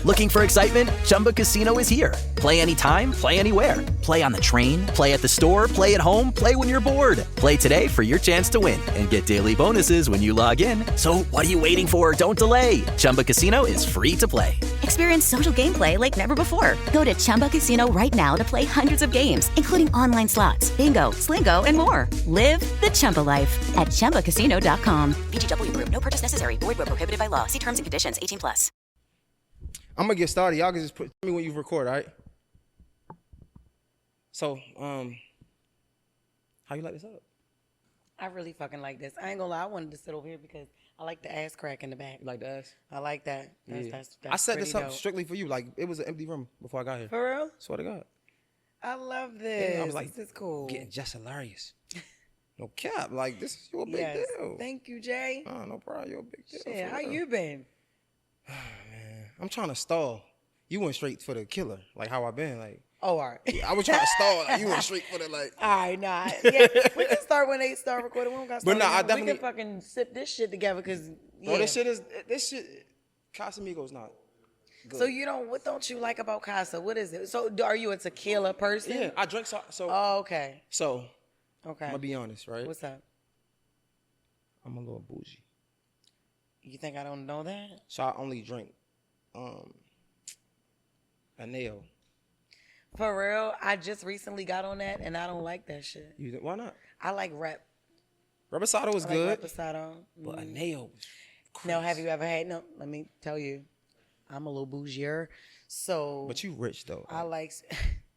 Looking for excitement? Chumba Casino is here. Play anytime, play anywhere. Play on the train, play at the store, play at home, play when you're bored. Play today for your chance to win and get daily bonuses when you log in. So what are you waiting for? Don't delay. Chumba Casino is free to play. Experience social gameplay like never before. Go to Chumba Casino right now to play hundreds of games, including online slots, bingo, Slingo, and more. Live the Chumba life at ChumbaCasino.com. VGW Group. No purchase necessary. Void where prohibited by law. See terms and conditions. 18+. I'm gonna get started. Y'all can just tell me when you record, all right? So, how you like this up? I really fucking like this. I ain't gonna lie. I wanted to sit over here because I like the ass crack in the back. You like the ass? I like that. That's I set this up dope. strictly for you. Like, it was an empty room before I got here. For real? Swear to God. I love this. And I was like, this is cool. Getting Jess Hilarious. No cap. Like, this is your big deal. Thank you, Jay. Oh, no problem. You're a big deal. Shit, how you been? Man, I'm trying to stall. You went straight for the killer. Like, how I been. Like, oh, all right. I was trying to stall. Like, you went straight for the, like. All right, nah. Yeah, we can start when they start recording. We don't got to start. But, nah, I we definitely. can fucking sip this shit together because, yeah. Bro, this shit, Casamigos not good. So, what don't you like about Casa? What is it? So, are you a tequila person? Yeah, I drink so. Oh, okay. So, okay. I'm going to be honest, right? What's up? I'm a little bougie. You think I don't know that? So, I only drink a nail. For real, I just recently got on that, and I don't like that shit. Why not? I like rep. Reposado was good. Like Reposado. But a nail was crazy. No, have you ever had? No, let me tell you. I'm a little bougier, so. But you rich, though. I like.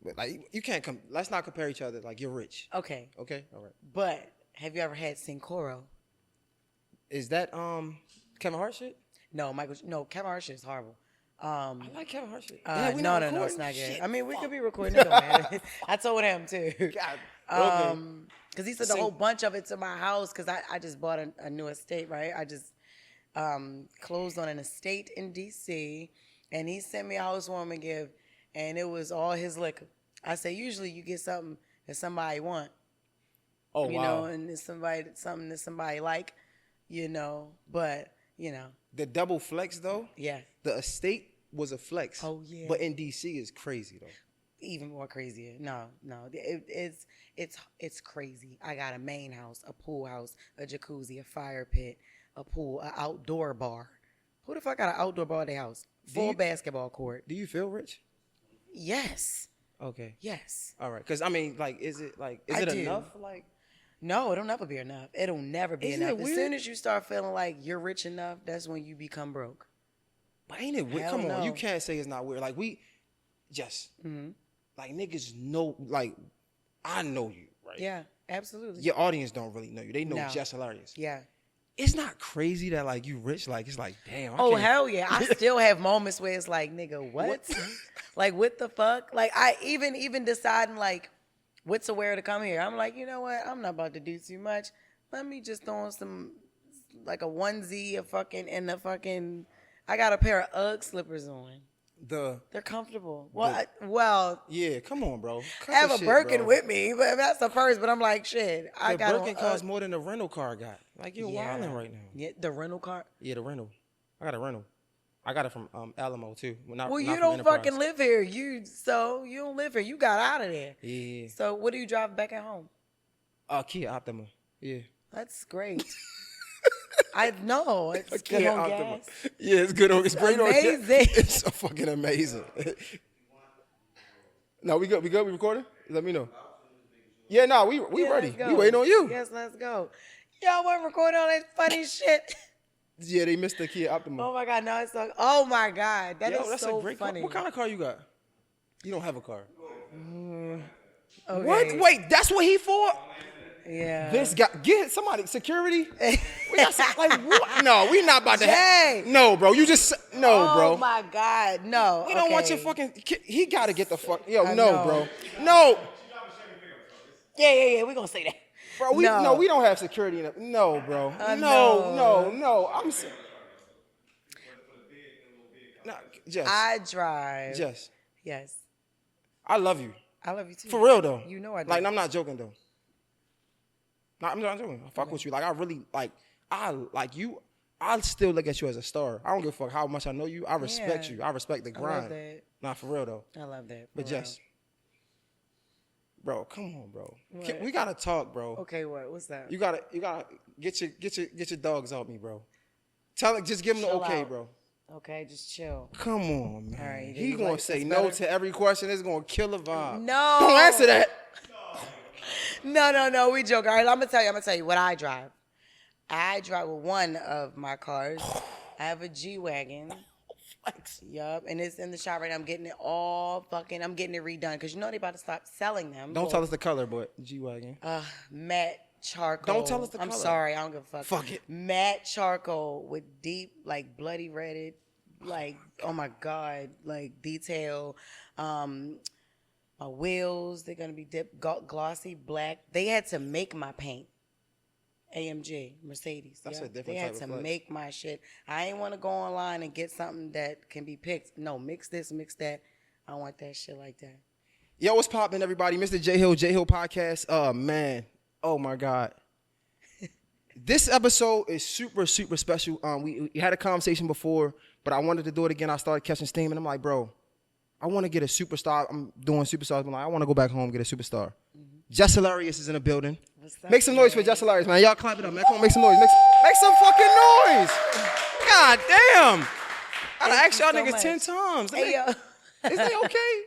But like, you can't come. Let's not compare each other. Like, you're rich. Okay. Okay? All right. But have you ever had Sincoro? Is that Kevin Hart shit? No, Kevin Hart shit is horrible. I like Kevin Hart shit. No, it's not good. Shit, I mean, we could be recording. It don't matter. I told him too. God. Because he sent a whole bunch of it to my house because I just bought a new estate, right? I just closed on an estate in D.C. and he sent me a housewarming gift, and it was all his liquor. I say usually you get something that somebody want. Oh, wow. You know, and it's something that somebody like, but The double flex though. Yeah. The estate was a flex. Oh yeah. But in DC is crazy though. Even more crazier. No. It's crazy. I got a main house, a pool house, a jacuzzi, a fire pit, a pool, an outdoor bar. Who the fuck got an outdoor bar at their house? Full basketball court. Do you feel rich? Yes. Okay. Yes. All right. Because I mean, like, is it enough? Like, no, it'll never be enough. It'll never be Isn't enough. it As weird? soon as you start feeling like you're rich enough, that's when you become broke. but ain't it weird? Hell Come on, no. you can't say it's not weird. Like like niggas know. Like, I know you, right? Yeah, absolutely. Your audience don't really know you. They know No. Jess Hilarious. Yeah. It's not crazy that like you rich. Like, it's like, damn. I Oh, can't- hell yeah. I still have moments where it's like, nigga, what? Like, what the fuck? Like, I even deciding, like, what to wear to come here. I'm like, you know what? I'm not about to do too much. Let me just throw on some, like, a onesie, I got a pair of Ugg slippers on. They're comfortable. Well, yeah, come on, bro. I have a Birkin bro. with me, but that's the first. But I'm like, shit. I The got Birkin on costs more than the rental car got. Like, you're wilding right now. Yeah, the rental car. Yeah, the rental. I got a rental. I got it from Alamo too. Well, you not from don't Enterprise. fucking live here. You don't live here. You got out of there. Yeah. So what do you drive back at home? Kia Optima. Yeah. That's great. I know it's good Kia on Optima. gas. Yeah, it's good on. It's great on gas. amazing. It's so fucking amazing. No, we good. We good. We recording? Let me know. Yeah, no, we Yeah, ready. let's go. We waiting on you. Yes, let's go. Y'all want to record all that funny shit? Yeah, they missed the Kia Optima. Oh my god, now it's so. Oh my god, that is Yo, that's so a great funny. car. What kind of car you got? You don't have a car. Okay. What? Wait, that's what he for? Yeah. This guy, get somebody, security. We got some, like, what? No, we not about to Jay. No, bro, you just, no, bro. Oh my god, no. We don't want okay. your fucking, he got to get the fuck, yo, I no, know. bro. No. Yeah, we gonna say that. Bro, we don't have security in it. No, bro. No. No, Jess. I drive. Jess. Yes. I love you. I love you too. For real, though. You know I do. Like, I'm not joking, though. No, I'm not joking. I fuck with you. Like, I really, like, I like you. I still look at you as a star. I don't give a fuck how much I know you. I respect you. I respect the grind. I love that. Not for real though. I love that. But real. Jess, bro, come on, bro. What? We gotta talk, bro. Okay, what's that? You gotta get your dogs off me, bro. Just give him the Chill okay, out. bro. Okay, just chill. Come on, man. All right, He you gonna like say this no better? to every question. It's gonna kill the vibe. No. Don't answer that. No. We joke. All right, I'm gonna tell you what I drive. I drive with one of my cars. I have a G-Wagon. Yup, and it's in the shop right now. I'm getting it redone because you know they about to stop selling them. Don't tell us the color, but G-Wagon. Matte charcoal. Don't tell us the I'm color. sorry, I don't give a fuck. Fuck it. Matte charcoal with deep, like bloody redded, like oh my god, like detail. My wheels, they're gonna be glossy black. They had to make my paint. AMG, Mercedes. That's a different They type had of to flex. make my shit. I ain't want to go online and get something that can be picked. No, mix this, mix that. I want that shit like that. Yo, what's poppin', everybody? Mr. J Hill Podcast. Oh, man. Oh, my God. This episode is super, super special. We had a conversation before, but I wanted to do it again. I started catching steam, and I'm like, bro, I want to get a superstar. I'm doing superstars, but I want to go back home and get a superstar. Jess Hilarious is in the building. Make some noise for Jess Hilarious, man. Y'all clap it up, man. Come on, make some noise. Make some fucking noise. God damn. I done asked y'all so niggas much. 10 times. Hey, yo. Is they okay?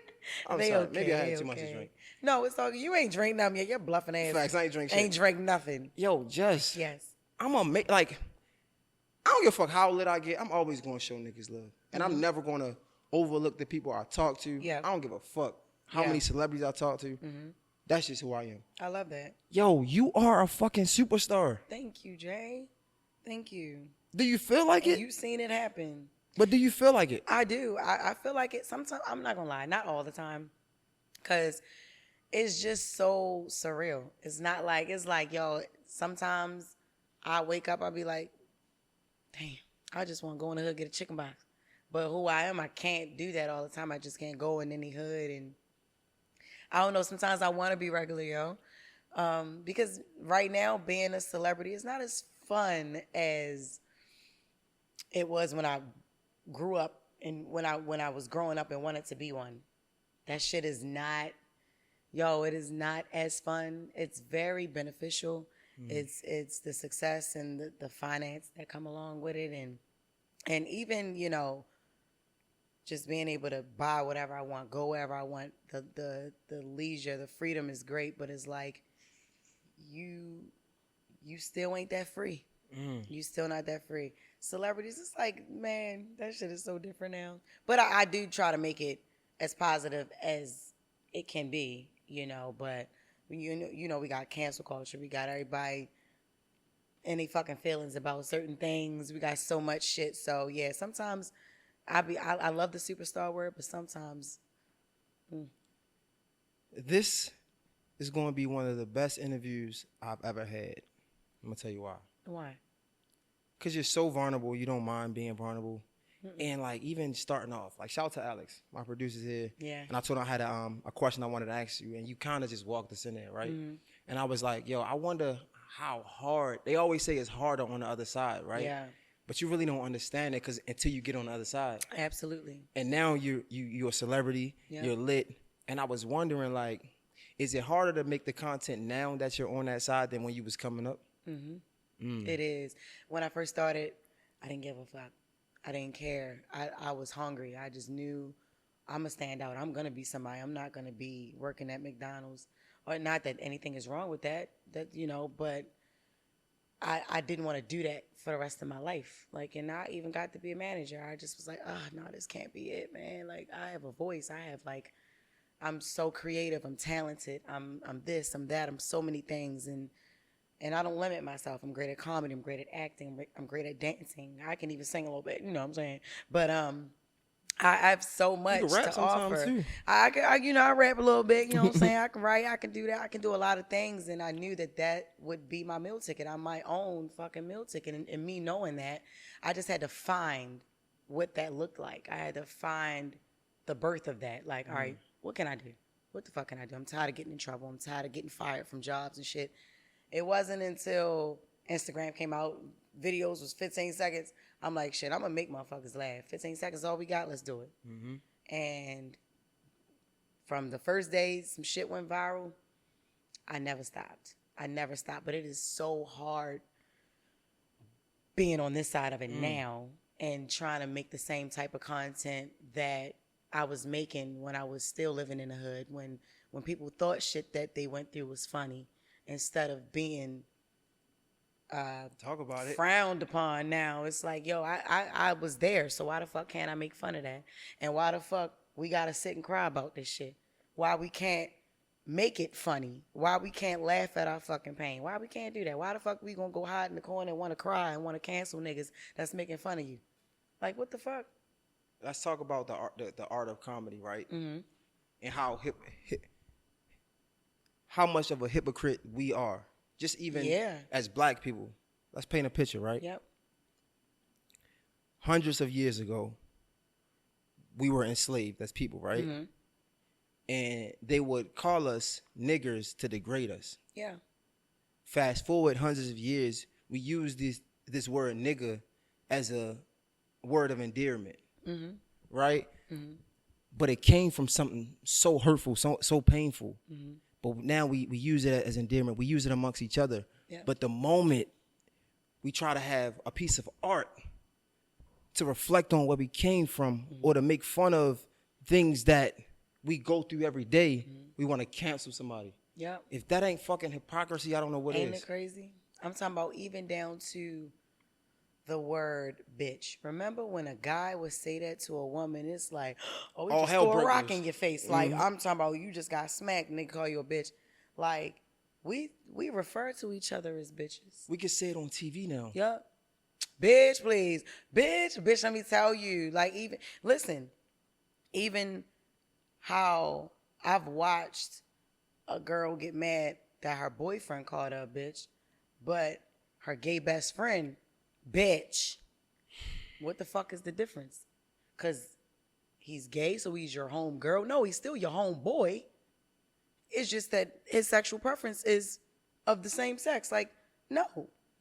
I'm They sorry. okay, Maybe I had they too much to okay. drink. No, it's all good. You ain't drink nothing yet. You're bluffing ass. Facts, I ain't drink shit. Ain't drink nothing. Yo, Jess. Yes. I'm gonna make, like, I don't give a fuck how lit I get. I'm always gonna show niggas love. And I'm never gonna overlook the people I talk to. Yeah. I don't give a fuck how many celebrities I talk to. That's just who I am. I love that. Yo, you are a fucking superstar. Thank you, Jay. Thank you. Do you feel like And it? you seen it happen. But do you feel like it? I do. I feel like it sometimes. I'm not going to lie. Not all the time. Because it's just so surreal. It's like, yo, sometimes I wake up, I'll be like, damn, I just want to go in the hood, get a chicken box. But who I am, I can't do that all the time. I just can't go in any hood. And I don't know, sometimes I want to be regular, yo. Because right now, being a celebrity is not as fun as it was when I grew up and when I was growing up and wanted to be one. That shit is not, it is not as fun. It's very beneficial. It's the success and the finance that come along with it. And even, just being able to buy whatever I want, go wherever I want, the leisure, the freedom is great, but it's like you still ain't that free. You still not that free. Celebrities, it's like, man, that shit is so different now. But I do try to make it as positive as it can be, but we got cancel culture. We got everybody any fucking feelings about certain things. We got so much shit. So yeah, sometimes I love the superstar word, but sometimes This is going to be one of the best interviews I've ever had. I'm going to tell you why. Why? Because you're so vulnerable. You don't mind being vulnerable. And, like, even starting off, like, shout out to Alex, my producer's here. Yeah. And I told him I had a question I wanted to ask you, and you kind of just walked us in there, right? And I was like, yo, I wonder how hard. They always say it's harder on the other side, right? Yeah. But you really don't understand it until you get on the other side. Absolutely. And now you're a celebrity. Yeah. You're lit. And I was wondering, like, is it harder to make the content now that you're on that side than when you was coming up? It is. When I first started, I didn't give a fuck. I didn't care. I was hungry. I just knew I'm going to stand out. I'm going to be somebody. I'm not going to be working at McDonald's. Or not that anything is wrong with that, but I didn't want to do that for the rest of my life. Like, and I even got to be a manager. I just was like, no, this can't be it, man. Like, I have a voice. I'm so creative. I'm talented. I'm this, I'm that. I'm so many things. And I don't limit myself. I'm great at comedy. I'm great at acting. I'm great at dancing. I can even sing a little bit, you know what I'm saying? But I have so much to offer. Too. I rap a little bit, you know what I'm saying? I can write. I can do that. I can do a lot of things. And I knew that would be my meal ticket. I'm my own fucking meal ticket. And me knowing that, I just had to find what that looked like. I had to find the birth of that. Like, all right, what can I do? What the fuck can I do? I'm tired of getting in trouble. I'm tired of getting fired from jobs and shit. It wasn't until Instagram came out, videos was 15 seconds. I'm like, shit, I'm going to make motherfuckers laugh. 15 seconds is all we got. Let's do it. Mm-hmm. And from the first day some shit went viral, I never stopped. But it is so hard being on this side of it now and trying to make the same type of content that I was making when I was still living in the hood, when people thought shit that they went through was funny, instead of being talk about it, frowned upon. Now it's like, yo, I was there, so why the fuck can't I make fun of that? And why the fuck we gotta sit and cry about this shit? Why we can't make it funny? Why we can't laugh at our fucking pain? Why we can't do that? Why the fuck we gonna go hide in the corner and want to cry and want to cancel niggas that's making fun of you? Like, what the fuck? Let's talk about the art of comedy, right? Mm-hmm. And how much of a hypocrite we are, just even as black people. Let's paint a picture, right? Yep. Hundreds of years ago, we were enslaved as people, right? Mm-hmm. And they would call us niggers to degrade us. Yeah. Fast forward hundreds of years, we use this word nigger as a word of endearment, right? Mm-hmm. But it came from something so hurtful, so painful. Mm-hmm. But now we use it as endearment. We use it amongst each other. Yeah. But the moment we try to have a piece of art to reflect on where we came from, or to make fun of things that we go through every day, we want to cancel somebody. Yeah. If that ain't fucking hypocrisy, I don't know what ain't is. Ain't it crazy? I'm talking about even down to the word bitch. Remember when a guy would say that to a woman, it's like, oh, he just threw a rock in your face. Like, I'm talking about you just got smacked and they call you a bitch. Like, we refer to each other as bitches. We can say it on TV now. Yup. Bitch, please. Bitch, let me tell you. Like, even how I've watched a girl get mad that her boyfriend called her a bitch, but her gay best friend, bitch. What the fuck is the difference? Because he's gay, so he's your home girl. No, he's still your home boy. It's just that his sexual preference is of the same sex. Like, no.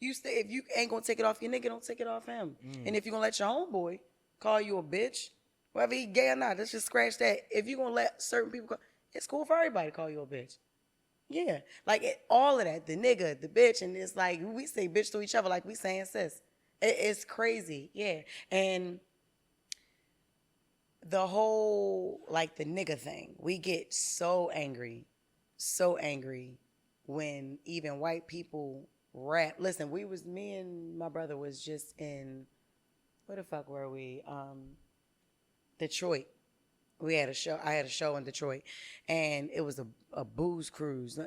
If you ain't gonna take it off your nigga, don't take it off him. And if you're gonna let your homeboy call you a bitch, whether he gay or not, let's just scratch that. If you're gonna let certain people it's cool for everybody to call you a bitch. Yeah. Like, all of that, the nigga, the bitch, and it's like, we say bitch to each other like we saying sis. It's crazy. Yeah. And the whole, like, the nigga thing, we get so angry when even white people rap. Listen, me and my brother was just in, where the fuck were we? Detroit. We had a show. I had a show in Detroit, and it was a booze cruise.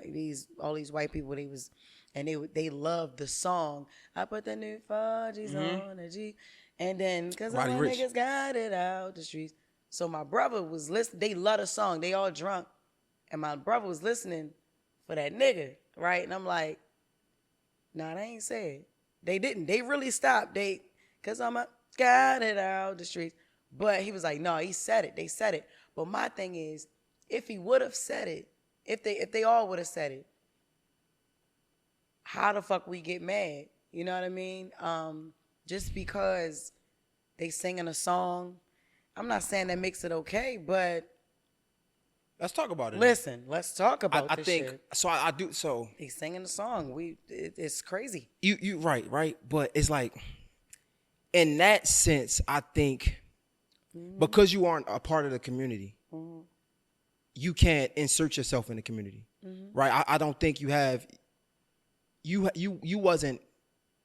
All these white people, they loved the song. I put the new Fudgies on the G, and then because all my niggas got it out the streets. So my brother was listening. They love the song. They all drunk, and my brother was listening for that nigga, right? And I'm like, nah, they ain't say it. They didn't. They really stopped. Because I'm got it out the streets. But he was like, no, he said it. They said it. But my thing is, if he would have said it, if they all would have said it, how the fuck we get mad? You know what I mean? Just because they singing a song, I'm not saying that makes it okay, but let's talk about it. Listen, let's talk about this shit. I think so. I do so. They singing a song. It's crazy. You right, but it's like, in that sense, I think. Because you aren't a part of the community, you can't insert yourself in the community, right? I don't think you have. You wasn't.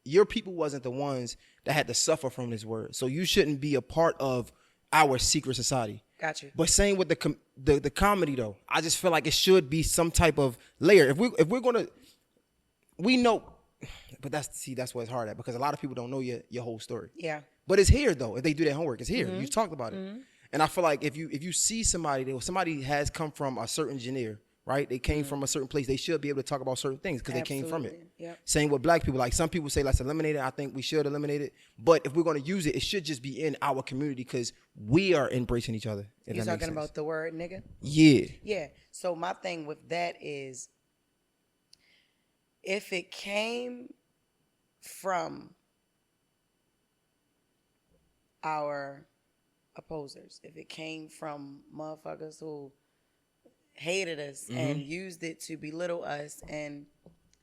Your people wasn't the ones that had to suffer from this word, so you shouldn't be a part of our secret society. Got you. But same with the comedy though, I just feel like it should be some type of layer. If we're gonna, we know, but that's why it's hard at, because a lot of people don't know your whole story. Yeah. But it's here though. If they do their homework, it's here. You've talked about it, and I feel like if you see somebody has come from a certain genre, right? They came from a certain place. They should be able to talk about certain things because they came from it. Yep. Same with black people. Like, some people say let's eliminate it. I think we should eliminate it. But if we're going to use it, it should just be in our community because we are embracing each other. You talking about the word nigga? Yeah. Yeah. So my thing with that is, if it came from our opposers, if it came from motherfuckers who hated us and used it to belittle us, and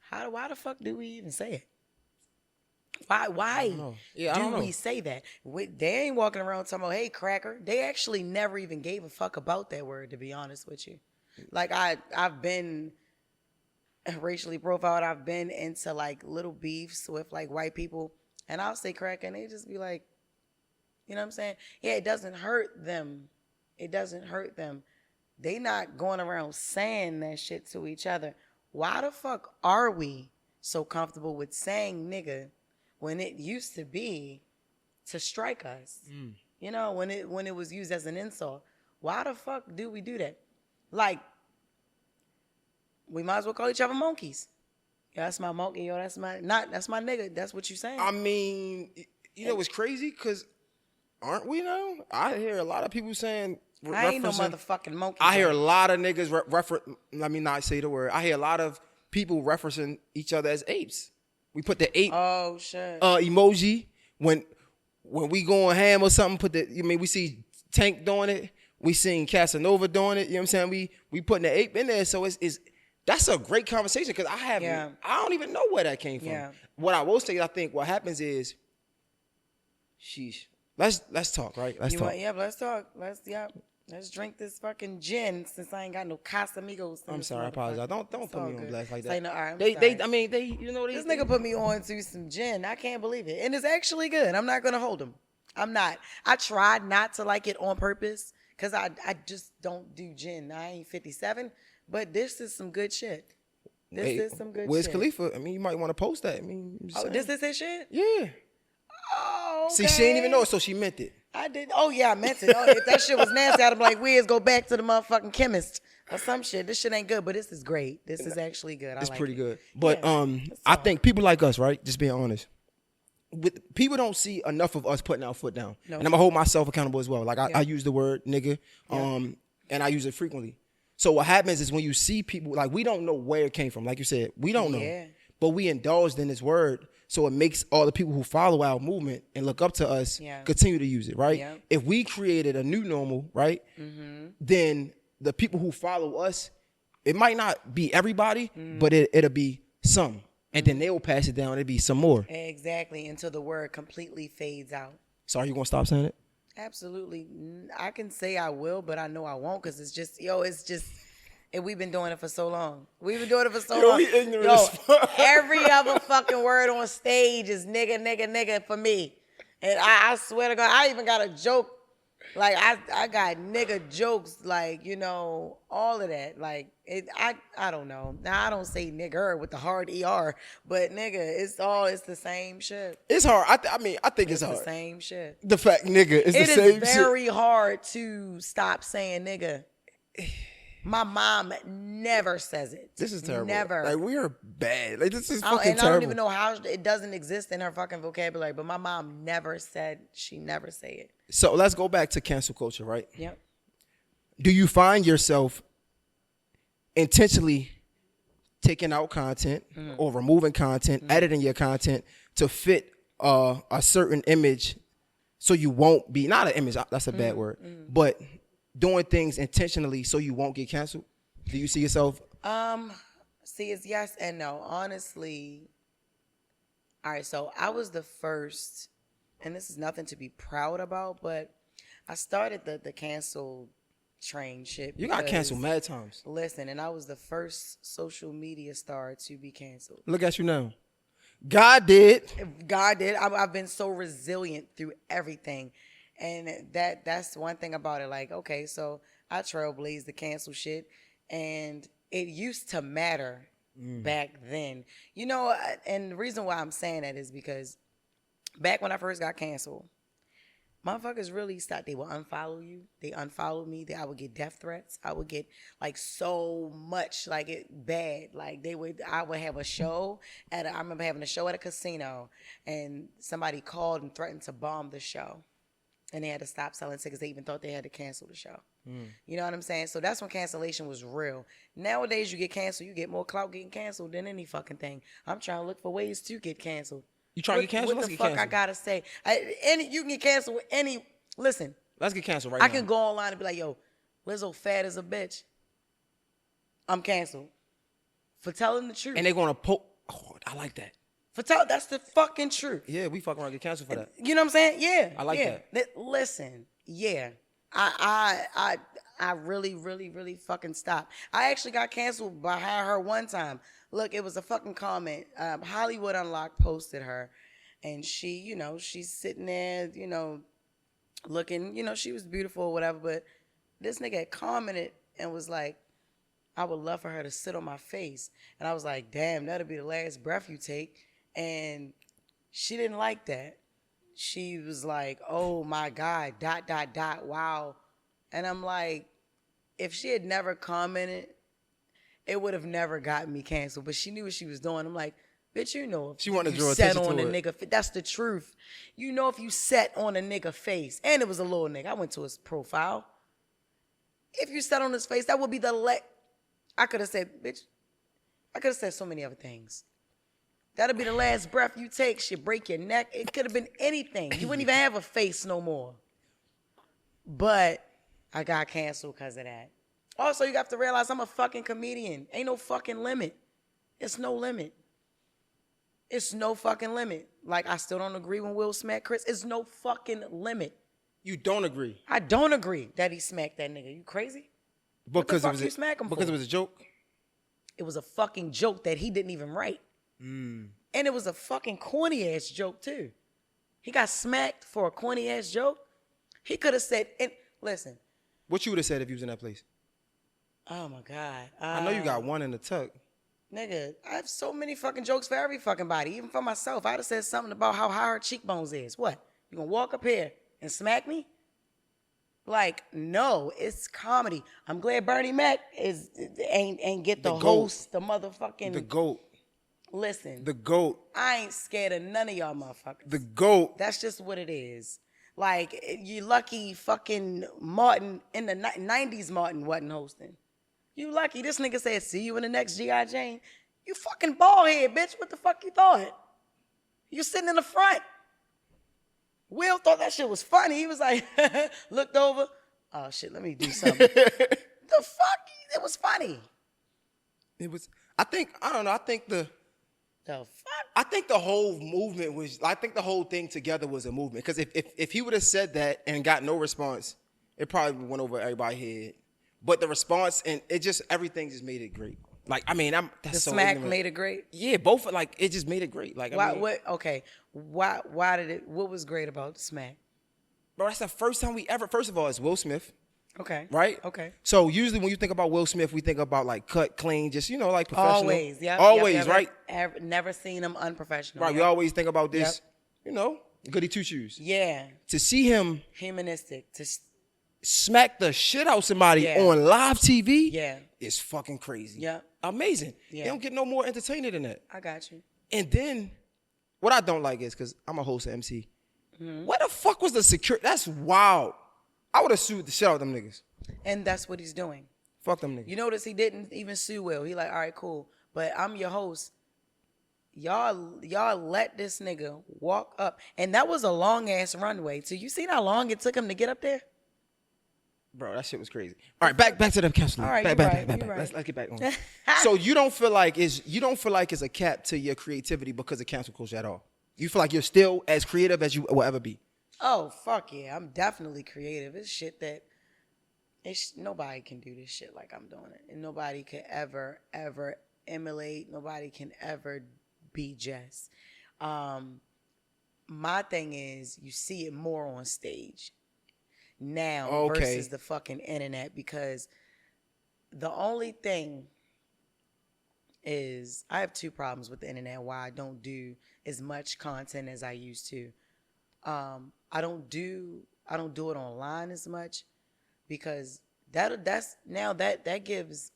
why the fuck do we even say it? Why do we say that? They ain't walking around talking about, hey, cracker. They actually never even gave a fuck about that word, to be honest with you. Like, I've been racially profiled. I've been into, like, little beefs with, like, white people. And I'll say cracker, and they just be like, you know what I'm saying? Yeah, it doesn't hurt them. It doesn't hurt them. They not going around saying that shit to each other. Why the fuck are we so comfortable with saying nigga when it used to be to strike us? You know, when it was used as an insult. Why the fuck do we do that? Like, we might as well call each other monkeys. Yo, that's my monkey. Yo, that's my nigga. That's what you saying. I mean, you know what's crazy? Because aren't we now? I hear a lot of people saying, I ain't no motherfucking monkey. I hear a lot of niggas let me not say the word. I hear a lot of people referencing each other as apes. We put the ape emoji when we going ham or something. We see Tank doing it. We seen Casanova doing it. You know what I'm saying? We putting the ape in there. So that's a great conversation because I don't even know where that came from. Yeah. What I will say, I think what happens is, sheesh. Let's talk, right? Let's talk. Let's talk. Let's drink this fucking gin since I ain't got no Casamigos. I'm sorry, I apologize. Don't put me on blast like that. Say no, all right, this nigga put me on to some gin. I can't believe it. And it's actually good. I'm not gonna hold him. I'm not. I tried not to like it on purpose because I just don't do gin. I ain't 57, but this is some good shit. This is some good where's shit. Khalifa? I mean, you might want to post that. I mean, this is his shit? Yeah. Oh, okay. See, she didn't even know it, so she meant it. I did. Oh, yeah, I meant it. Oh, if that shit was nasty, I'd be like, Wiz, go back to the motherfucking chemist or some shit. This shit ain't good, but this is great. This is actually good. It's pretty good. But I think people like us, right, just being honest, people don't see enough of us putting our foot down. No. And I'm going to hold myself accountable as well. Like, I use the word nigga, and I use it frequently. So what happens is when you see people, like, we don't know where it came from. Like you said, we don't know. But we indulged in this word. So it makes all the people who follow our movement and look up to us continue to use it, right? Yeah. If we created a new normal, right, then the people who follow us, it might not be everybody, but it'll be some. And then they will pass it down. It'll be some more. Exactly, until the word completely fades out. So are you going to stop saying it? Absolutely. I can say I will, but I know I won't because it's just, and we've been doing it for so long. We've been doing it for so long. We ignorant. Every other fucking word on stage is nigga, nigga, nigga for me. And I swear to God, I even got a joke. Like, I got nigga jokes, like, all of that. Like, I don't know. Now, I don't say nigger with the hard ER, but nigga, it's the same shit. It's hard. I think it's hard. The same shit. The fact nigga is the same shit. It is very hard to stop saying nigga. My mom never says it. This is terrible. Never. Like, we are bad. Like, this is fucking terrible. I don't even know how it doesn't exist in her fucking vocabulary, but my mom never say it. So let's go back to cancel culture, right? Yep. Do you find yourself intentionally taking out content or removing content, editing your content to fit a certain image so you won't be, not an image, that's a bad word, but doing things intentionally so you won't get canceled? Do you see yourself? See, it's yes and no. Honestly, all right, so I was the first, and this is nothing to be proud about, but I started the cancel train shit. You got canceled mad times. Listen, and I was the first social media star to be canceled. Look at you now. God did. I've been so resilient through everything. And that's one thing about it. Like, okay, so I trailblazed the cancel shit, and it used to matter back then. And the reason why I'm saying that is because back when I first got canceled, motherfuckers really stopped. They would unfollow you. They unfollowed me. I would get death threats. I would get like so much, like it bad. Like I would have a show I remember having a show at a casino, and somebody called and threatened to bomb the show. And they had to stop selling tickets. They even thought they had to cancel the show. You know what I'm saying? So that's when cancellation was real. Nowadays, you get canceled. You get more clout getting canceled than any fucking thing. I'm trying to look for ways to get canceled. You trying to get canceled? What Let's the get fuck canceled. I gotta say? You can get canceled with any. Listen, Let's get canceled right now. I can go online and be like, yo, Lizzo fat as a bitch. I'm canceled for telling the truth. And they're gonna I like that. That's the fucking truth. Yeah, we fucking around get canceled for that. You know what I'm saying? Yeah. I like that. Listen, yeah. I really, really, really fucking stopped. I actually got canceled by her one time. Look, it was a fucking comment. Hollywood Unlocked posted her, and she, you know, she's sitting there, you know, looking, you know, she was beautiful or whatever, but this nigga had commented and was like, I would love for her to sit on my face. And I was like, damn, that'll be the last breath you take. And she didn't like that. She was like, oh my God, ... wow. And I'm like, if she had never commented, it would have never gotten me canceled. But she knew what she was doing. I'm like, bitch, you know if she wanted to draw sat attention on to a nigga, that's the truth. You know if you sat on a nigga face, and it was a little nigga. I went to his profile. If you sat on his face, that would be I could have said, bitch, I could have said so many other things. That'll be the last breath you take. Shit, break your neck. It could have been anything. You wouldn't even have a face no more. But I got canceled because of that. Also, you have to realize I'm a fucking comedian. Ain't no fucking limit. It's no limit. It's no fucking limit. Like, I still don't agree when Will smacked Chris. It's no fucking limit. You don't agree? I don't agree that he smacked that nigga. You crazy? Because what the fuck you smack him because for? it was a joke? It was a fucking joke that he didn't even write. And it was a fucking corny-ass joke, too. He got smacked for a corny-ass joke. He could have said, and listen. What you would have said if you was in that place? Oh, my God. I know you got one in the tuck. Nigga, I have so many fucking jokes for every fucking body, even for myself. I'd have said something about how high her cheekbones is. What? You gonna walk up here and smack me? Like, no, it's comedy. I'm glad Bernie Mac ain't get the host, the motherfucking... The GOAT. Listen. The GOAT. I ain't scared of none of y'all motherfuckers. The GOAT. That's just what it is. Like, you lucky fucking Martin, in the 90s Martin wasn't hosting. You lucky. This nigga said, see you in the next G.I. Jane. You fucking bald head, bitch. What the fuck you thought? You sitting in the front. Will thought that shit was funny. He was like, looked over. Oh, shit, let me do something. The fuck? It was funny. It was, I think the fuck? I think the whole movement was, I think the whole thing together was a movement. Because if he would have said that and got no response, it probably went over everybody's head. But the response and everything just made it great. Like, I mean, that's so smack ignorant. made it great? Yeah, both, like, it just made it great. Like, Why what was great about the smack? Bro, that's the first time first of all, it's Will Smith. Okay. Right? Okay. So usually when you think about Will Smith, we think about like cut, clean, just, you know, like professional. Always, yeah. Always, right? Never seen him unprofessional. Right, we always think about this, you know, goody two-shoes. Yeah. To see him humanistic, to smack the shit out somebody on live TV is fucking crazy. Yeah. Amazing. Yeah. They don't get no more entertaining than that. I got you. And then, what I don't like is, because I'm a host and MC, where the fuck was the security? That's wild. I would have sued the shit out of them niggas. And that's what he's doing. Fuck them niggas. You notice he didn't even sue Will. He like, all right, cool. But I'm your host. Y'all let this nigga walk up. And that was a long-ass runway. So you seen how long it took him to get up there? Bro, that shit was crazy. All right, back to the counseling. All right, back. right. Let's get back on. So you don't feel like it's a cap to your creativity because of cancel culture at all? You feel like you're still as creative as you will ever be? Oh, fuck yeah. I'm definitely creative. It's shit that nobody can do this shit like I'm doing it. And nobody can ever emulate. Nobody can ever be Jess. My thing is, you see it more on stage now versus the fucking internet, because the only thing is I have two problems with the internet why I don't do as much content as I used to. I don't do it online as much because that gives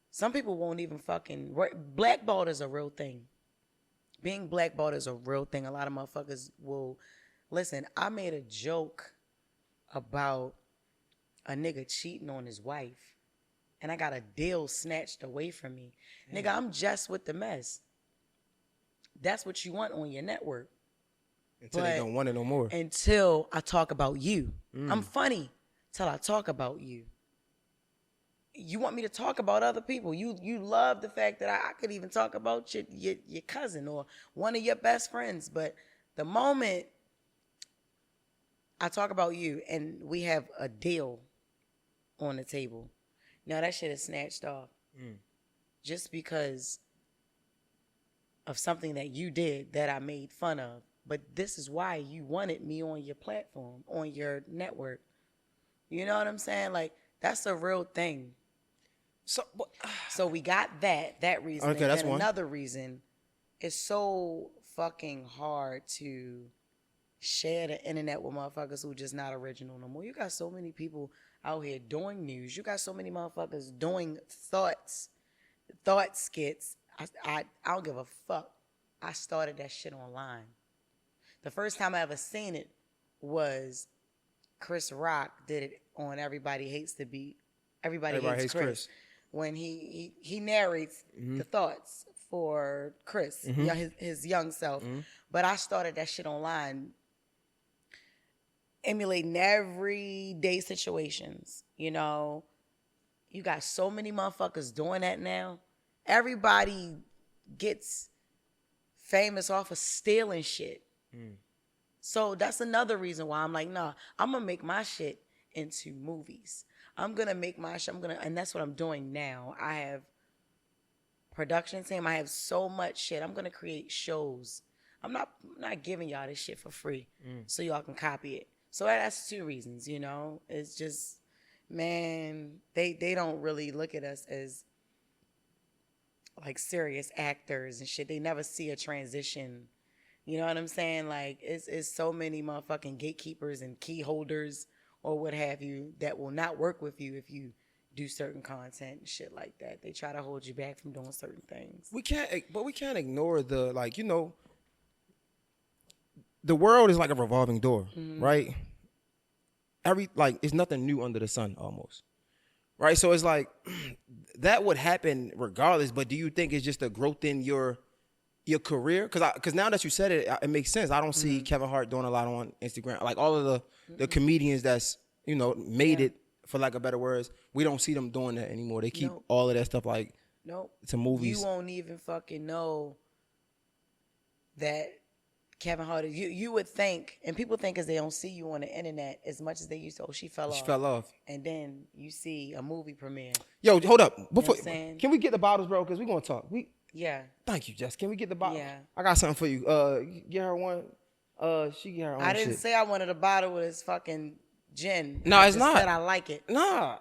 some people won't even fucking blackballed is a real thing. Being blackballed is a real thing. A lot of motherfuckers will listen. I made a joke about a nigga cheating on his wife, and I got a deal snatched away from me. Nigga, I'm just with the mess. that's what you want on your network. Until they don't want it no more. Until I talk about you. I'm funny till I talk about you. You want me to talk about other people. You love the fact that I could even talk about your cousin or one of your best friends. But the moment I talk about you and we have a deal on the table, now that shit is snatched off. Just because of something that you did that I made fun of. But this is why you wanted me on your platform, on your network. You know what I'm saying? Like, that's a real thing. So we got that reason. Okay, that's and one. Another reason, it's so fucking hard to share the internet with motherfuckers who just not original no more. You got so many people out here doing news. You got so many motherfuckers doing thought skits. I don't give a fuck. I started that shit online. The first time I ever seen it was Chrisean Rock did it on Everybody Hates Chris. When he narrates the thoughts for Chris, his young self. But I started that shit online, emulating everyday situations. You know, you got so many motherfuckers doing that now. Everybody gets famous off of stealing shit. So that's another reason why I'm like, nah, I'm gonna make my shit into movies. I'm gonna make my shit. And that's what I'm doing now. I have production team. I have so much shit. I'm gonna create shows. I'm not giving y'all this shit for free, so y'all can copy it. So that's two reasons. You know, it's just, man, they don't really look at us as like serious actors and shit. They never see a transition. You know what I'm saying? Like, it's so many motherfucking gatekeepers and key holders or what have you that will not work with you if you do certain content and shit like that. They try to hold you back from doing certain things. We can't ignore the, like, you know, the world is like a revolving door, right? It's nothing new under the sun almost, right? So it's like that would happen regardless. But do you think it's just a growth in your career? Because now that you said it, it makes sense. I don't see Kevin Hart doing a lot on Instagram. Like all of the comedians that's, you know, made it, for lack of better words, we don't see them doing that anymore. They keep all of that stuff like to movies. You won't even fucking know that Kevin Hart is, you would think, and people think because they don't see you on the internet as much as they used to. Oh, she fell off. And then you see a movie premiere. Yo, hold up. Before, you know what I'm saying? Can we get the bottles, bro? Because we're going to talk. Yeah. Thank you, Jess. Can we get the bottle? Yeah. I got something for you. Get her one. She get her own I didn't shit. say I wanted a bottle with this fucking gin. No, it's not. I said I like it. Nah.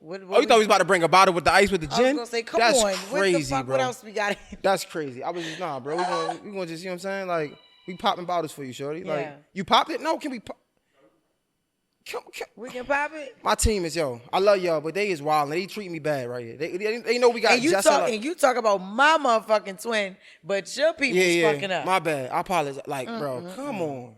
What you thought we was about to bring a bottle with the ice with the gin? I was gonna say, come That's on. crazy, what the fuck, bro. What else we got? That's crazy. I was just, nah, bro. We gonna just, you know what I'm saying? Like, we popping bottles for you, shorty. Yeah. Like, you popped it? No, can we pop? We can pop it. My team is, I love y'all, but they is wild. They treat me bad right here. They know we got Jess. And you talk about my motherfucking twin, but your people's fucking up. My bad. I apologize. Like, bro, come on.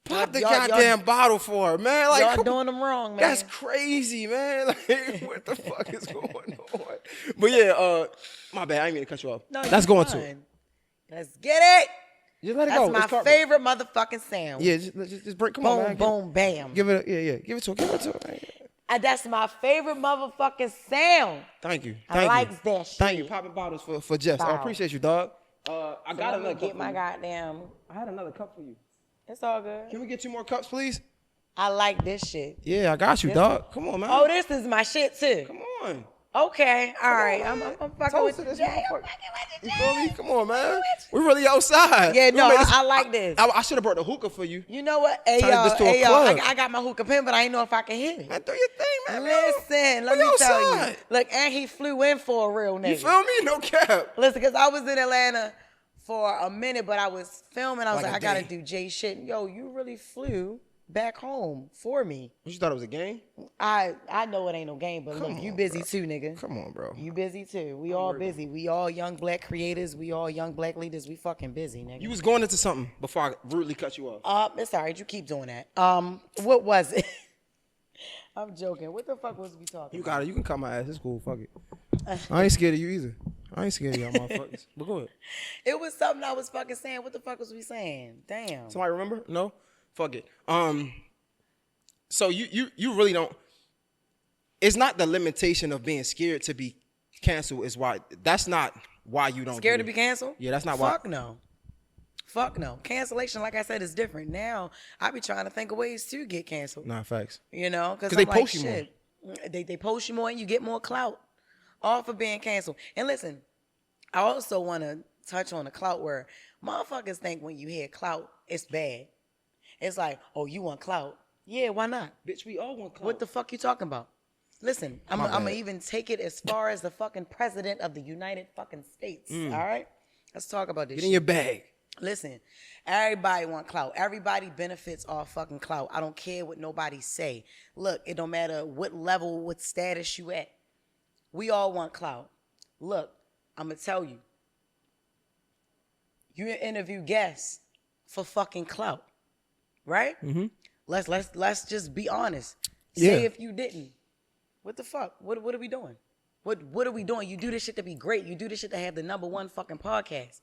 Pop the goddamn bottle for her, man. Like, y'all doing them wrong, man. That's crazy, man. Like, what the fuck is going on? But yeah, my bad. I didn't mean to cut you off. No, let's go into it. Let's get it. Just let it That's go. That's my favorite motherfucking sound. Yeah, just break. Come boom, on, man. Boom, bam. Give it. Yeah. Give it to her. And that's my favorite motherfucking sound. Thank you. I like that shit. Thank you. Popping bottles for Jess. I appreciate you, dog. I got another cup. Get my goddamn. I had another cup for you. It's all good. Can we get 2 more cups, please? I like this shit. Yeah, I got you, dog. Come on, man. Oh, this is my shit too. Come on. Okay, all right. I'm fucking with this you. You feel me? Come on, man. We really outside. Yeah, no, I like this. I should have brought the hookah for you. You know what? Hey, Turn this to a y'all. club. I got my hookah pin, but I ain't know if I can hit it. Man, do your thing, man. Listen, let me tell you. Look, and he flew in for a real nigga. You feel me? No cap. Listen, because I was in Atlanta for a minute, but I was filming. I was like I got to do Jay shit. Yo, you really flew back home for me. You thought it was a game? I know it ain't no game, but look, you busy too, nigga. Come on, bro. You busy too. We all busy. We all young black creators. We all young black leaders. We fucking busy, nigga. You was going into something before I rudely cut you off. It's all right. You keep doing that. What was it? I'm joking. What the fuck was we talking about? You got it. You can cut my ass. It's cool. Fuck it. I ain't scared of you either. I ain't scared of y'all motherfuckers. But go ahead. It was something I was fucking saying. What the fuck was we saying? Damn. Somebody remember? No? Fuck it. So you really don't. It's not the limitation of being scared to be canceled. Is why that's not why you don't. Scared to be canceled? Yeah, that's not why. Fuck no. Fuck no. Cancellation, like I said, is different. Now I be trying to think of ways to get canceled. Nah, facts. You know, because they post you more. They post you more and you get more clout all for being canceled. And listen, I also want to touch on the clout where motherfuckers think when you hear clout, it's bad. It's like, oh, you want clout? Yeah, why not? Bitch, we all want clout. What the fuck you talking about? Listen, I'm gonna even take it as far as the fucking president of the United fucking States. All right, let's talk about this. Get in your bag. Listen, everybody want clout. Everybody benefits off fucking clout. I don't care what nobody say. Look, it don't matter what level, what status you at. We all want clout. Look, I'm gonna tell you. You interview guests for fucking clout, right? Mm-hmm. Let's just be honest. Say if you didn't. What the fuck? What are we doing? What are we doing? You do this shit to be great. You do this shit to have the #1 fucking podcast.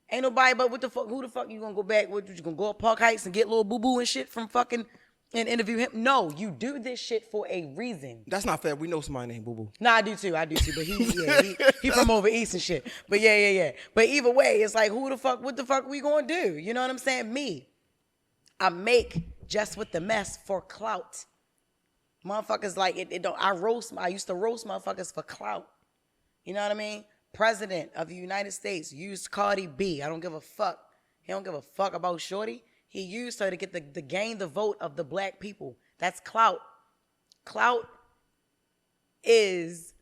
Ain't nobody but what the fuck? Who the fuck you gonna go back with? You gonna go up Park Heights and get little boo boo and shit from fucking and interview him? No, you do this shit for a reason. That's not fair. We know somebody named Boo Boo. Nah, I do too. But he from over east and shit. But yeah. But either way, it's like what the fuck we gonna do? You know what I'm saying? Me, I make Just With The Mess for clout. Motherfuckers like it don't. I used to roast motherfuckers for clout. You know what I mean? President of the United States used Cardi B. I don't give a fuck. He don't give a fuck about Shorty. He used her to get the gain the vote of the black people. That's clout. Clout is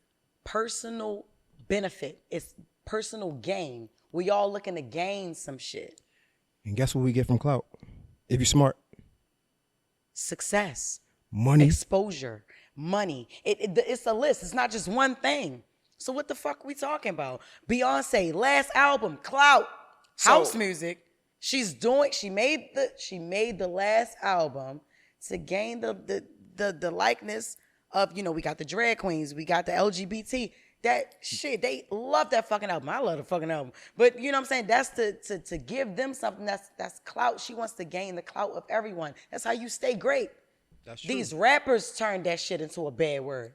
personal benefit. It's personal gain. We all looking to gain some shit. And guess what we get from clout? If you're smart. Success. Money. Exposure. Money. It's a list. It's not just one thing. So what the fuck we talking about? Beyonce, last album, clout, house music. She made the last album to gain the likeness of, you know, we got the drag queens, we got the LGBT. That shit, they love that fucking album. I love the fucking album. But you know what I'm saying? That's to give them something that's clout. She wants to gain the clout of everyone. That's how you stay great. That's true. These rappers turned that shit into a bad word.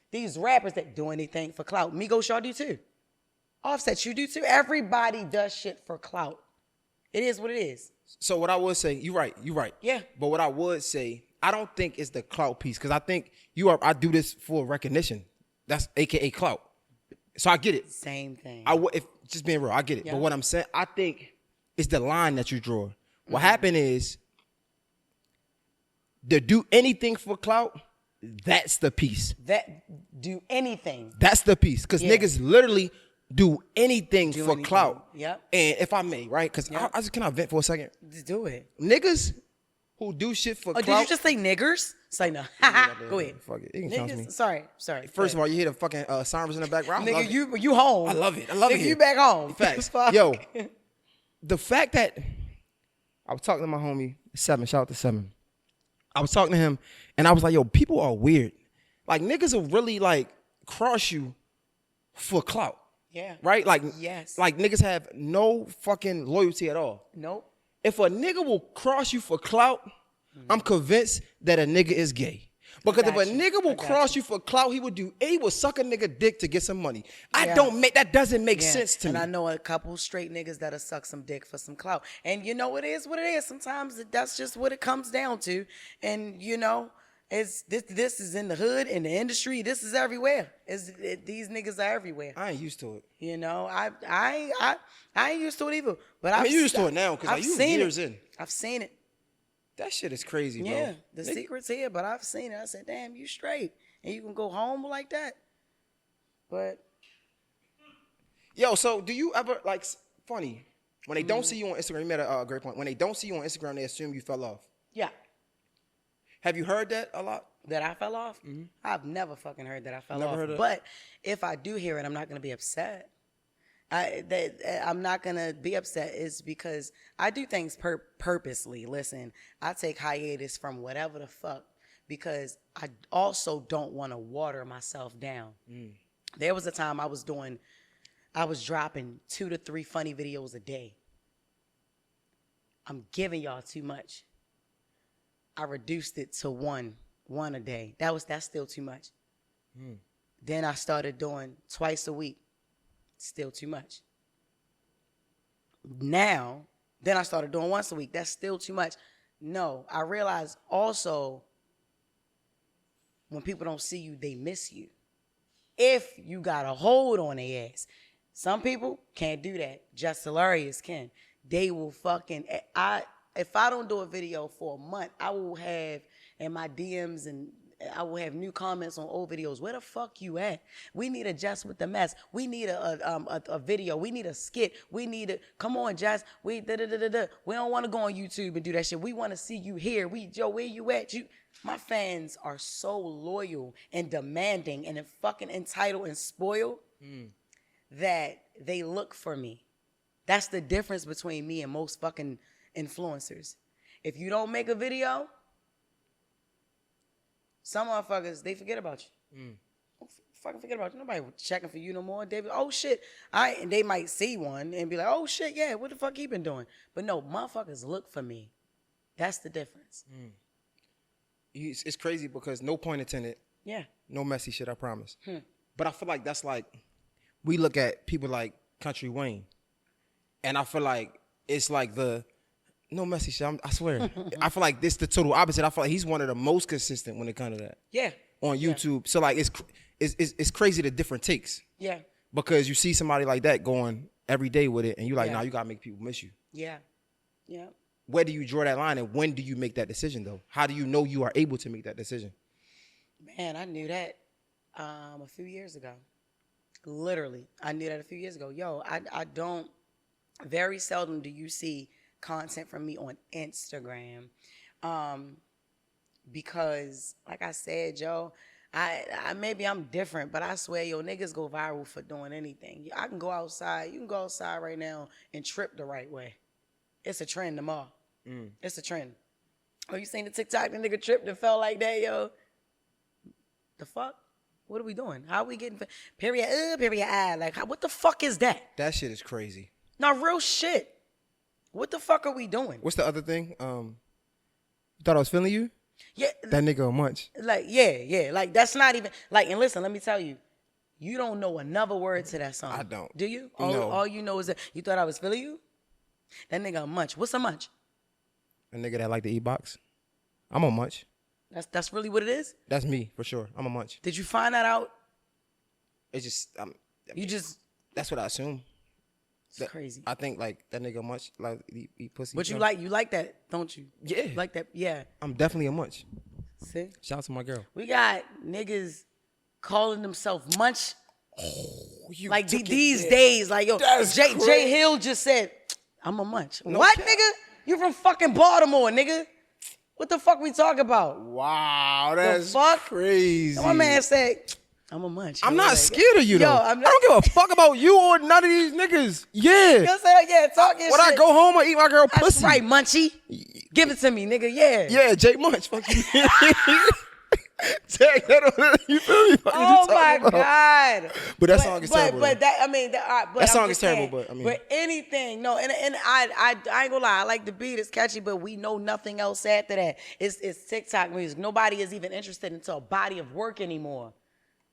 These rappers that do anything for clout. Migos, y'all do too. Offset, you do too. Everybody does shit for clout. It is what it is. So what I would say, you're right. Yeah. But what I would say, I don't think it's the clout piece, because I think I do this for recognition. That's AKA clout. So I get it. Same thing. If just being real, I get it. Yeah. But what I'm saying, I think it's the line that you draw. What happened is, to do anything for clout, that's the piece. That do anything. That's the piece. Because niggas literally do anything for clout. Yep. And if I may, right? Because I just cannot vent for a second. Just do it. Niggas who do shit for clout. Did you just say niggers? Say no. Go ahead. Fuck it. You can challenge me. Sorry. First of all, you hear the fucking sirens in the background. Nigga, you home. I love it. I love it. Nigga, you back home. Facts. Yo, the fact that I was talking to my homie, 7, shout out to 7. I was talking to him, and I was like, yo, people are weird. Like, niggas will really, like, cross you for clout. Yeah. Right? Like, yes. Like, niggas have no fucking loyalty at all. Nope. If a nigga will cross you for clout, I'm convinced that a nigga is gay. Because if a nigga will cross you for clout, he would suck a nigga dick to get some money. That doesn't make sense to me. And I know a couple straight niggas that'll suck some dick for some clout. And you know, it is what it is. Sometimes that's just what it comes down to. And you know, this is in the hood, in the industry. This is everywhere. These niggas are everywhere. I ain't used to it. You know, I ain't used to it either. But I'm used to it now because like, you years in. I've seen it. That shit is crazy, bro. Yeah, the secret's here, but I've seen it. I said, damn, you straight. And you can go home like that. But. Yo, so do you ever, like, funny, when they don't see you on Instagram, you made a great point. When they don't see you on Instagram, they assume you fell off. Yeah. Have you heard that a lot? That I fell off? Mm-hmm. I've never fucking heard that I fell off. But if I do hear it, I'm not going to be upset. I'm not going to be upset is because I do things purposely. Listen, I take hiatus from whatever the fuck because I also don't want to water myself down. There was a time I was I was dropping 2 to 3 funny videos a day. I'm giving y'all too much. I reduced it to one a day. That's still too much. Then I started doing twice a week. Still too much. Now, then I started doing once a week. That's still too much. No, I realized also when people don't see you, they miss you. If you got a hold on their ass. Some people can't do that. Jess Hilarious can. They will fucking, if I don't do a video for a month, I will have in my DMs and I will have new comments on old videos. Where the fuck you at? We need a Jess with the mess. We need a video. We need a skit. We need a, come on, Jess. We don't want to go on YouTube and do that shit. We want to see you here. Joe, where you at? My fans are so loyal and demanding and fucking entitled and spoiled that they look for me. That's the difference between me and most fucking influencers. If you don't make a video, some motherfuckers, they forget about you. Fucking forget about you. Nobody checking for you no more. They be, oh shit. And they might see one and be like, oh shit, yeah, what the fuck he been doing? But no, motherfuckers look for me. That's the difference. It's crazy because no pun intended. Yeah. No messy shit, I promise. But I feel like that's like, we look at people like Country Wayne. And I feel like it's like no messy shit, I swear. I feel like this the total opposite. I feel like he's one of the most consistent when it comes to that. Yeah. On YouTube. Yeah. So like it's crazy the different takes. Yeah. Because you see somebody like that going every day with it and you're like, nah, you gotta make people miss you. Yeah. Yeah. Where do you draw that line and when do you make that decision though? How do you know you are able to make that decision? Man, I knew that a few years ago. Literally, I knew that a few years ago. Yo, I don't, very seldom do you see content from me on Instagram. Because like I said, yo, I maybe I'm different, but I swear, yo, niggas go viral for doing anything. I can go outside. You can go outside right now and trip the right way. It's a trend tomorrow. It's a trend. Oh, you seen the TikTok, the nigga tripped and fell like that, yo? The fuck? What are we doing? How are we getting period? Like, what the fuck is that? That shit is crazy. Now, real shit. What the fuck are we doing? What's the other thing? You thought I was feeling you? Yeah. That nigga a munch. Like, yeah. Like, that's not even, like, and listen, let me tell you. You don't know another word to that song. I don't. Do you? No. All you know is that you thought I was feeling you? That nigga a munch. What's a munch? A nigga that like to eat box. I'm a munch. That's really what it is? That's me, for sure. I'm a munch. Did you find that out? It's just, That's what I assume. It's crazy. I think, like, that nigga munch, like, eat pussy. But you like that, don't you? Yeah. Like that, yeah. I'm definitely a munch. See? Shout out to my girl. We got niggas calling themselves munch. Oh, like these days, like, yo, Jay Hill just said, I'm a munch. No what, cap. nigga? You from fucking Baltimore, nigga. What the fuck we talking about? Wow, that's fuck? crazy. My man said, I'm a munch. I'm not scared of you, though. I don't give a fuck about you or none of these niggas. Yeah. You know yeah, talk your When shit. I go home, I eat my girl That's pussy. right, munchie. Give it to me, nigga, yeah. Yeah, Jay Munch. Fuck you. Tag that on. You feel me? Oh my God! But that song is terrible. But that, I mean, that song is terrible. But I mean, but anything, no, and I ain't gonna lie. I like the beat; it's catchy, but we know nothing else after that. It's TikTok music. Nobody is even interested into a body of work anymore.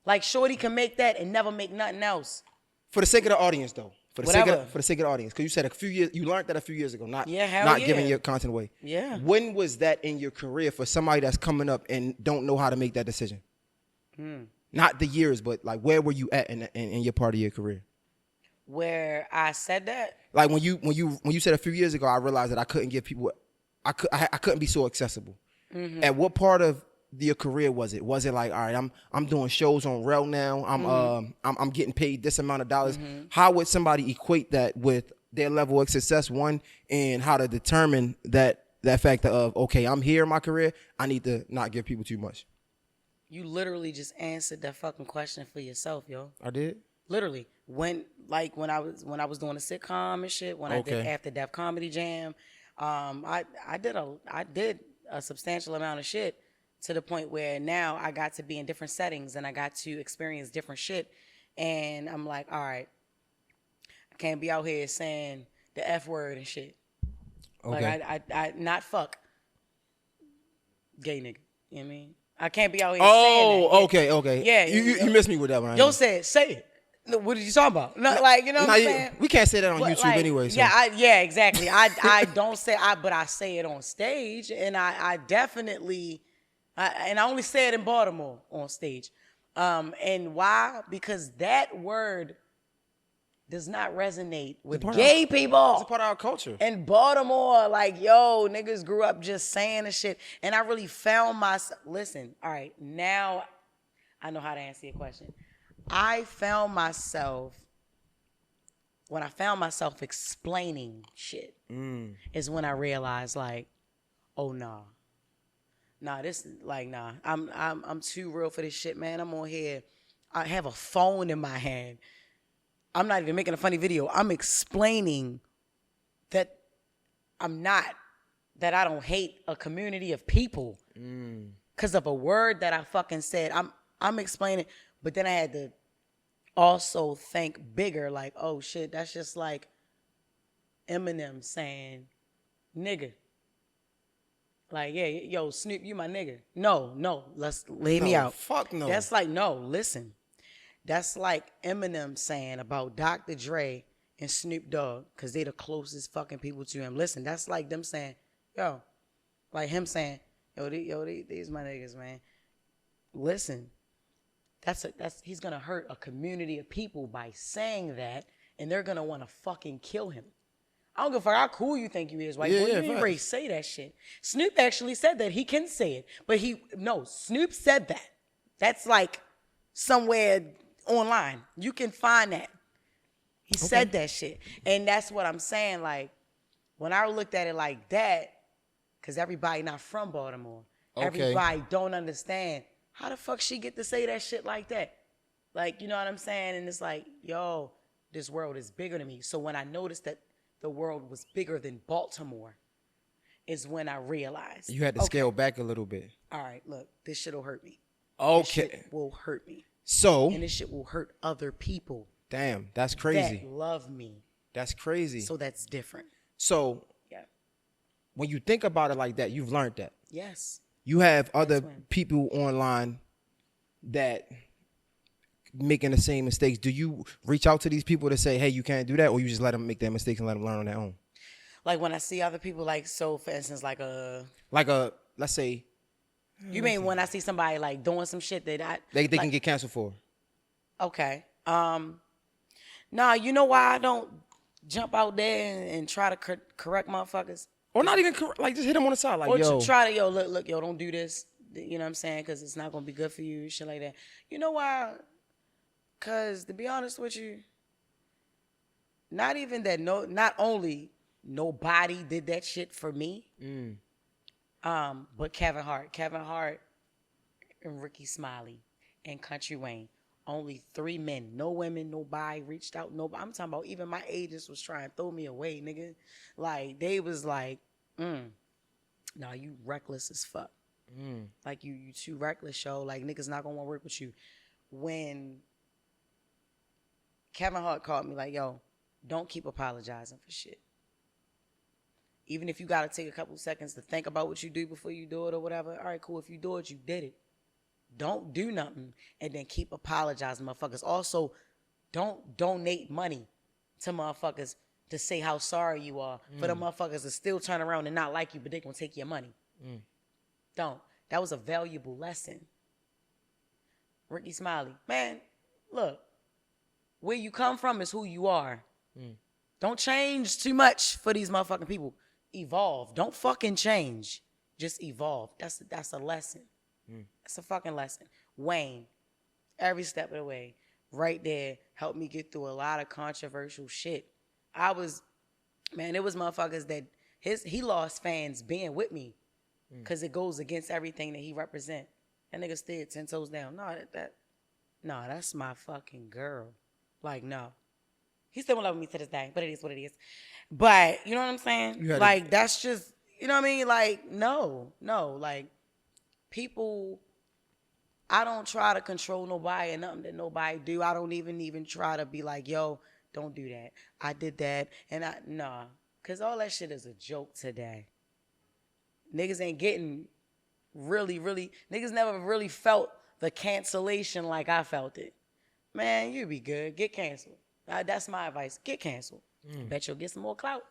Like Shorty can make that and never make nothing else. For the sake of the audience, though. For the sake of the audience, because you said you learned that a few years ago, not giving your content away. Yeah. When was that in your career for somebody that's coming up and don't know how to make that decision? Not the years, but like where were you at in your part of your career? Where I said that? Like when you said a few years ago, I realized that I couldn't give people, I couldn't be so accessible. At what part of your career was it? Was it like, all right, I'm doing shows on Rel now. I'm getting paid this amount of dollars. How would somebody equate that with their level of success, one, and how to determine that factor of, okay, I'm here in my career, I need to not give people too much? You literally just answered that fucking question for yourself, yo. I did? Literally. When I was doing a sitcom and shit, when I did After Death Comedy Jam, I did a substantial amount of shit. To the point where now I got to be in different settings and I got to experience different shit. And I'm like, all right, I can't be out here saying the F word and shit. Okay. Like I not fuck. Gay nigga. You know what I mean? I can't be out here saying that. Oh, okay. Yeah. You missed me with that one. Yo said, say it. No, what are you talking about? No, like, you know what I'm saying? We can't say that on But, YouTube like, anyway. So. Yeah, exactly. I don't say, but I say it on stage, and I definitely, and I only say it in Baltimore on stage. And why? Because that word does not resonate with gay people. It's a part of our culture. In Baltimore, like, yo, niggas grew up just saying the shit. And I really found myself, listen, all right, now I know how to answer your question. I found myself, when I found myself explaining shit, is when I realized, like, oh, nah, this, like, nah, I'm too real for this shit, man. I'm on here. I have a phone in my hand. I'm not even making a funny video. I'm explaining that that I don't hate a community of people because of a word that I fucking said. I'm explaining, but then I had to also think bigger, like, oh shit, that's just like Eminem saying nigga. Like, yeah, yo, Snoop, you my nigga. No, let's lay me out. Fuck no. That's like, no, listen. That's like Eminem saying about Dr. Dre and Snoop Dogg, because they the closest fucking people to him. Listen, that's like them saying, yo, like him saying, these my niggas, man. Listen, he's gonna hurt a community of people by saying that, and they're gonna want to fucking kill him. I don't give a fuck how cool you think you is, white boy. You didn't really say that shit. Snoop actually said that. He can say it, but Snoop said that. That's like somewhere online. You can find that. He said that shit. And that's what I'm saying. Like, when I looked at it like that, because everybody not from Baltimore. Everybody don't understand. How the fuck she get to say that shit like that? Like, you know what I'm saying? And it's like, yo, this world is bigger than me. So when I noticed that the world was bigger than Baltimore is when I realized. You had to scale back a little bit. All right, look, this shit will hurt me. Okay. This shit will hurt me. So. And this shit will hurt other people. Damn, that's crazy. That love me. That's crazy. So that's different. So. Yeah. When you think about it like that, you've learned that. Yes. You have other people online that making the same mistakes. Do you reach out to these people to say, hey, you can't do that? Or you just let them make their mistakes and let them learn on their own? Like when I see other people, like, so for instance, let's say. You mean when I see somebody like doing some shit that they can get canceled for? Okay. Nah, you know why I don't jump out there and try to correct motherfuckers? Or not even like just hit them on the side, like, or yo. Try to, look, don't do this. You know what I'm saying? Because it's not gonna be good for you, shit like that. You know why? Because to be honest with you, not only nobody did that shit for me, but Kevin Hart and Ricky Smiley and Country Wayne. Only 3 men, no women, nobody reached out. Nobody. I'm talking about even my agents was trying to throw me away, nigga. Like, they was like, nah, you reckless as fuck. Like, you too reckless, yo. Like, niggas not gonna want to work with you. When Kevin Hart called me like, yo, don't keep apologizing for shit. Even if you got to take a couple seconds to think about what you do before you do it or whatever. All right, cool. If you do it, you did it. Don't do nothing and then keep apologizing, motherfuckers. Also, don't donate money to motherfuckers to say how sorry you are for the motherfuckers to still turn around and not like you, but they gonna take your money. Don't. That was a valuable lesson. Ricky Smiley, man, look, where you come from is who you are. Don't change too much for these motherfucking people. Evolve. Don't fucking change. Just evolve. That's a lesson. That's a fucking lesson. Wayne, every step of the way, right there, helped me get through a lot of controversial shit. It was motherfuckers that he lost fans being with me because it goes against everything that he represent. That nigga stayed 10 toes down. No, that's my fucking girl. Like, no. He still won't love me to this day, but it is what it is. But, you know what I'm saying? Like, that's just, you know what I mean? Like, no. Like, people, I don't try to control nobody and nothing that nobody do. I don't even try to be like, yo, don't do that. I did that, and nah. Because all that shit is a joke today. Niggas ain't getting really, niggas never really felt the cancellation like I felt it. Man, you be good. Get canceled. That's my advice. Get canceled. Bet you'll get some more clout.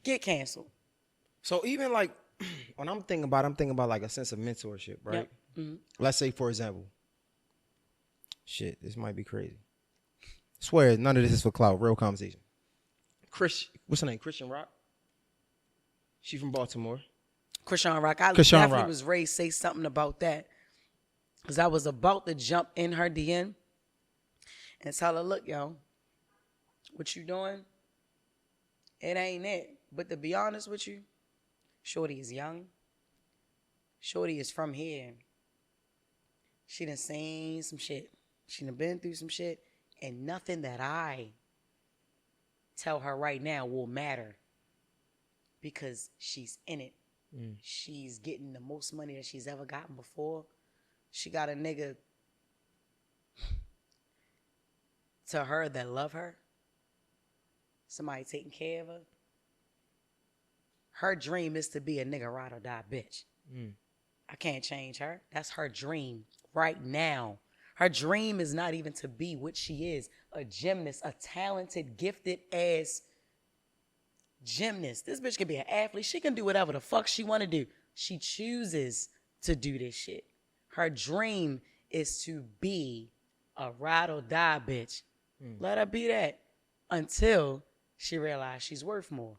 Get canceled. So even like, when I'm thinking about like a sense of mentorship, right? Yep. Mm-hmm. Let's say, for example, shit, this might be crazy. Swear, none of this is for clout. Real conversation. What's her name? Chrisean Rock? She from Baltimore. Chrisean Rock. I Chrisean definitely Rock. was raised to say something about that. Because I was about to jump in her DM and tell her, look, yo, what you doing? It ain't it. But to be honest with you, Shorty is young. Shorty is from here. She done seen some shit. She done been through some shit. And nothing that I tell her right now will matter. Because she's in it. She's getting the most money that she's ever gotten before. She got a nigga to her that love her. Somebody taking care of her. Her dream is to be a nigga ride or die bitch. I can't change her. That's her dream right now. Her dream is not even to be what she is, a gymnast, a talented, gifted ass gymnast. This bitch can be an athlete. She can do whatever the fuck she want to do. She chooses to do this shit. Her dream is to be a ride or die bitch. Let her be that until she realizes she's worth more.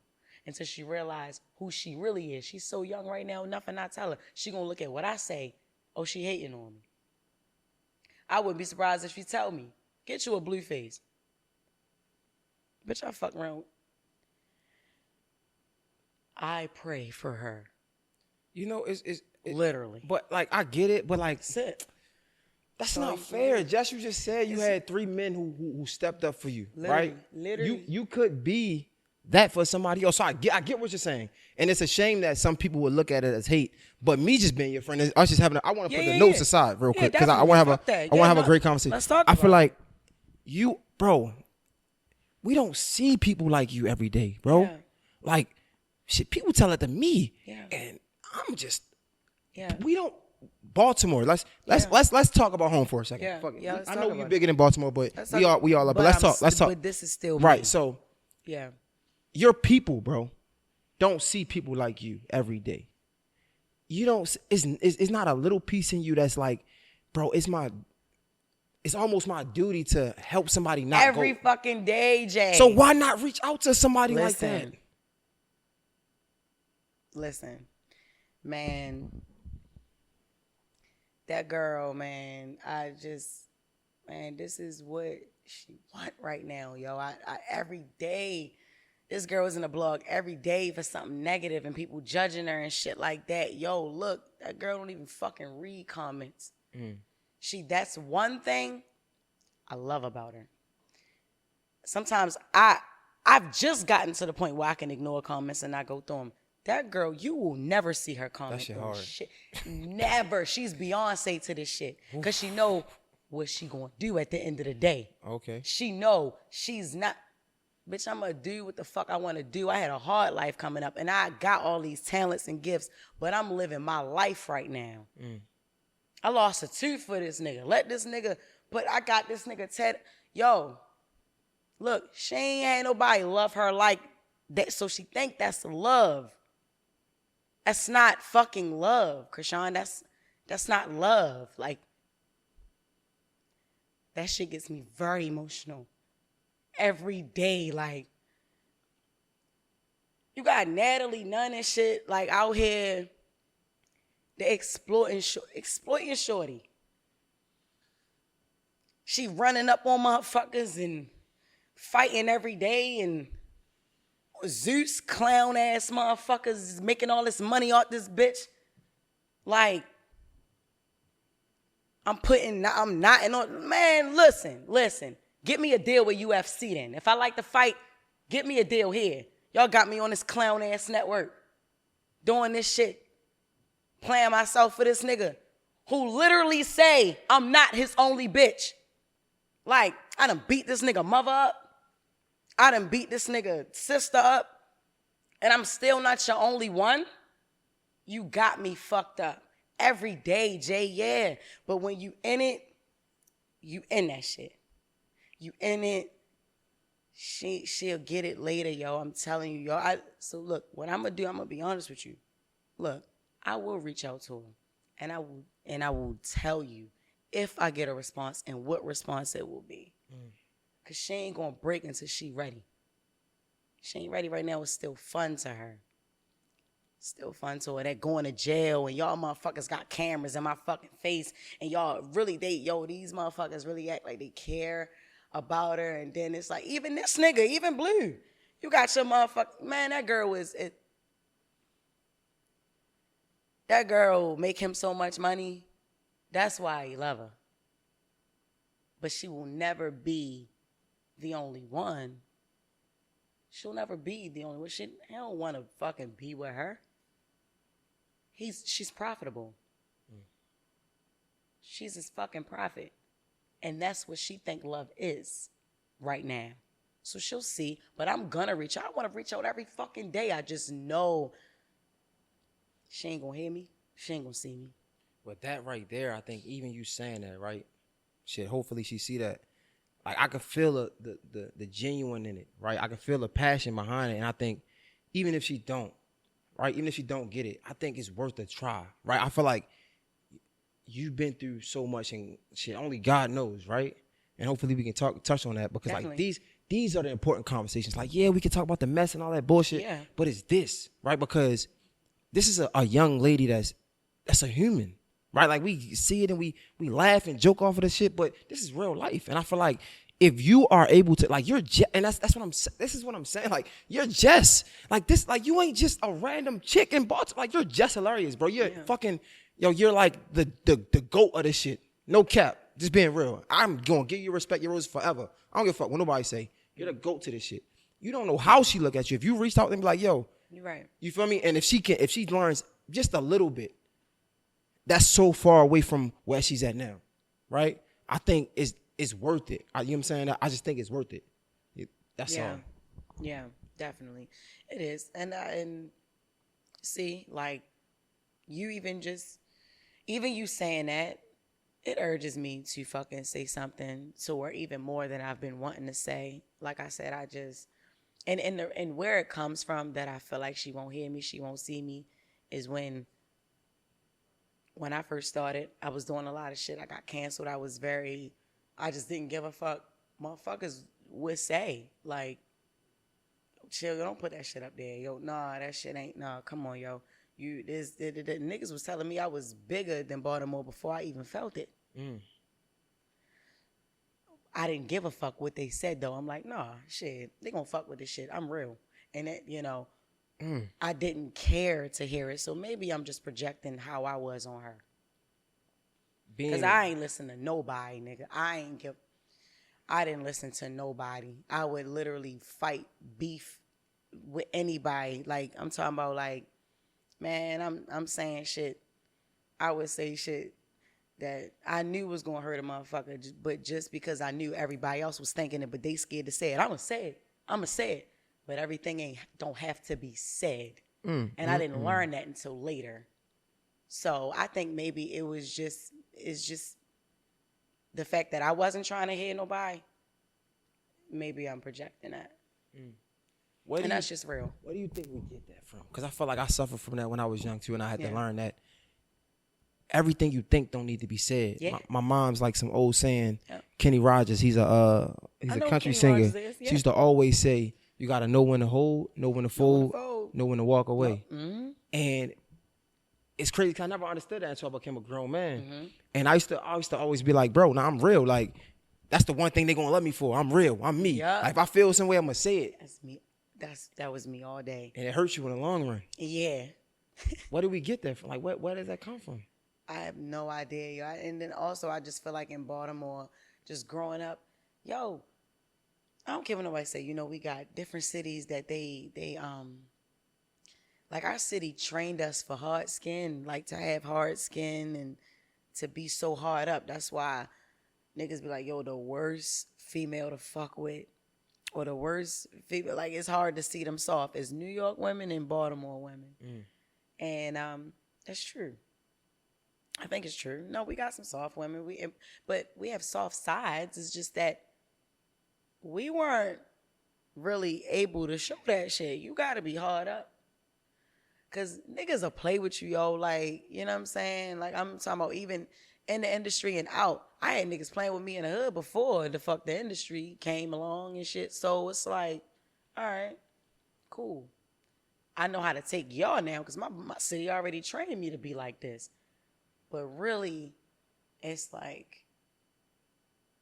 Until she realizes who she really is. She's so young right now, nothing I tell her. She gonna look at what I say, oh, she hating on me. I wouldn't be surprised if she tell me, get you a Blueface. Bitch, I fuck around. I pray for her. You know, it's literally. But like, I get it, but like, that's So not fair. Jess, you just said you had 3 men who stepped up for you, right? Literally. You could be that for somebody else. So I get what you're saying. And it's a shame that some people would look at it as hate. But me just being your friend, us just having I want to put the notes aside real quick. Because I want to have a great conversation. Let's talk I about feel like you, bro, we don't see people like you every day, bro. Yeah. Like, shit, people tell it to me. Yeah. And I'm just, Yeah. we don't, Baltimore. Let's talk about home for a second. Yeah. Fuck it. Yeah, let's I talk know about you're it. bigger than Baltimore, but we all are. But let's talk. But this is still right. me. So Yeah. your people, bro, don't see people like you every day. You don't. It's not a little piece in you that's like, bro. It's almost my duty to help somebody not Every go. fucking day, Jay. So why not reach out to somebody like that? Listen, man. That girl, man. This is what she want right now, yo. I every day. This girl is in a blog every day for something negative and people judging her and shit like that. Yo, look, that girl don't even fucking read comments. That's one thing I love about her. Sometimes I've just gotten to the point where I can ignore comments and not go through them. That girl, you will never see her comment. That shit on hard. shit. Never. She's Beyonce to this shit. Because she know what she gonna do at the end of the day. Okay. She know she's not. Bitch, I'm going to do what the fuck I want to do. I had a hard life coming up, and I got all these talents and gifts, but I'm living my life right now. I lost a tooth for this nigga. Let this nigga, but I got this nigga Ted. Yo, look, she ain't had nobody love her like that, so she think that's love. That's not fucking love, Chrisean. That's not love. Like, that shit gets me very emotional. Every day, like, you got Natalie Nunn and shit, like, out here, they exploiting shorty. She running up on motherfuckers and fighting every day, and Zeus clown ass motherfuckers is making all this money off this bitch. Like, I'm knotting on, man, listen. Get me a deal with UFC then. If I like to fight, get me a deal here. Y'all got me on this clown ass network. Doing this shit. Playing myself for this nigga. Who literally say I'm not his only bitch. Like, I done beat this nigga mother up. I done beat this nigga sister up, and I'm still not your only one. You got me fucked up. Every day, Jay, yeah. But when you in it, you in that shit. You in it. She'll get it later, yo. I'm telling you, yo. So look, what I'm gonna do, I'm gonna be honest with you. Look, I will reach out to her, and I will tell you if I get a response and what response it will be. Cause she ain't gonna break until she ready. She ain't ready right now. It's still fun to her. Still fun to her. That going to jail and y'all motherfuckers got cameras in my fucking face and y'all really, these motherfuckers really act like they care about her. And then it's like, even this nigga, even Blue, you got your motherfucker, man, that girl make him so much money. That's why he love her. But she will never be the only one. She'll never be the only one. He don't want to fucking be with her. She's profitable. She's his fucking profit. And that's what she think love is right now. So she'll see, but I'm gonna reach out. I want to reach out every fucking day. I just know she ain't gonna hear me. She ain't gonna see me. But that right there, I think even you saying that, right? Shit, hopefully she see that. Like, I can feel the genuine in it, right? I can feel the passion behind it. And I think even if she don't, right? Even if she don't get it, I think it's worth a try, right? I feel like you've been through so much and shit, only God knows, right? And hopefully we can touch on that because Definitely. like these are the important conversations. Like, yeah, we can talk about the mess and all that bullshit, Yeah. but it's this, right? Because this is a young lady that's a human, right? Like, we see it and we laugh and joke off of the shit, but this is real life. And I feel like if you are able to, like, you're and this is what I'm saying. Like, you're Jess. Like, this, like, you ain't just a random chick in Baltimore. Like, you're Jess Hilarious, bro. You're fucking, you're like the GOAT of this shit. No cap. Just being real. I'm gonna give you respect, your roses forever. I don't give a fuck what nobody say. You're the GOAT to this shit. You don't know how she look at you. If you reached out and be like, yo, You're right. you feel me? And if she learns just a little bit, that's so far away from where she's at now, right? I think it's worth it. You know what I'm saying? I just think it's worth it. That's all. Yeah, definitely. It is. And see, like, you even you saying that, it urges me to fucking say something to her even more than I've been wanting to say. Like I said, I just, and where it comes from that I feel like she won't hear me, she won't see me, is when I first started, I was doing a lot of shit. I got canceled. I just didn't give a fuck. Motherfuckers would say, like, chill, don't put that shit up there. Yo, nah, that shit ain't, nah, come on, yo. The niggas was telling me I was bigger than Baltimore before I even felt it. I didn't give a fuck what they said, though. I'm like, nah, shit, they gonna fuck with this shit. I'm real. And that, you know, I didn't care to hear it. So maybe I'm just projecting how I was on her. Because I ain't listen to nobody, nigga. I didn't listen to nobody. I would literally fight beef with anybody. Like, I'm talking about, like, man, I'm saying shit. I would say shit that I knew was gonna hurt a motherfucker, but just because I knew everybody else was thinking it, but they scared to say it. I'ma say it. But everything don't have to be said. And I didn't learn that until later. So I think maybe it's just the fact that I wasn't trying to hear nobody. Maybe I'm projecting that. And that's just real. Where do you think we get that from? Because I feel like I suffered from that when I was young too, and I had to learn that everything you think don't need to be said. Yeah. My mom's like some old saying. Yep. Kenny Rogers, he's a country singer. She used to always say, "You got to know when to hold, know when to fold, know when to walk away." Mm-hmm. And it's crazy because I never understood that until I became a grown man. Mm-hmm. And I used to always be like, "Bro, nah, I'm real. Like, that's the one thing they're gonna love me for. I'm real. I'm me. Yep. Like, if I feel some way, I'm gonna say it." That's me. That was me all day. And it hurts you in the long run. Yeah. Where do we get that from? Like, where does that come from? I have no idea. And then also, I just feel like in Baltimore, just growing up, yo, I don't care what nobody say. You know, we got different cities that they like, our city trained us for hard skin, like to have hard skin and to be so hard up. That's why niggas be like, yo, the worst female to fuck with or the worst female, like it's hard to see them soft, is New York women and Baltimore women. And that's true. I think it's true. No, we got some soft women. But we have soft sides. It's just that we weren't really able to show that shit. You got to be hard up. Because niggas will play with you, yo. Like, you know what I'm saying? Like, I'm talking about even in the industry and out. I had niggas playing with me in the hood before the industry came along and shit. So it's like, all right, cool. I know how to take y'all now because my city already trained me to be like this. But really, it's like,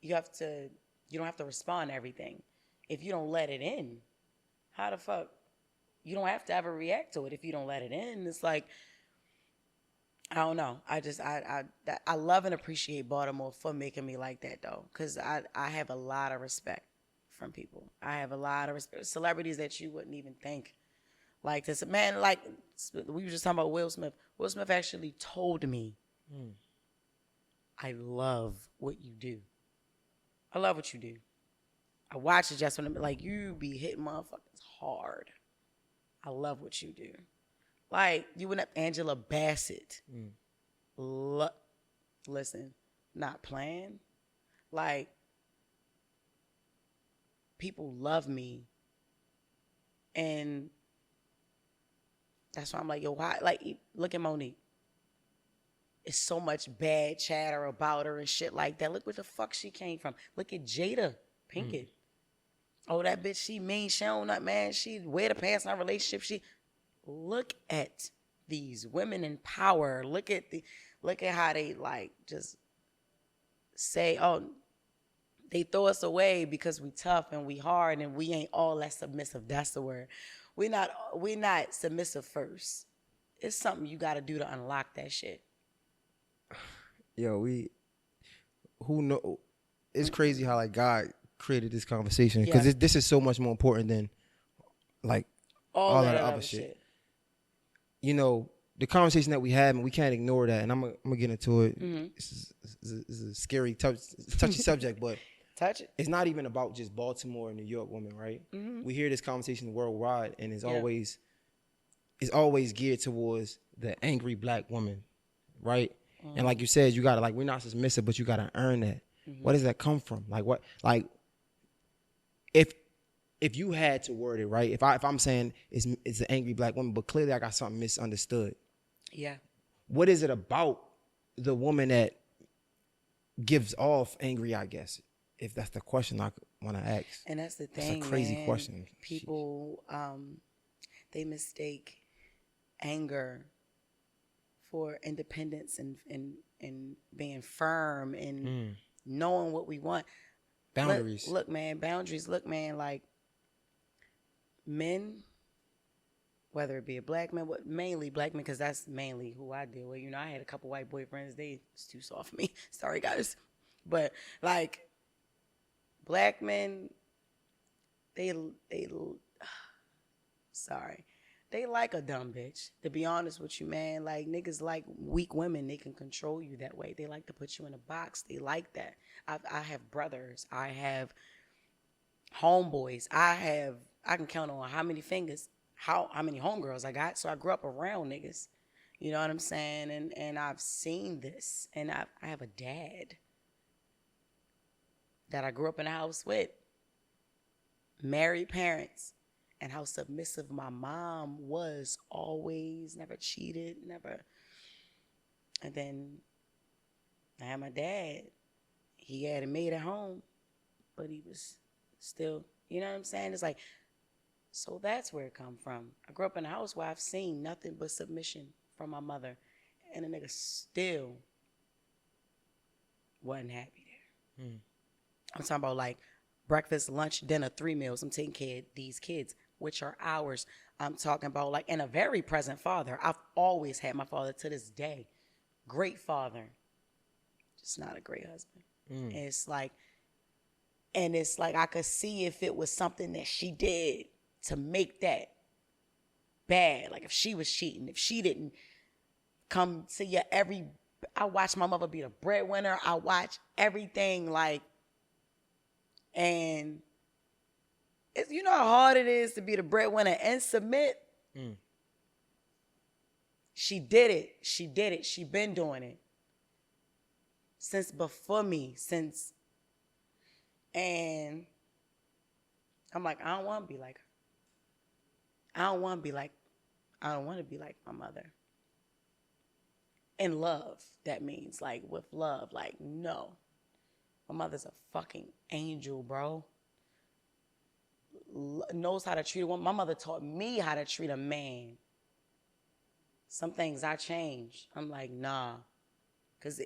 you don't have to respond to everything. If you don't let it in, how the fuck? You don't have to ever react to it if you don't let it in. It's like, I don't know. I love and appreciate Baltimore for making me like that, though, because I have a lot of respect from people. I have a lot of respect. Celebrities that you wouldn't even think like this. Man, like, we were just talking about Will Smith. Will Smith actually told me, I love what you do. I love what you do. I watch it just when I'm like, you be hitting motherfuckers hard. I love what you do. Like, you went up Angela Bassett. Listen, not playing. Like, people love me. And that's why I'm like, yo, why? Like, look at Monique. It's so much bad chatter about her and shit like that. Look where the fuck she came from. Look at Jada Pinkett. Oh, that bitch, she mean. She don't know, man. She wear the pants in her relationship. Look at these women in power. Look at how they like just say, oh, they throw us away because we tough and we hard and we ain't all that submissive. That's the word. We not submissive first. It's something you got to do to unlock that shit. Yo, who know? It's crazy how like God created this conversation because this is so much more important than like all that other shit. You know, the conversation that we had, and we can't ignore that. And I'm gonna get into it. This is a scary, touchy subject, but touch it. It's not even about just Baltimore and New York women, right? We hear this conversation worldwide, and it's always geared towards the angry black woman, right? And like you said, you gotta like, we're not submissive, but you gotta earn that. Where does that come from? Like what? Like if you had to word it right, if I'm saying it's an angry black woman, but clearly I got something misunderstood. Yeah. What is it about the woman that gives off angry? I guess if that's the question I want to ask. And that's the thing. That's a crazy question. People, they mistake anger for independence and being firm and knowing what we want. Boundaries. Look, man, boundaries. Look, man, like men, whether it be a black man, mainly black men, because that's mainly who I deal with. You know, I had a couple white boyfriends. They was too soft for me. Sorry, guys. But like black men, they sorry. They like a dumb bitch, to be honest with you, man. Like, niggas like weak women. They can control you that way. They like to put you in a box. They like that. I have brothers. I have homeboys. I can count on how many fingers, how many homegirls I got. So I grew up around niggas. You know what I'm saying? And I've seen this. And I have a dad that I grew up in a house with. Married parents. And how submissive my mom was, always, never cheated, never. And then I had my dad. He had a maid at home, but he was still, you know what I'm saying? It's like, so that's where it come from. I grew up in a house where I've seen nothing but submission from my mother. And the nigga still wasn't happy there. I'm talking about like breakfast, lunch, dinner, 3 meals. I'm taking care of these kids, which are ours. I'm talking about like, and a very present father. I've always had my father to this day. Great father. Just not a great husband. And it's like I could see if it was something that she did to make that bad. Like if she was cheating, if she didn't come to you I watched my mother be the breadwinner. I watch everything like, and you know how hard it is to be the breadwinner and submit? She did it. She did it. She been doing it. Since before me. And I'm like, I don't want to be like her. I don't want to be like my mother. In love, that means, like, with love. Like, no. My mother's a fucking angel, bro. Knows how to treat a woman. My mother taught me how to treat a man. Some things I changed. I'm like, nah. Because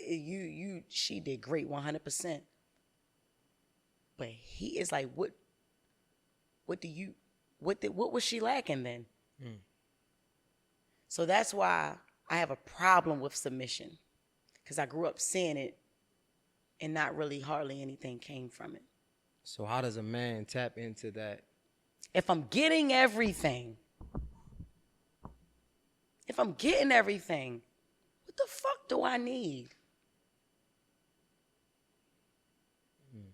she did great 100%. But he is like, what was she lacking then? So that's why I have a problem with submission. Because I grew up seeing it and not really hardly anything came from it. So how does a man tap into that? If I'm getting everything, what the fuck do I need?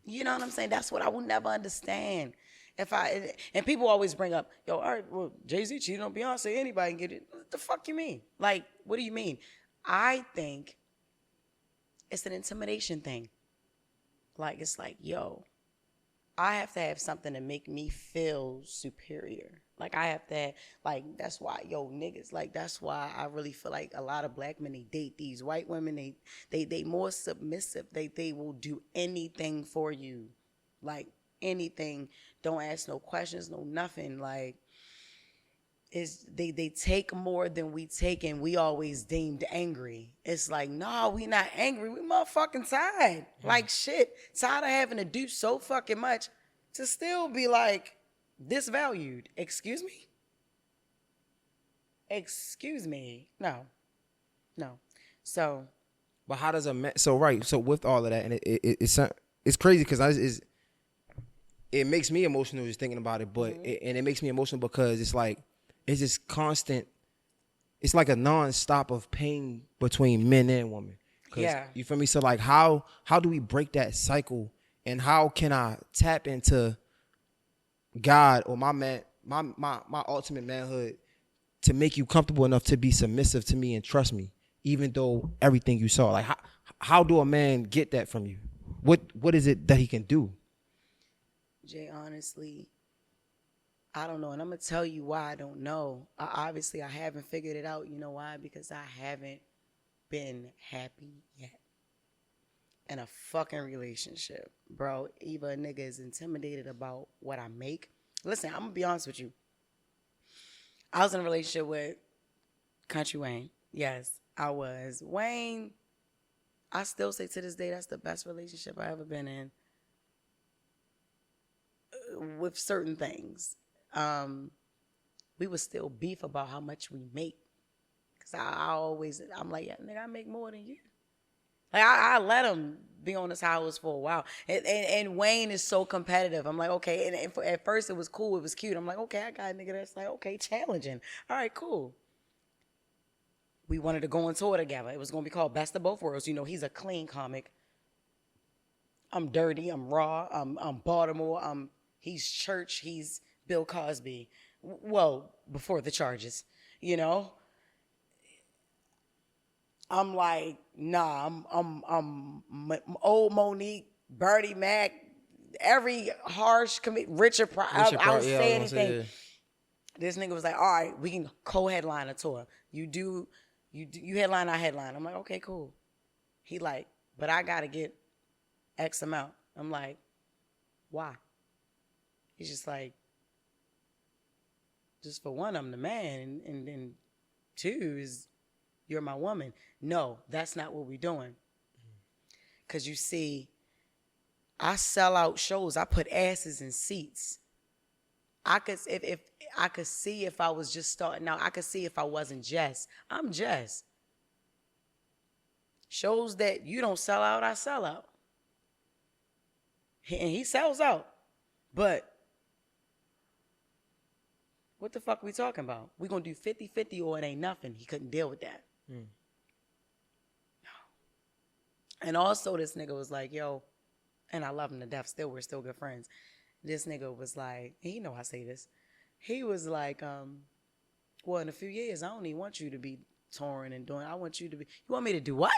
You know what I'm saying? That's what I will never understand. And people always bring up, yo, all right, well, Jay-Z cheated on Beyonce, anybody can get it. What the fuck you mean? Like, what do you mean? I think it's an intimidation thing. Like, it's like, yo, I have to have something to make me feel superior. Like, I have to, like, that's why, yo, niggas, like, that's why I really feel like a lot of black men, they date these white women, they more submissive. They will do anything for you. Like, anything. Don't ask no questions, no nothing. Like, they take more than we take, and we always deemed angry. It's like, no, we not angry. We motherfucking tired. Like, shit. Tired of having to do so fucking much to still be, like, disvalued. Excuse me? No. So. But how does a man... So, right. So, with all of that, and it's crazy because it makes me emotional just thinking about it, but it makes me emotional because it's like, it's just constant. It's like a non-stop of pain between men and women. Yeah. You feel me? So like, how do we break that cycle, and how can I tap into God or my ultimate manhood to make you comfortable enough to be submissive to me and trust me, even though everything you saw? Like, how do a man get that from you? What is it that he can do? Jay, honestly, I don't know. And I'm going to tell you why I don't know. Obviously, I haven't figured it out. You know why? Because I haven't been happy yet in a fucking relationship. Bro, either a nigga is intimidated about what I make. Listen, I'm going to be honest with you. I was in a relationship with Country Wayne. Yes, I was. Wayne, I still say to this day, that's the best relationship I've ever been in. With certain things. We would still beef about how much we make. Because I'm like, yeah, nigga, I make more than you. Like, I let him be on his highways for a while. And Wayne is so competitive. I'm like, okay. And at first it was cool. It was cute. I'm like, okay, I got a nigga that's like, okay, challenging. All right, cool. We wanted to go on tour together. It was going to be called Best of Both Worlds. You know, he's a clean comic. I'm dirty. I'm raw. I'm Baltimore. He's church. He's Bill Cosby. Well, before the charges, you know. I'm like, nah. I'm old Monique, Bertie Mac, every harsh Richard Pryor. I would say anything. This nigga was like, all right, we can co-headline a tour. You headline, I headline. I'm like, okay, cool. He like, but I gotta get X amount. I'm like, why? He's just like, just for one, I'm the man, and then two is you're my woman. No, that's not what we're doing. Cause you see, I sell out shows. I put asses in seats. I could if I could see if I was just starting out. I could see if I wasn't Jess. I'm Jess. Shows that you don't sell out, I sell out. And he sells out. But what the fuck are we talking about? We gonna do 50-50 or it ain't nothing. He couldn't deal with that. No. And also this nigga was like, yo, and I love him to death. We're still good friends. this nigga was like, he know I say this. He was like, well, in a few years, I don't even want you to be touring and doing. I want you to be. You want me to do what?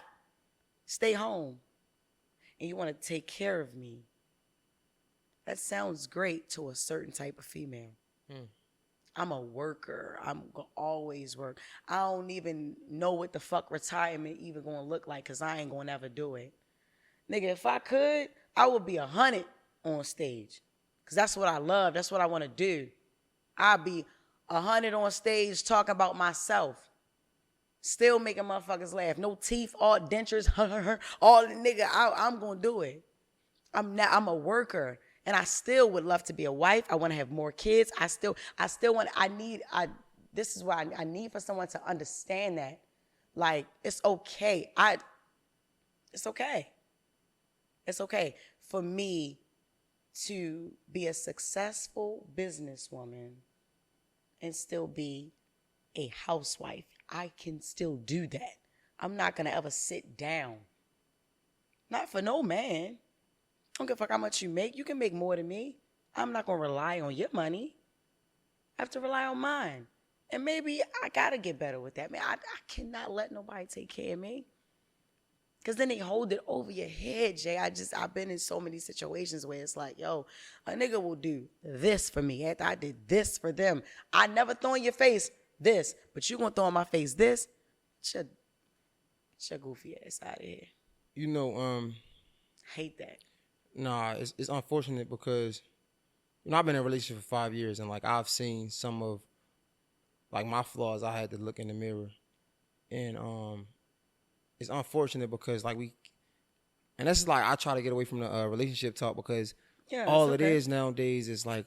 Stay home. And you want to take care of me. That sounds great to a certain type of female. I'm a worker. I'm going to always work. I don't even know what the fuck retirement even going to look like because I ain't going to ever do it. Nigga, if I could, I would be 100 on stage because that's what I love. That's what I want to do. I'd be 100 on stage talking about myself. Still making motherfuckers laugh. No teeth, all dentures, all the nigga. I'm going to do it. I'm a worker. And I still would love to be a wife. I want to have more kids. I still want, this is what I need for someone to understand that. Like, it's okay. It's okay. It's okay for me to be a successful businesswoman and still be a housewife. I can still do that. I'm not going to ever sit down. Not for no man. I don't give a fuck how much you make. You can make more than me. I'm not going to rely on your money. I have to rely on mine. And maybe I got to get better with that. Man, I cannot let nobody take care of me. Because then they hold it over your head, Jay. I've been in so many situations where it's like, yo, a nigga will do this for me after I did this for them. I never throw in your face this, but you going to throw in my face this? Get your goofy ass out of here. You know, hate that. Nah, it's unfortunate because, you know, I've been in a relationship for 5 years and, like, I've seen some of, like, my flaws. I had to look in the mirror. And it's unfortunate because, like, and that's like, I try to get away from the relationship talk because all it is nowadays is, like,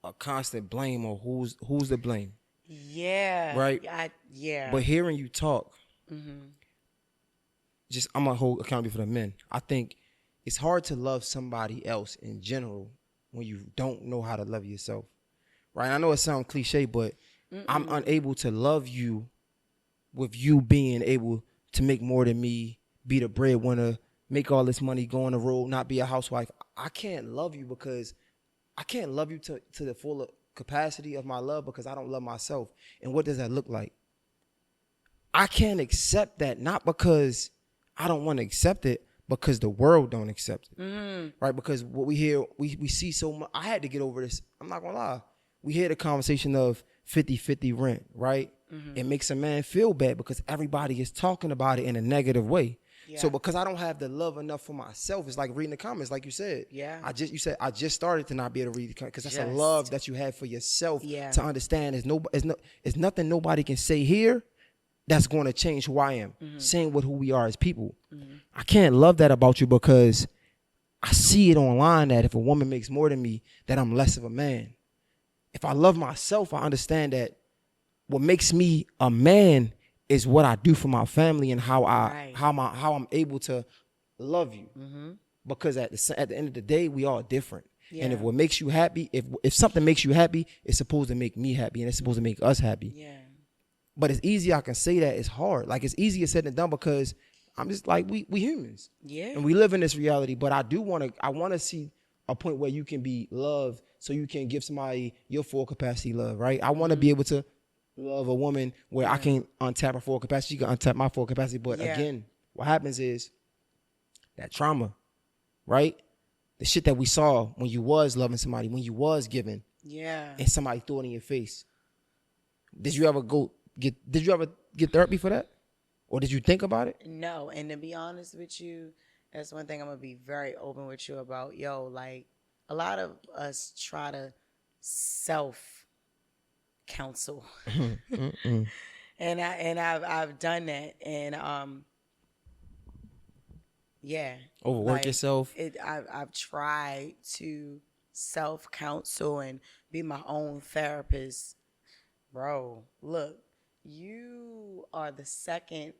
a constant blame or who's to blame. Yeah. Right? Yeah. But hearing you talk, just, I'm going to hold accountability for the men. I think it's hard to love somebody else in general when you don't know how to love yourself, right? I know it sounds cliche, but I'm unable to love you with you being able to make more than me, be the breadwinner, make all this money, go on the road, not be a housewife. I can't love you because I can't love you to the full capacity of my love because I don't love myself. And what does that look like? I can't accept that, not because I don't want to accept it, because the world don't accept it, right? Because what we hear, we see so much. I had to get over this. I'm not going to lie. We hear the conversation of 50-50 rent, right? It makes a man feel bad because everybody is talking about it in a negative way. Yeah. So because I don't have the love enough for myself, it's like reading the comments, like you said. Yeah. I just started to not be able to read the comments because that's a love that you have for yourself to understand. It's nothing nobody can say here that's going to change who I am. Same with who we are as people. I can't love that about you because I see it online that if a woman makes more than me, that I'm less of a man. If I love myself, I understand that what makes me a man is what I do for my family and how I'm able to love you. Because at the end of the day, we all different. Yeah. And if what makes you happy, if something makes you happy, it's supposed to make me happy and it's supposed to make us happy. Yeah. But it's easy. I can say that. It's hard. Like, it's easier said than done because I'm just like, we humans. Yeah. And we live in this reality. But I want to see a point where you can be loved so you can give somebody your full capacity love, right? I want to be able to love a woman where I can untap her full capacity. She can untap my full capacity. But again, what happens is that trauma, right? The shit that we saw when you was loving somebody, when you was giving. Yeah. And somebody threw it in your face. Did you ever get therapy for that? Or did you think about it? No. And to be honest with you, that's one thing I'm going to be very open with you about. Yo, like, a lot of us try to self-counsel. And I've done that. And, yeah. Overwork yourself. I've tried to self-counsel and be my own therapist. Bro, look. You are the second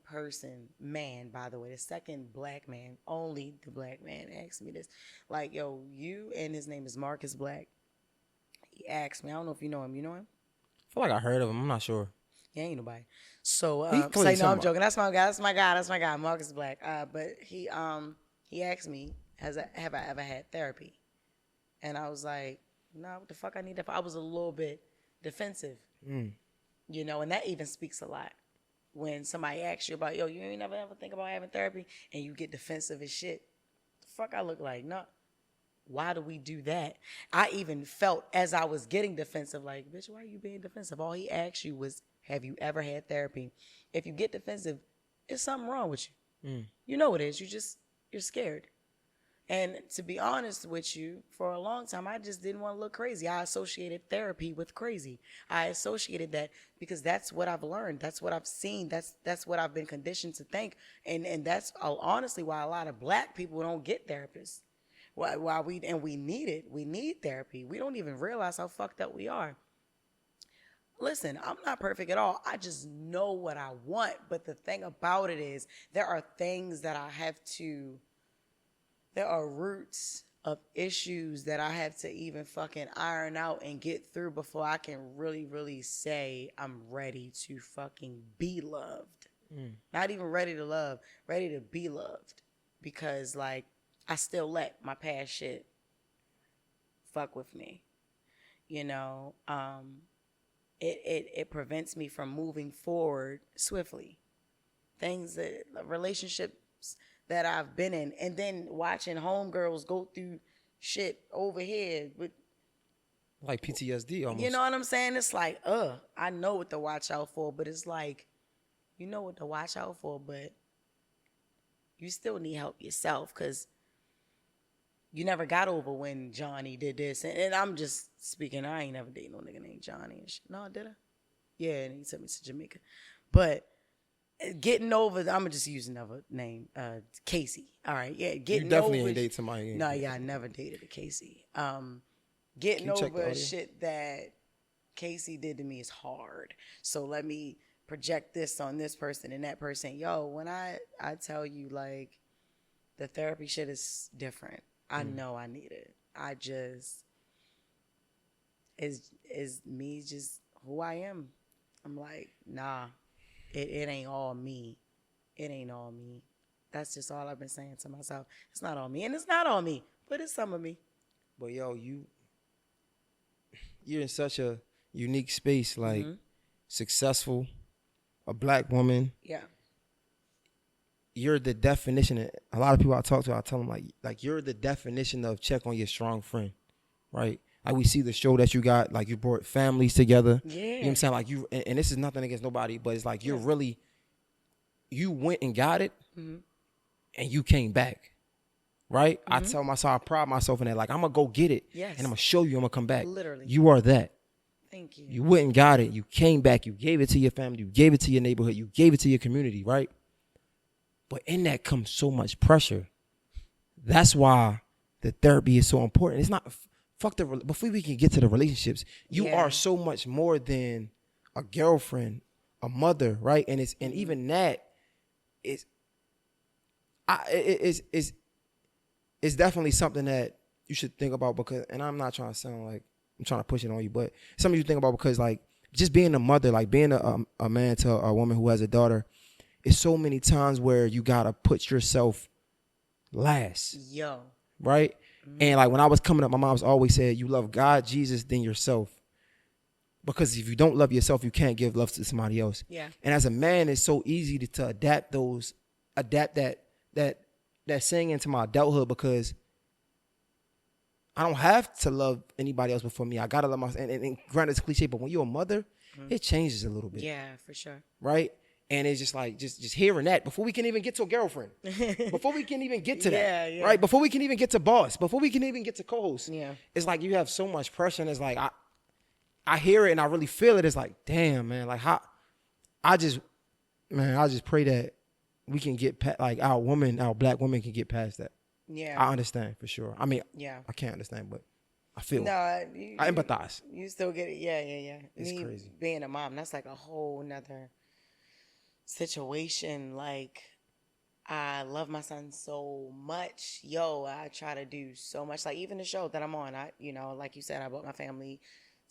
man, by the way, the second black man, only the black man asked me this. Like, yo, you, and his name is Marcus Black. He asked me, I don't know if you know him. You know him? I feel like I heard of him. I'm not sure. He ain't nobody. So, I'm joking. That's my guy, Marcus Black. But he asked me, have I ever had therapy? And I was like, nah, what the fuck I need that for? I was a little bit defensive, you know, and that even speaks a lot. When somebody asks you about, yo, you ain't never ever think about having therapy, and you get defensive as shit. The fuck I look like? No. Why do we do that? I even felt as I was getting defensive, like, bitch, why are you being defensive? All he asked you was, have you ever had therapy? If you get defensive, it's something wrong with you. You know it is. You're scared. And to be honest with you, for a long time, I just didn't want to look crazy. I associated therapy with crazy. I associated that because that's what I've learned. That's what I've seen. That's what I've been conditioned to think. And that's honestly why a lot of black people don't get therapists. Why we need it. We need therapy. We don't even realize how fucked up we are. Listen, I'm not perfect at all. I just know what I want. But the thing about it is there are things that there are roots of issues that I have to even fucking iron out and get through before I can really, really say I'm ready to fucking be loved. Not even ready to love, ready to be loved. Because, like, I still let my past shit fuck with me. You know, it prevents me from moving forward swiftly. Relationships that I've been in, and then watching homegirls go through shit over here with like PTSD almost. You know what I'm saying? It's like, I know what to watch out for, but it's like, you know what to watch out for, but you still need help yourself because you never got over when Johnny did this. And I'm just speaking, I ain't never dated no nigga named Johnny and shit. No, did I? Yeah, and he took me to Jamaica. But getting over, I'm going to just use another name, Casey. All right, yeah, getting over. You definitely ain't date somebody. No, yeah, I never dated a Casey. Getting over shit that Casey did to me is hard. So let me project this on this person and that person. Yo, when I tell you, like, the therapy shit is different. I know I need it. I just, is me just who I am. I'm like, nah. It ain't all me. It ain't all me. That's just all I've been saying to myself. It's not all me. And it's not all me, but it's some of me. But yo, you're in such a unique space, like successful, a black woman. Yeah. You're the definition. A lot of people I talk to, I tell them like you're the definition of check on your strong friend, right? Like we see the show that you got, like you brought families together. Yeah. You know what I'm saying? Like you, and this is nothing against nobody, but it's like you're really, you went and got it and you came back, right? I tell myself, I pride myself in that. Like I'm going to go get it and I'm going to show you I'm going to come back. Literally. You are that. Thank you. You went and got it. You came back. You gave it to your family. You gave it to your neighborhood. You gave it to your community, right? But in that comes so much pressure. That's why the therapy is so important. It's not... before we can get to the relationships, you are so much more than a girlfriend, a mother, right? And even that is definitely something that you should think about because, and I'm not trying to sound like I'm trying to push it on you, but something you think about because like just being a mother, like being a man to a woman who has a daughter, it's so many times where you gotta put yourself last. Yo. Right? And like when I was coming up, my mom's always said, you love God, Jesus, then yourself. Because if you don't love yourself, you can't give love to somebody else. Yeah. And as a man, it's so easy to adapt that saying into my adulthood because I don't have to love anybody else before me. I gotta love myself. And granted, it's cliche, but when you're a mother, it changes a little bit. Yeah, for sure. Right? And it's just like, just hearing that before we can even get to a girlfriend, before we can even get to that, right? Before we can even get to boss, before we can even get to co-host, it's like you have so much pressure and it's like, I hear it and I really feel it. It's like, damn, man, like how, I just pray that we can get past, like our black women can get past that. Yeah. I understand for sure. I mean, I can't understand, but I feel I empathize. You still get it. Yeah. It's crazy. Being a mom, that's like a whole nother situation. Like, I love my son so much. Yo, I try to do so much. Like, even the show that I'm on, like you said, I brought my family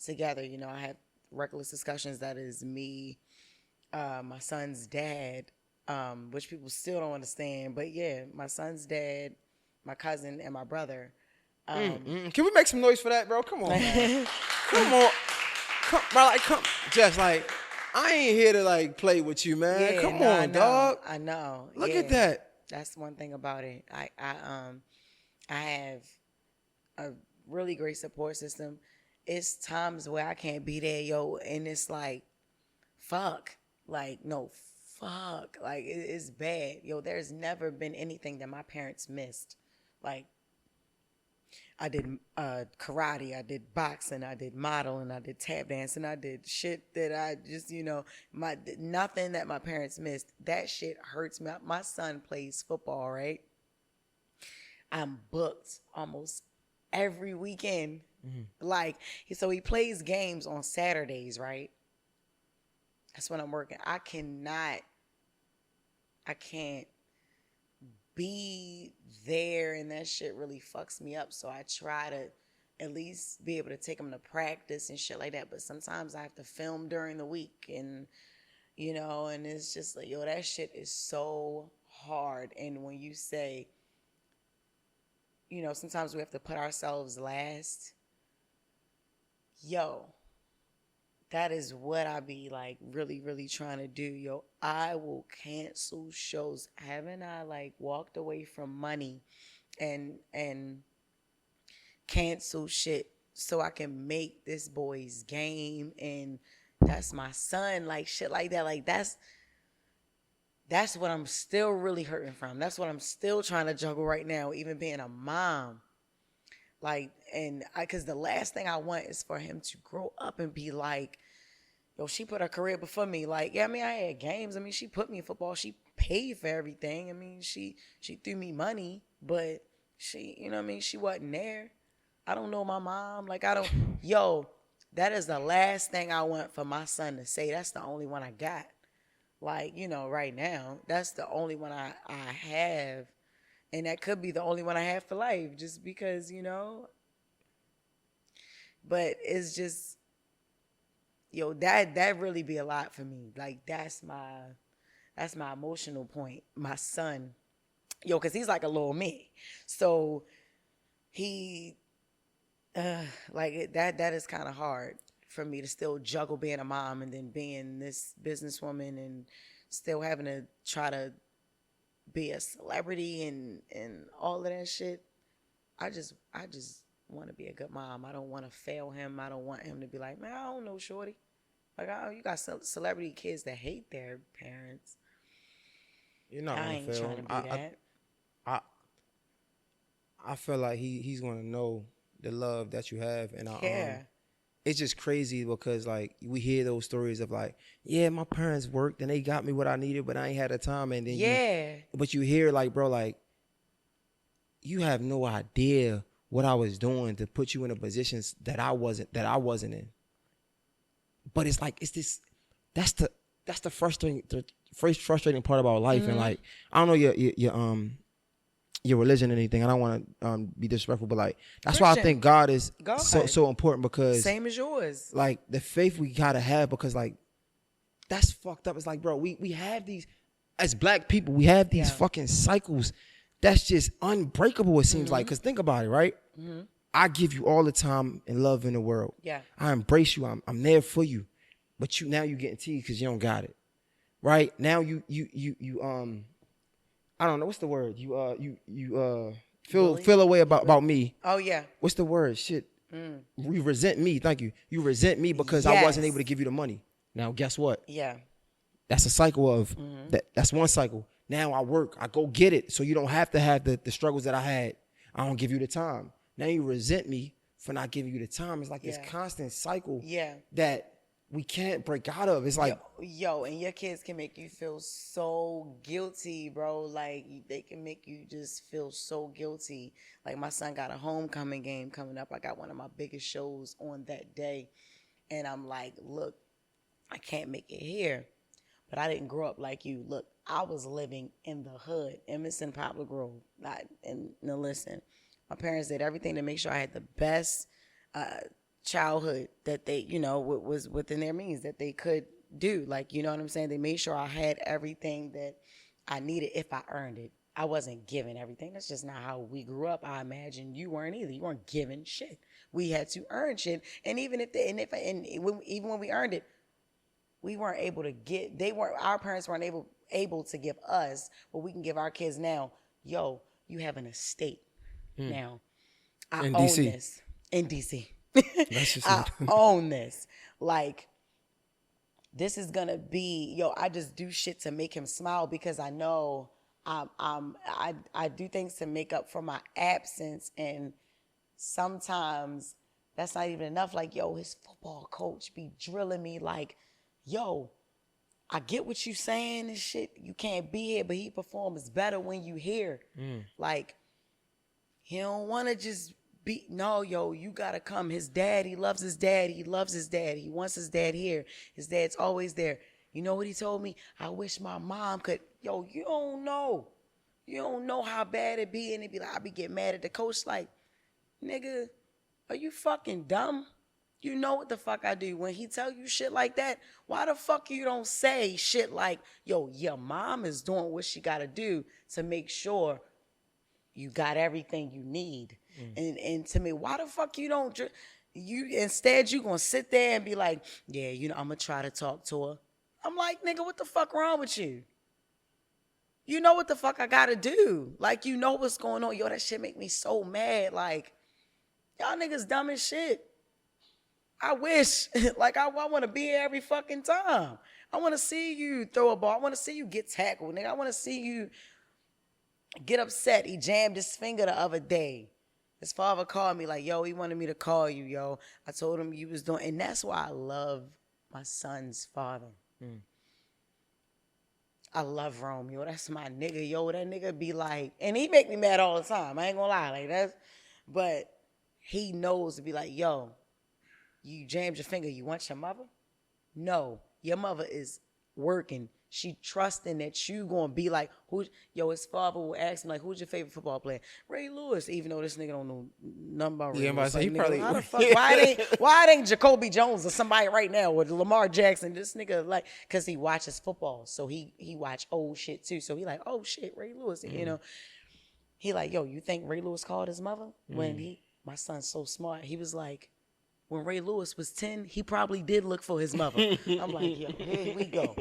together. I had reckless discussions. That is me, my son's dad, which people still don't understand. But yeah, my son's dad, my cousin, and my brother. Can we make some noise for that, bro? Come on, man. Come on. Come, Jess, like, I ain't here to, like, play with you, man. Yeah, Come on, dog. I know. Look at that. That's one thing about it. I have a really great support system. It's times where I can't be there, yo, and it's like, fuck. Like, no, fuck. Like, it's bad. Yo, there's never been anything that my parents missed. Like, I did karate, I did boxing, I did modeling, I did tap dancing, I did shit that I just, nothing that my parents missed. That shit hurts me. My son plays football, right? I'm booked almost every weekend. Like, so he plays games on Saturdays, right? That's when I'm working. I can't be there, and that shit really fucks me up. So I try to at least be able to take him to practice and shit like that. But sometimes I have to film during the week, and and it's just like, yo, that shit is so hard. And when you say, sometimes we have to put ourselves last, yo, that is what I be like really, really trying to do. Yo, I will cancel shows. Haven't I like walked away from money and cancel shit so I can make this boy's game, and that's my son, like shit like that. Like that's what I'm still really hurting from. That's what I'm still trying to juggle right now, even being a mom. Like, because the last thing I want is for him to grow up and be like, yo, she put her career before me. Like, yeah, I mean, I had games. I mean, she put me in football. She paid for everything. I mean, she threw me money, but she, she wasn't there. I don't know my mom. Like, yo, that is the last thing I want for my son to say. That's the only one I got. Like, right now, that's the only one I have. And that could be the only one I have for life, just because, But it's just, yo, that really be a lot for me. Like, that's my emotional point. My son, yo, because he's like a little me. So he, like, that is kind of hard for me to still juggle being a mom and then being this businesswoman and still having to try to be a celebrity and all of that shit. I just want to be a good mom. I don't want to fail him. I don't want him to be like, man, I don't know, shorty. Like, you got celebrity kids that hate their parents. You're not I gonna ain't fail trying him. to be that. I feel like he's gonna know the love that you have, and Yeah. it's just crazy because like we hear those stories of like, yeah, my parents worked and they got me what I needed, but I ain't had the time. And then but you hear like, bro, like you have no idea what I was doing to put you in a position that I wasn't in. But it's like that's the frustrating part about life. And like, I don't know your religion or anything. I don't want to be disrespectful, but like that's Christian. why I think God is so important, because Same as yours. like the faith we gotta have, because like that's fucked up. It's like, bro, we have these as black people, we have these fucking cycles that's just unbreakable, it seems like. Because think about it, right? I give you all the time and love in the world. Yeah. I embrace you. I'm there for you. But now you getting teased because you don't got it. Right? Now you I don't know, what's the word? You feel a way about me. Oh yeah. What's the word? Shit. You resent me. Thank you. You resent me because I wasn't able to give you the money. Now guess what? Yeah. That's a cycle of that's one cycle. Now I work, I go get it, so you don't have to have the struggles that I had. I don't give you the time. Now you resent me for not giving you the time. It's like this constant cycle that we can't break out of. It's like, yo, and your kids can make you feel so guilty, bro. Like, they can make you just feel so guilty. Like, my son got a homecoming game coming up. I got one of my biggest shows on that day. And I'm like, look, I can't make it here. But I didn't grow up like you. Look, I was living in the hood, Emerson, Poplar Grove. Now listen, my parents did everything to make sure I had the best childhood that they, was within their means that they could do. Like, you know what I'm saying? They made sure I had everything that I needed if I earned it. I wasn't given everything. That's just not how we grew up. I imagine you weren't either. You weren't given shit. We had to earn shit. And even even when we earned it, we weren't able to get. Our parents weren't able to give us what we can give our kids now. Yo, you have an estate now. I In own DC. this in DC. That's just I own this. Like, this is gonna be, I just do shit to make him smile because I know I do things to make up for my absence, and sometimes that's not even enough. Like, his football coach be drilling me like, I get what you saying and shit. You can't be here, but he performs better when you here. Like, he don't want to just be, no, you got to come. His dad, he loves his dad. He loves his dad. He wants his dad here. His dad's always there. You know what he told me? I wish my mom could. You don't know. You don't know how bad it be. And it be like, I be getting mad at the coach like, nigga, are you fucking dumb? You know what the fuck I do. When he tell you shit like that, why the fuck you don't say shit like, your mom is doing what she got to do to make sure you got everything you need. And to me, why the fuck you don't, instead you gonna sit there and be like, yeah, I'm gonna try to talk to her. I'm like, nigga, what the fuck wrong with you? You know what the fuck I gotta do. Like, you know what's going on. That shit make me so mad. Like, y'all niggas dumb as shit. I wish, like, I want to be here every fucking time. I want to see you throw a ball. I want to see you get tackled, nigga. I want to see you get upset. He jammed his finger the other day. His father called me like, he wanted me to call you, I told him you was doing, and that's why I love my son's father. I love Rome, that's my nigga, that nigga be like, and he make me mad all the time. I ain't gonna lie, like that's, but he knows to be like, you jammed your finger. You want your mother? No, your mother is working. She trusting that you gonna be like, his father will ask him like, who's your favorite football player? Ray Lewis, even though this nigga don't know nothing about Ray Lewis. Like, he probably, how the fuck, why it ain't Jacoby Jones or somebody right now or Lamar Jackson? This nigga like, cause he watches football, so he watch old shit too. So he like, oh shit, Ray Lewis, He like, you think Ray Lewis called his mother? When my son's so smart, he was like, when Ray Lewis was 10, he probably did look for his mother. I'm like, here we go.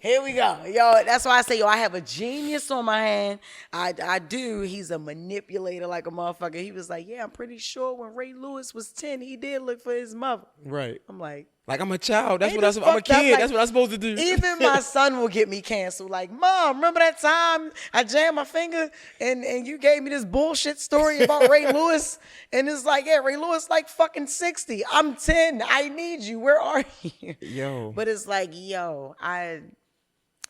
Here we go. That's why I say, I have a genius on my hand. I do. He's a manipulator like a motherfucker. He was like, I'm pretty sure when Ray Lewis was 10, he did look for his mother. Right. I'm like I'm a child. I'm a kid. Like, that's what I'm supposed to do. Even my son will get me canceled. Like, Mom, remember that time I jammed my finger and you gave me this bullshit story about Ray Lewis? And it's like, Ray Lewis like fucking 60. I'm 10. I need you. Where are you? But it's like,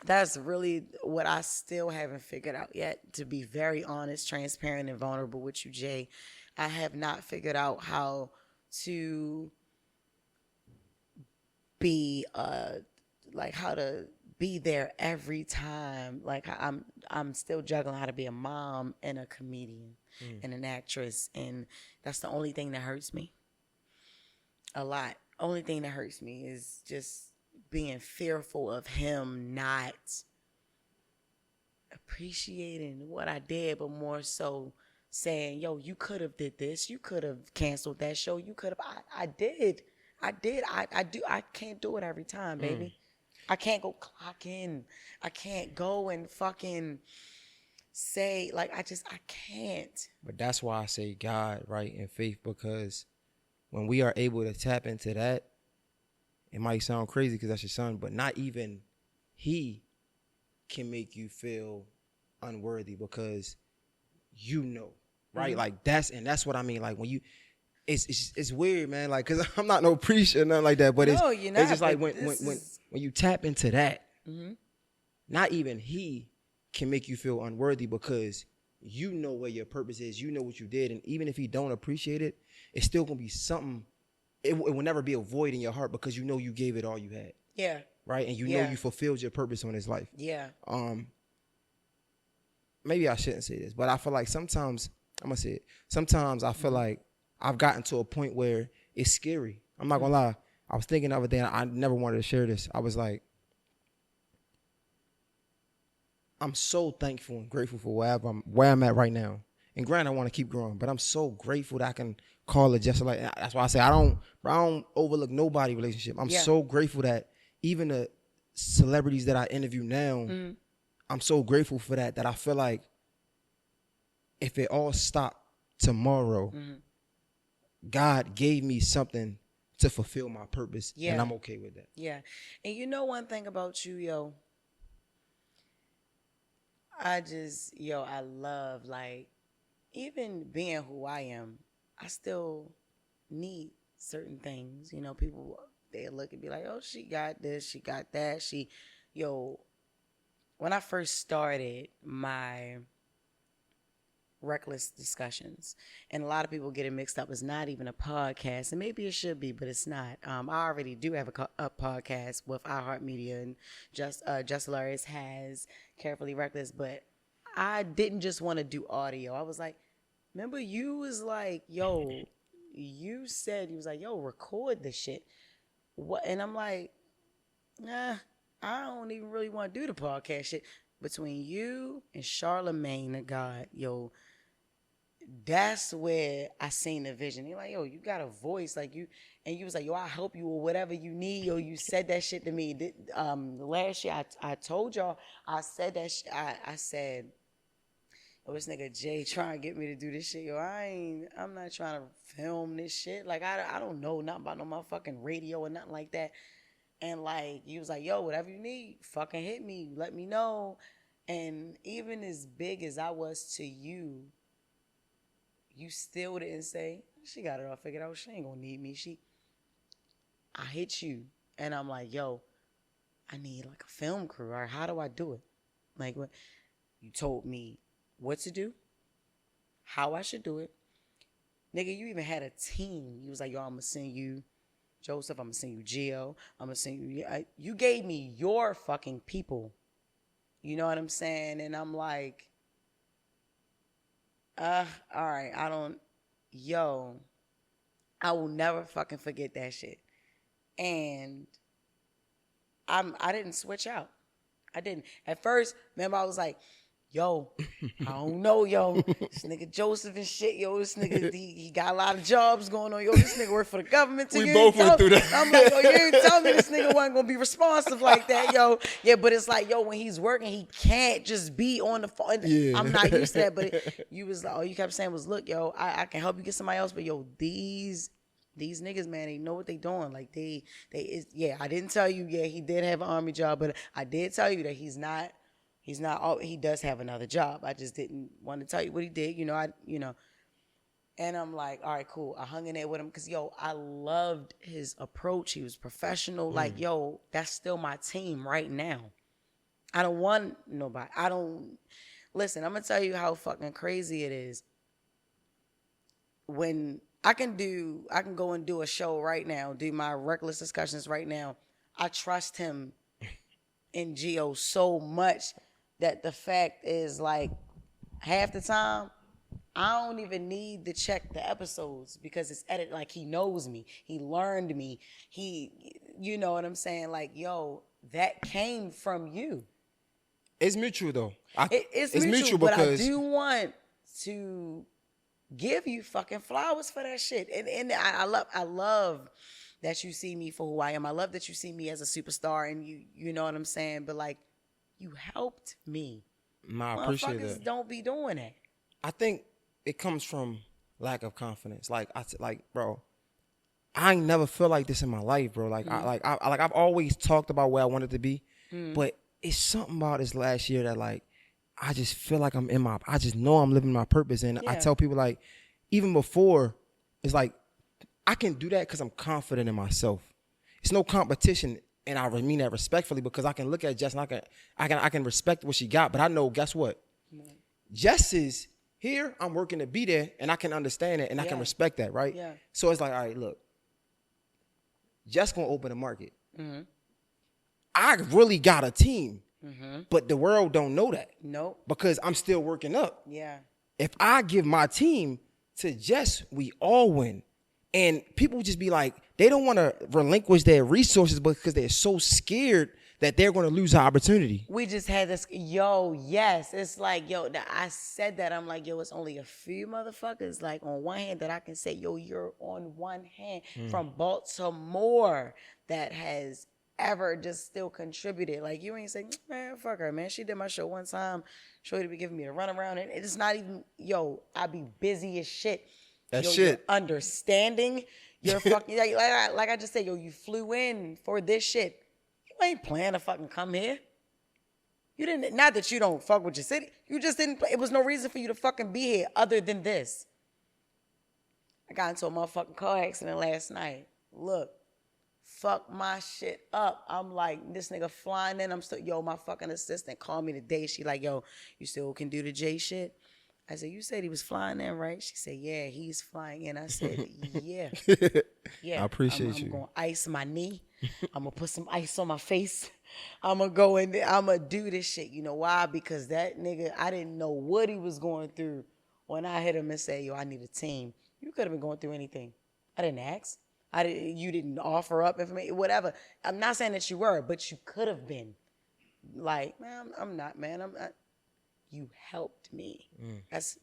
that's really what I still haven't figured out yet. To be very honest, transparent, and vulnerable with you, Jay, I have not figured out how to be how to be there every time. Like, I'm still juggling how to be a mom and a comedian and an actress, and that's the only thing that hurts me a lot. Only thing that hurts me is just being fearful of him not appreciating what I did, but more so saying, you could have did this, you could have canceled that show, you could have. I did. I do. I can't do it every time, baby. I can't go clock in. I can't go and fucking say, like, I can't. But that's why I say God, right, and faith, because when we are able to tap into that, it might sound crazy because that's your son, but not even he can make you feel unworthy because right? Like, that's what I mean. Like, when you, it's weird, man. Like, cause I'm not no preacher or nothing like that, but you're not, it's just like when you tap into that, not even he can make you feel unworthy because you know where your purpose is, you know what you did, and even if he don't appreciate it, it's still gonna be something. It will never be a void in your heart because you know you gave it all you had. Yeah. Right, and you know you fulfilled your purpose on his life. Yeah. Maybe I shouldn't say this, but I feel like sometimes I'm gonna say it. Sometimes I feel like I've gotten to a point where it's scary. I'm not gonna lie. I was thinking the other day, and I never wanted to share this. I was like, I'm so thankful and grateful for where I'm at right now. And granted, I want to keep growing, but I'm so grateful that I can call it just like. That's why I say I don't overlook nobody relationship. I'm so grateful that even the celebrities that I interview now, I'm so grateful for that I feel like if it all stopped tomorrow, God gave me something to fulfill my purpose, and I'm okay with that. Yeah. And you know one thing about you, yo, I love, like, even being who I am, I still need certain things. You know, people, they look and be like, oh, she got this, she got that. When I first started my reckless discussions, and a lot of people get it mixed up, it's not even a podcast, and maybe it should be, but it's not. I already do have a podcast with iHeartMedia, and Jess Hilarious has Carefully Reckless, but I didn't just want to do audio. I was like, remember you was like, yo, you said, you was like, yo, record this shit. What? And I'm like, nah, I don't even really want to do the podcast shit. Between you and Charlemagne the God, yo, that's where I seen the vision. You're like, yo, you got a voice, like you, and you was like, yo, I'll help you with whatever you need. Yo, you said that shit to me. Last year, I told y'all, I said that shit. I said, oh, this nigga Jay trying to get me to do this shit. Yo, I'm not trying to film this shit. Like, I don't know nothing about no motherfucking radio or nothing like that. And like, you was like, yo, whatever you need, fucking hit me, let me know. And even as big as I was to you, you still didn't say, she got it all figured out. She ain't gonna need me. I hit you. And I'm like, yo, I need like a film crew. Or how do I do it? Like, what? You told me what to do, how I should do it. Nigga, you even had a team. You was like, yo, I'm gonna send you Joseph, I'm gonna send you Gio, I'm gonna send you. You gave me your fucking people. You know what I'm saying? And I'm like, all right, I will never fucking forget that shit. And I didn't switch out. I didn't. At first, remember, I was like, yo, I don't know, yo. This nigga Joseph and shit, yo. This nigga, he got a lot of jobs going on. Yo, this nigga work for the government too. We both went through that. I'm like, yo, you didn't tell me this nigga wasn't gonna be responsive like that, yo. Yeah, but it's like, yo, when he's working, he can't just be on the phone. Yeah. I'm not used to that, but you was like, all you kept saying was, look, yo, I can help you get somebody else, but yo, these niggas, man, they know what they doing. Like I didn't tell you, yeah, he did have an army job, but I did tell you that he does have another job. I just didn't want to tell you what he did, and I'm like, all right, cool. I hung in there with him because, yo, I loved his approach. He was professional. Like, yo, that's still my team right now. I don't want nobody. Listen, I'm going to tell you how fucking crazy it is. When I can go and do a show right now, do my reckless discussions right now. I trust him and Gio so much that the fact is, like, half the time, I don't even need to check the episodes because it's edited. Like, he knows me. He learned me. You know what I'm saying? Like, yo, that came from you. It's mutual, though. It's mutual, but I do want to give you fucking flowers for that shit. And I love that you see me for who I am. I love that you see me as a superstar, and you know what I'm saying? But, like, you helped me. I appreciate Motherfuckers that. don't be doing that. I think it comes from lack of confidence. Like, bro, I ain't never felt like this in my life, bro. Like, I've always talked about where I wanted to be, but it's something about this last year that, like, I just feel like I just know I'm living my purpose. And I tell people, like, even before, it's like, I can do that because I'm confident in myself. It's no competition, and I mean that respectfully because I can look at Jess and I can respect what she got, but I know, guess what? Jess is here, I'm working to be there, and I can understand it, and I can respect that, right? Yeah. So it's like, all right, look, Jess gonna open the market. I really got a team, but the world don't know that. Nope. Because I'm still working up. Yeah. If I give my team to Jess, we all win. And people just be like, they don't want to relinquish their resources because they're so scared that they're going to lose the opportunity. We just had this, yes. It's like, I said that. I'm like, it's only a few motherfuckers, like, on one hand that I can say, you're on one hand from Baltimore that has ever just still contributed. Like, you ain't saying, man, fuck her, man. She did my show one time. Shorty be giving me a runaround. And it's not even, I be busy as shit. You're understanding. You're fucking, like I just said, you flew in for this shit. You ain't planning to fucking come here. You didn't, not that you don't fuck with your city. You just didn't, it was no reason for you to fucking be here other than this. I got into a motherfucking car accident last night. Look, fuck my shit up. I'm like, this nigga flying in. I'm still, my fucking assistant called me today. She like, you still can do the J shit? I said, you said he was flying in, right? She said, yeah, he's flying in. I said, yeah. Yeah. I appreciate you. I'm going to ice my knee. I'm going to put some ice on my face. I'm going to go in there. I'm going to do this shit. You know why? Because that nigga, I didn't know what he was going through when I hit him and said, I need a team. You could have been going through anything. I didn't ask. You didn't offer up information, whatever. I'm not saying that you were, but you could have been. Like, man, I'm not, man. I'm not. You helped me.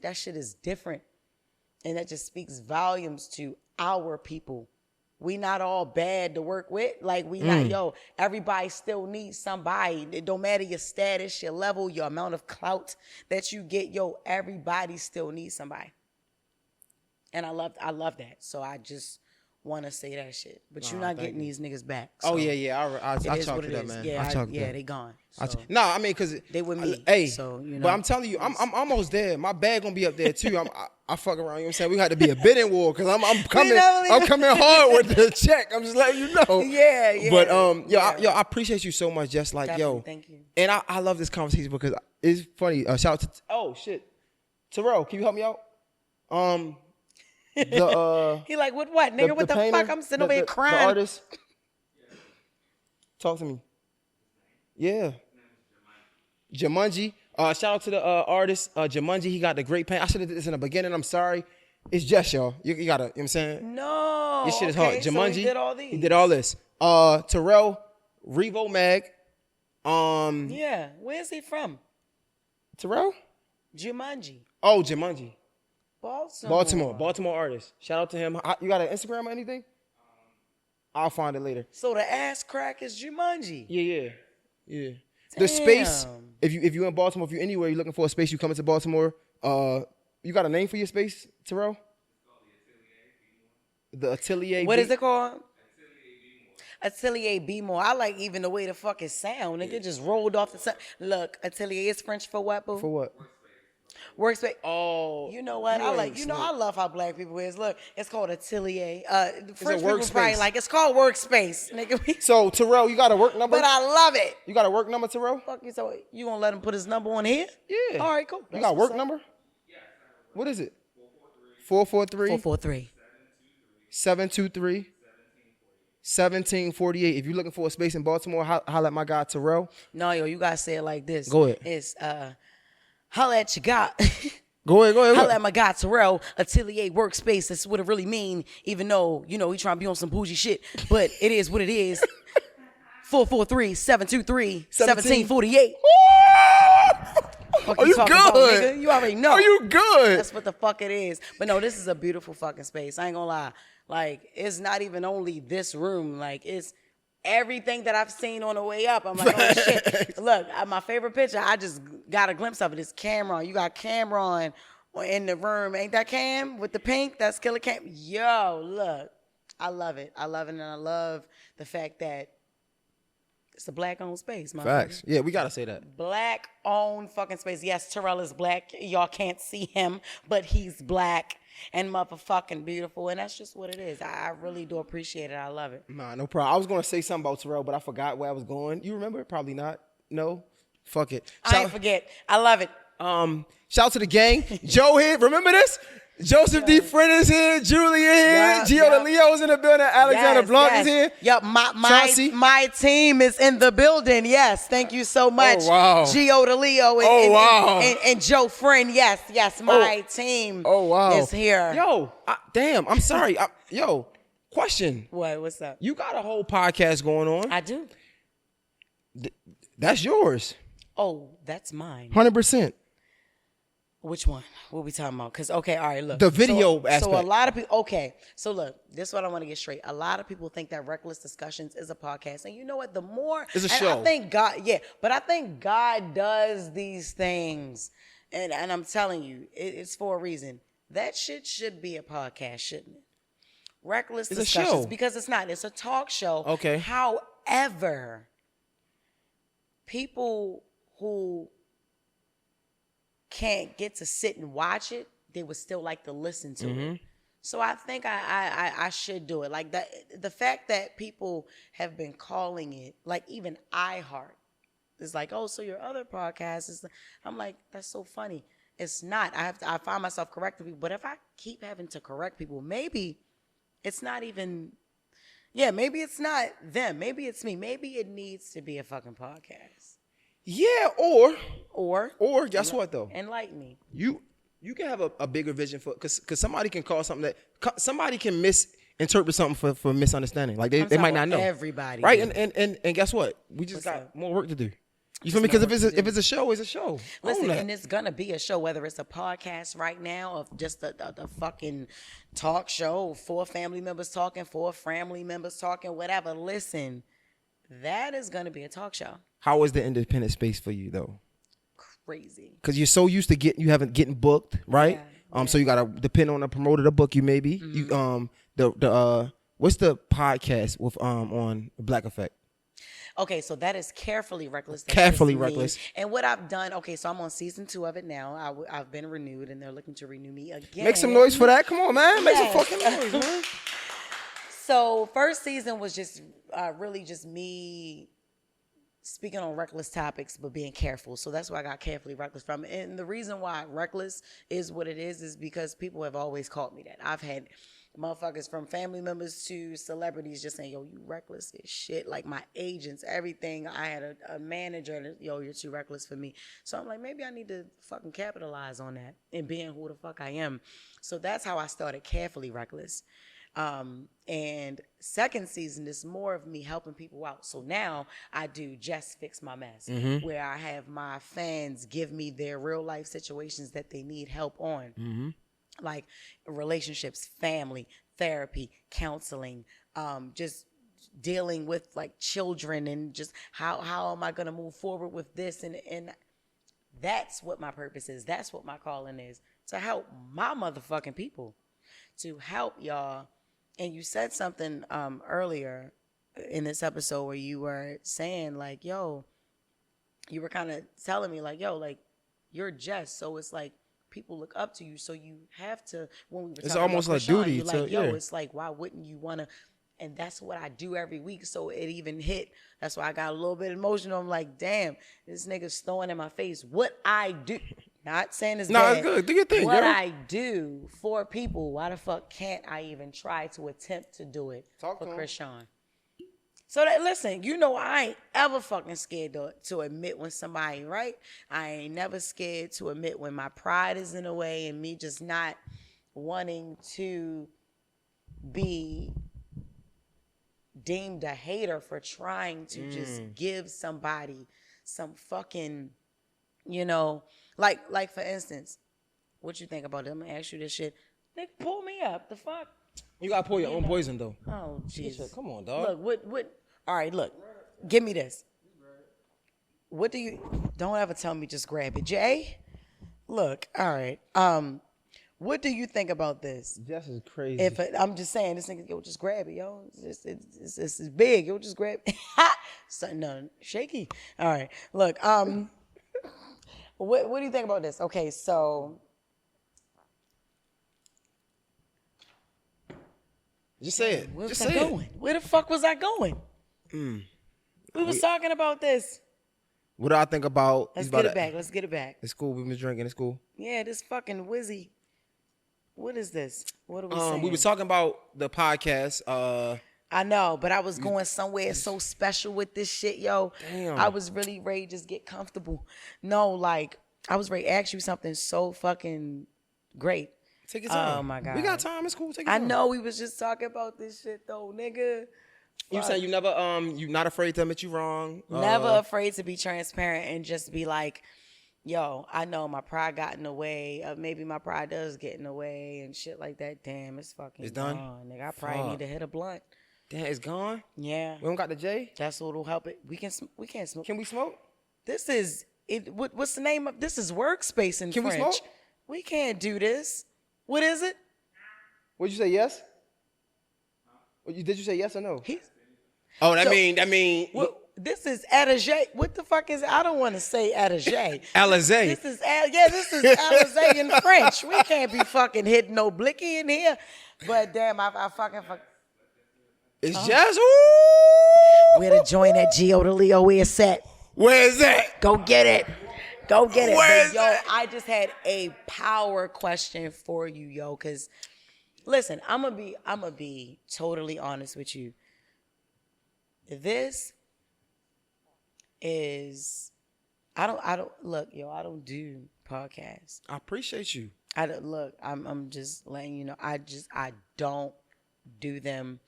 That shit is different. And that just speaks volumes to our people. We not all bad to work with. Like, we not, everybody still needs somebody. It don't matter your status, your level, your amount of clout that you get. Everybody still needs somebody. And I love that. So I just want to say that shit. But you're not getting these niggas back. So I chalk it up, man. Yeah, they gone. So. I mean, because they with me. Hey, so, but I'm telling you, I'm almost there. My bag gonna be up there too. I fuck around. You know what I'm saying? We got to be a bidding war because I'm coming. I'm coming hard with the check. I'm just letting you know. Yeah. But I appreciate you so much. Just like definitely, thank you. And I love this conversation because it's funny. Shout out to Terrell. Can you help me out? He like, what, nigga? What the painter, fuck? I'm sitting over here crying. The artist. Talk to me. Yeah. Jumanji. Shout out to the artist, Jumanji. He got the great paint. I should have did this in the beginning. I'm sorry. It's Jess, y'all. You gotta, you know what I'm saying? No. This shit is hard. Jumanji. So he did all these. He did all this. Terrell, Revo Mag. Yeah. Where's he from? Terrell? Jumanji. Oh, Jumanji. Baltimore artist. Shout out to him. You got an Instagram or anything? I'll find it later. So the ass crack is Jumanji. Yeah. The space. If you in Baltimore, if you anywhere, you're looking for a space, you come into Baltimore. You got a name for your space, Terrell? The Atelier. What is it called? Atelier Be-More. I like even the way the fuck it sound. Nigga just rolled off the side. Look, Atelier is French for what, boo? For what? Workspace. Oh, you know what? I love how black people is. Look, it's called Atelier. French people workspace. probably like it's called Workspace, nigga. So Terrell, you got a work number? But I love it. You got a work number, Terrell? Fuck you. So you gonna let him put his number on here? Yeah. All right, cool. You got a work number? What is it? 443 723 1748. If you're looking for a space in Baltimore, holla at my guy Terrell. No, you gotta say it like this. Go ahead. It's holla at your guy. Go ahead. Holla at my guy Terrell, Atelier Workspace. That's what it really mean, even though, he trying to be on some bougie shit. But it is what it is. 443-723-1748. Are you good? About, nigga? You already know. Are you good? That's what the fuck it is. But no, this is a beautiful fucking space. I ain't gonna lie. Like, it's not even only this room. Like, it's everything that I've seen on the way up. I'm like, oh shit. Look, my favorite picture, I just got a glimpse of it. It's Cameron. You got Cameron in the room. Ain't that Cam with the pink? That's Killer Cam. Yo, look. I love it. And I love the fact that it's a black-owned space, my Facts. Yeah, we got to say that. Black-owned fucking space. Yes, Terrell is black. Y'all can't see him, but he's black and motherfucking beautiful, and that's just what it is. I really do appreciate it. I love it. Nah, no problem. I was going to say something about Terrell, but I forgot where I was going. You remember? Probably not. No? Fuck it. I ain't forget. I love it. Shout out to the gang. Joe here. Remember this? Joseph D. Friend is here. Julie here. Gio the Leo is in the building. Alexander Blanc is here. Yep, my team is in the building. Yes, thank you so much. Oh, wow. Gio the Leo and Joe Friend. Yes, my team is here. Yo, damn, I'm sorry. Question. What's up? You got a whole podcast going on. I do. That's yours. Oh, that's mine. 100%. Which one? What we talking about? Because, okay, all right, look. The video aspect. So a lot of people, okay. So look, this is what I want to get straight. A lot of people think that Reckless Discussions is a podcast. And you know what? The more. It's a show. I think God, but I think God does these things. And I'm telling you, it's for a reason. That shit should be a podcast, shouldn't it? Reckless Discussions. Show. Because it's not. It's a talk show. Okay. However, people who can't get to sit and watch it, they would still like to listen to it. So I think I should do it. Like the fact that people have been calling it, like even iHeart is like, oh, so your other podcast is. I'm like, that's so funny. It's not. I find myself correcting people, but if I keep having to correct people, maybe it's not even. Yeah, maybe it's not them. Maybe it's me. Maybe it needs to be a fucking podcast. Yeah, or guess what though? Enlighten me. You can have a bigger vision for because somebody can call something that somebody can misinterpret something for misunderstanding. Like they might not know. Everybody, right? And guess what? We just got more work to do. You feel me? Because if it's a show, it's a show. Listen, and it's gonna be a show, whether it's a podcast right now of just the fucking talk show, 4 family members talking, 4 family members talking, whatever. Listen, that is gonna be a talk show. How is the independent space for you though? Crazy. Because you're so used to getting booked, right? Yeah. So you gotta depend on a promoter to book you. Maybe you what's the podcast with on Black Effect? Okay, so that is Carefully Reckless. Carefully Reckless. And what I've done, okay, so I'm on season 2 of it now. I've been renewed, and they're looking to renew me again. Make some noise for that. Come on, man. Make some fucking noise, man. So first season was just really just me speaking on reckless topics, but being careful. So that's why I got Carefully Reckless from. And the reason why reckless is what it is because people have always called me that. I've had motherfuckers from family members to celebrities just saying, yo, you reckless as shit. Like my agents, everything. I had a manager and yo, you're too reckless for me. So I'm like, maybe I need to fucking capitalize on that and being who the fuck I am. So that's how I started Carefully Reckless. And second season is more of me helping people out. So now I do Just Fix My Mess, where I have my fans give me their real life situations that they need help on. Like relationships, family, therapy, counseling, just dealing with like children and just how am I going to move forward with this? And that's what my purpose is. That's what my calling is, to help my motherfucking people, to help y'all. And you said something earlier in this episode where you were saying like, yo, you were kind of telling me like, yo, like you're Jess. So it's like, people look up to you, so you have to. When we were it's talking almost about like Chrisean, duty. you're like, yo, it's like, why wouldn't you want to? And that's what I do every week. So it even hit. That's why I got a little bit emotional. I'm like, damn, this nigga's throwing in my face what I do. Not saying it's bad. It's good. Do your thing, what girl. I do for people. Why the fuck can't I even try to attempt to do it for Chrisean? So that, listen, you know I ain't ever fucking scared to admit when somebody, right? I ain't never scared to admit when my pride is in the way and me just not wanting to be deemed a hater for trying to just give somebody some fucking, you know, like for instance, what you think about it? I'm gonna ask you this shit. Nigga, pull me up. The fuck? You gotta pour your own poison though. Oh, Jesus. Come on, dog. Look, what? All right, look. Give me this. What do you... Don't ever tell me just grab it. Jay? Look, all right. What do you think about this? Jess is crazy. I'm just saying, this nigga, yo, just grab it, yo. It's big. Yo, just grab it. So, no, shaky. All right. Look, what do you think about this? Okay, so... Just say it. Where was Just I say going? Where the fuck was I going? We was talking about this. What do I think about? Let's get it back. Let's get it back. It's cool. We've been drinking. It's cool. Yeah, this fucking Wizzy. What is this? What are we saying? We were talking about the podcast. I know, but I was going somewhere so special with this shit, yo. Damn. I was really ready to just get comfortable. No, like, I was ready to ask you something so fucking great. Take your time. Oh, my God. We got time. It's cool. Take your I time. know we was just talking about this shit, though, nigga. You saying you never you not afraid to admit you wrong? Never afraid to be transparent and just be like, yo, I know my pride got in the way. Maybe my pride does get in the way and shit like that. Damn, it's fucking done? gone. Nigga, I probably need to hit a blunt. Damn, it's gone? Yeah. We don't got the J? That's what'll help it. We can't smoke. Can we smoke? This is it. What's the name of this? Is workspace in Can French. we smoke? We can't do this. What is it? What'd you say, yes? Did you say yes or no? Well, This is Alizé. What the fuck is it? I don't want to say Alizé. Alizé. This is Alizé in French. We can't be fucking hitting no blicky in here. But damn, I fucking. It's Jess. Ooh. Where the joint at Gio de Leo is set. Where is that? Go get it. Go get it. Where But, is yo, that? I just had a power question for you, yo, because listen, I'm gonna be totally honest with you. This is I don't look, yo, I don't do podcasts. I appreciate you. I'm just letting you know. I don't do them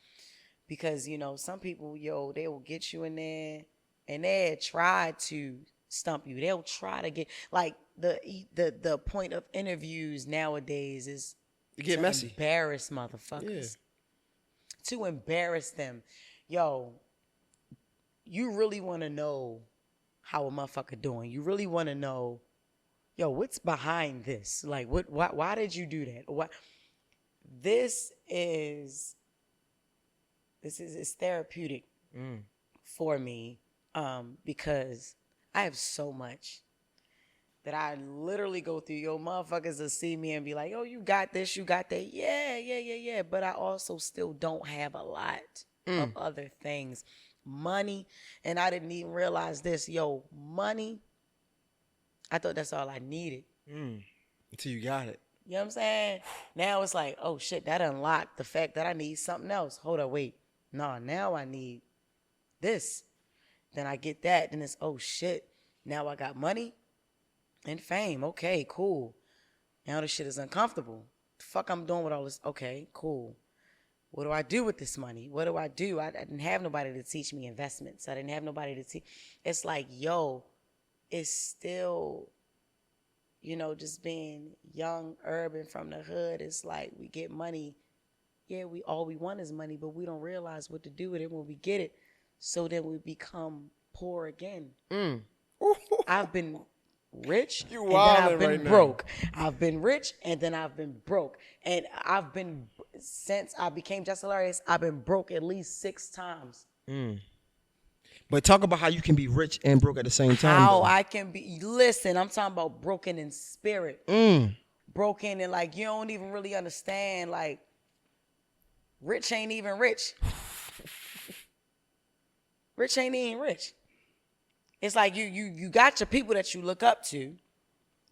because, you know, some people, yo, they will get you in there and they try to stump you. They'll try to get like the point of interviews nowadays is You get messy. Embarrass motherfuckers. Yeah. To embarrass them. Yo, you really want to know how a motherfucker doing. You really want to know, yo, what's behind this? Like, why did you do that? This is therapeutic for me because I have so much that I literally go through. Yo, motherfuckers will see me and be like, oh, you got this, you got that. Yeah. But I also still don't have a lot of other things. Money, and I didn't even realize this. Yo, money, I thought that's all I needed. Until you got it. You know what I'm saying? Now it's like, oh shit, that unlocked the fact that I need something else. Hold on, wait. No, now I need this. Then I get that. Then it's, oh shit, now I got money and fame. Okay, cool. Now this shit is uncomfortable. The fuck I'm doing with all this? Okay, cool. What do I do with this money? What do I do? I didn't have nobody to teach me investments. I didn't have nobody to teach. It's like, yo, it's still, you know, just being young, urban from the hood. It's like we get money. Yeah, all we want is money, but we don't realize what to do with it when we get it. So then we become poor again. I've been rich and then I've been broke. I've been rich and then I've been broke. And I've been, since I became Jess Hilarious, I've been broke at least 6 times. But talk about how you can be rich and broke at the same time. How I can be, listen, I'm talking about broken in spirit. Broken and like, you don't even really understand, like, rich ain't even rich. Rich ain't even rich. It's like you got your people that you look up to, you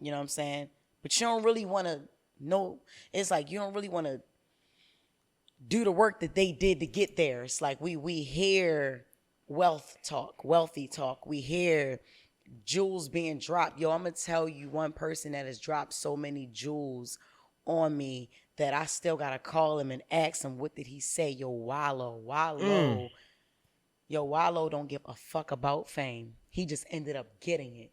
know what I'm saying? But you don't really want to know. It's like you don't really want to do the work that they did to get there. It's like we hear wealthy talk. We hear jewels being dropped. Yo, I'm going to tell you one person that has dropped so many jewels on me that I still got to call him and ask him, what did he say? Yo, Wallow. Yo, Wallow don't give a fuck about fame. He just ended up getting it.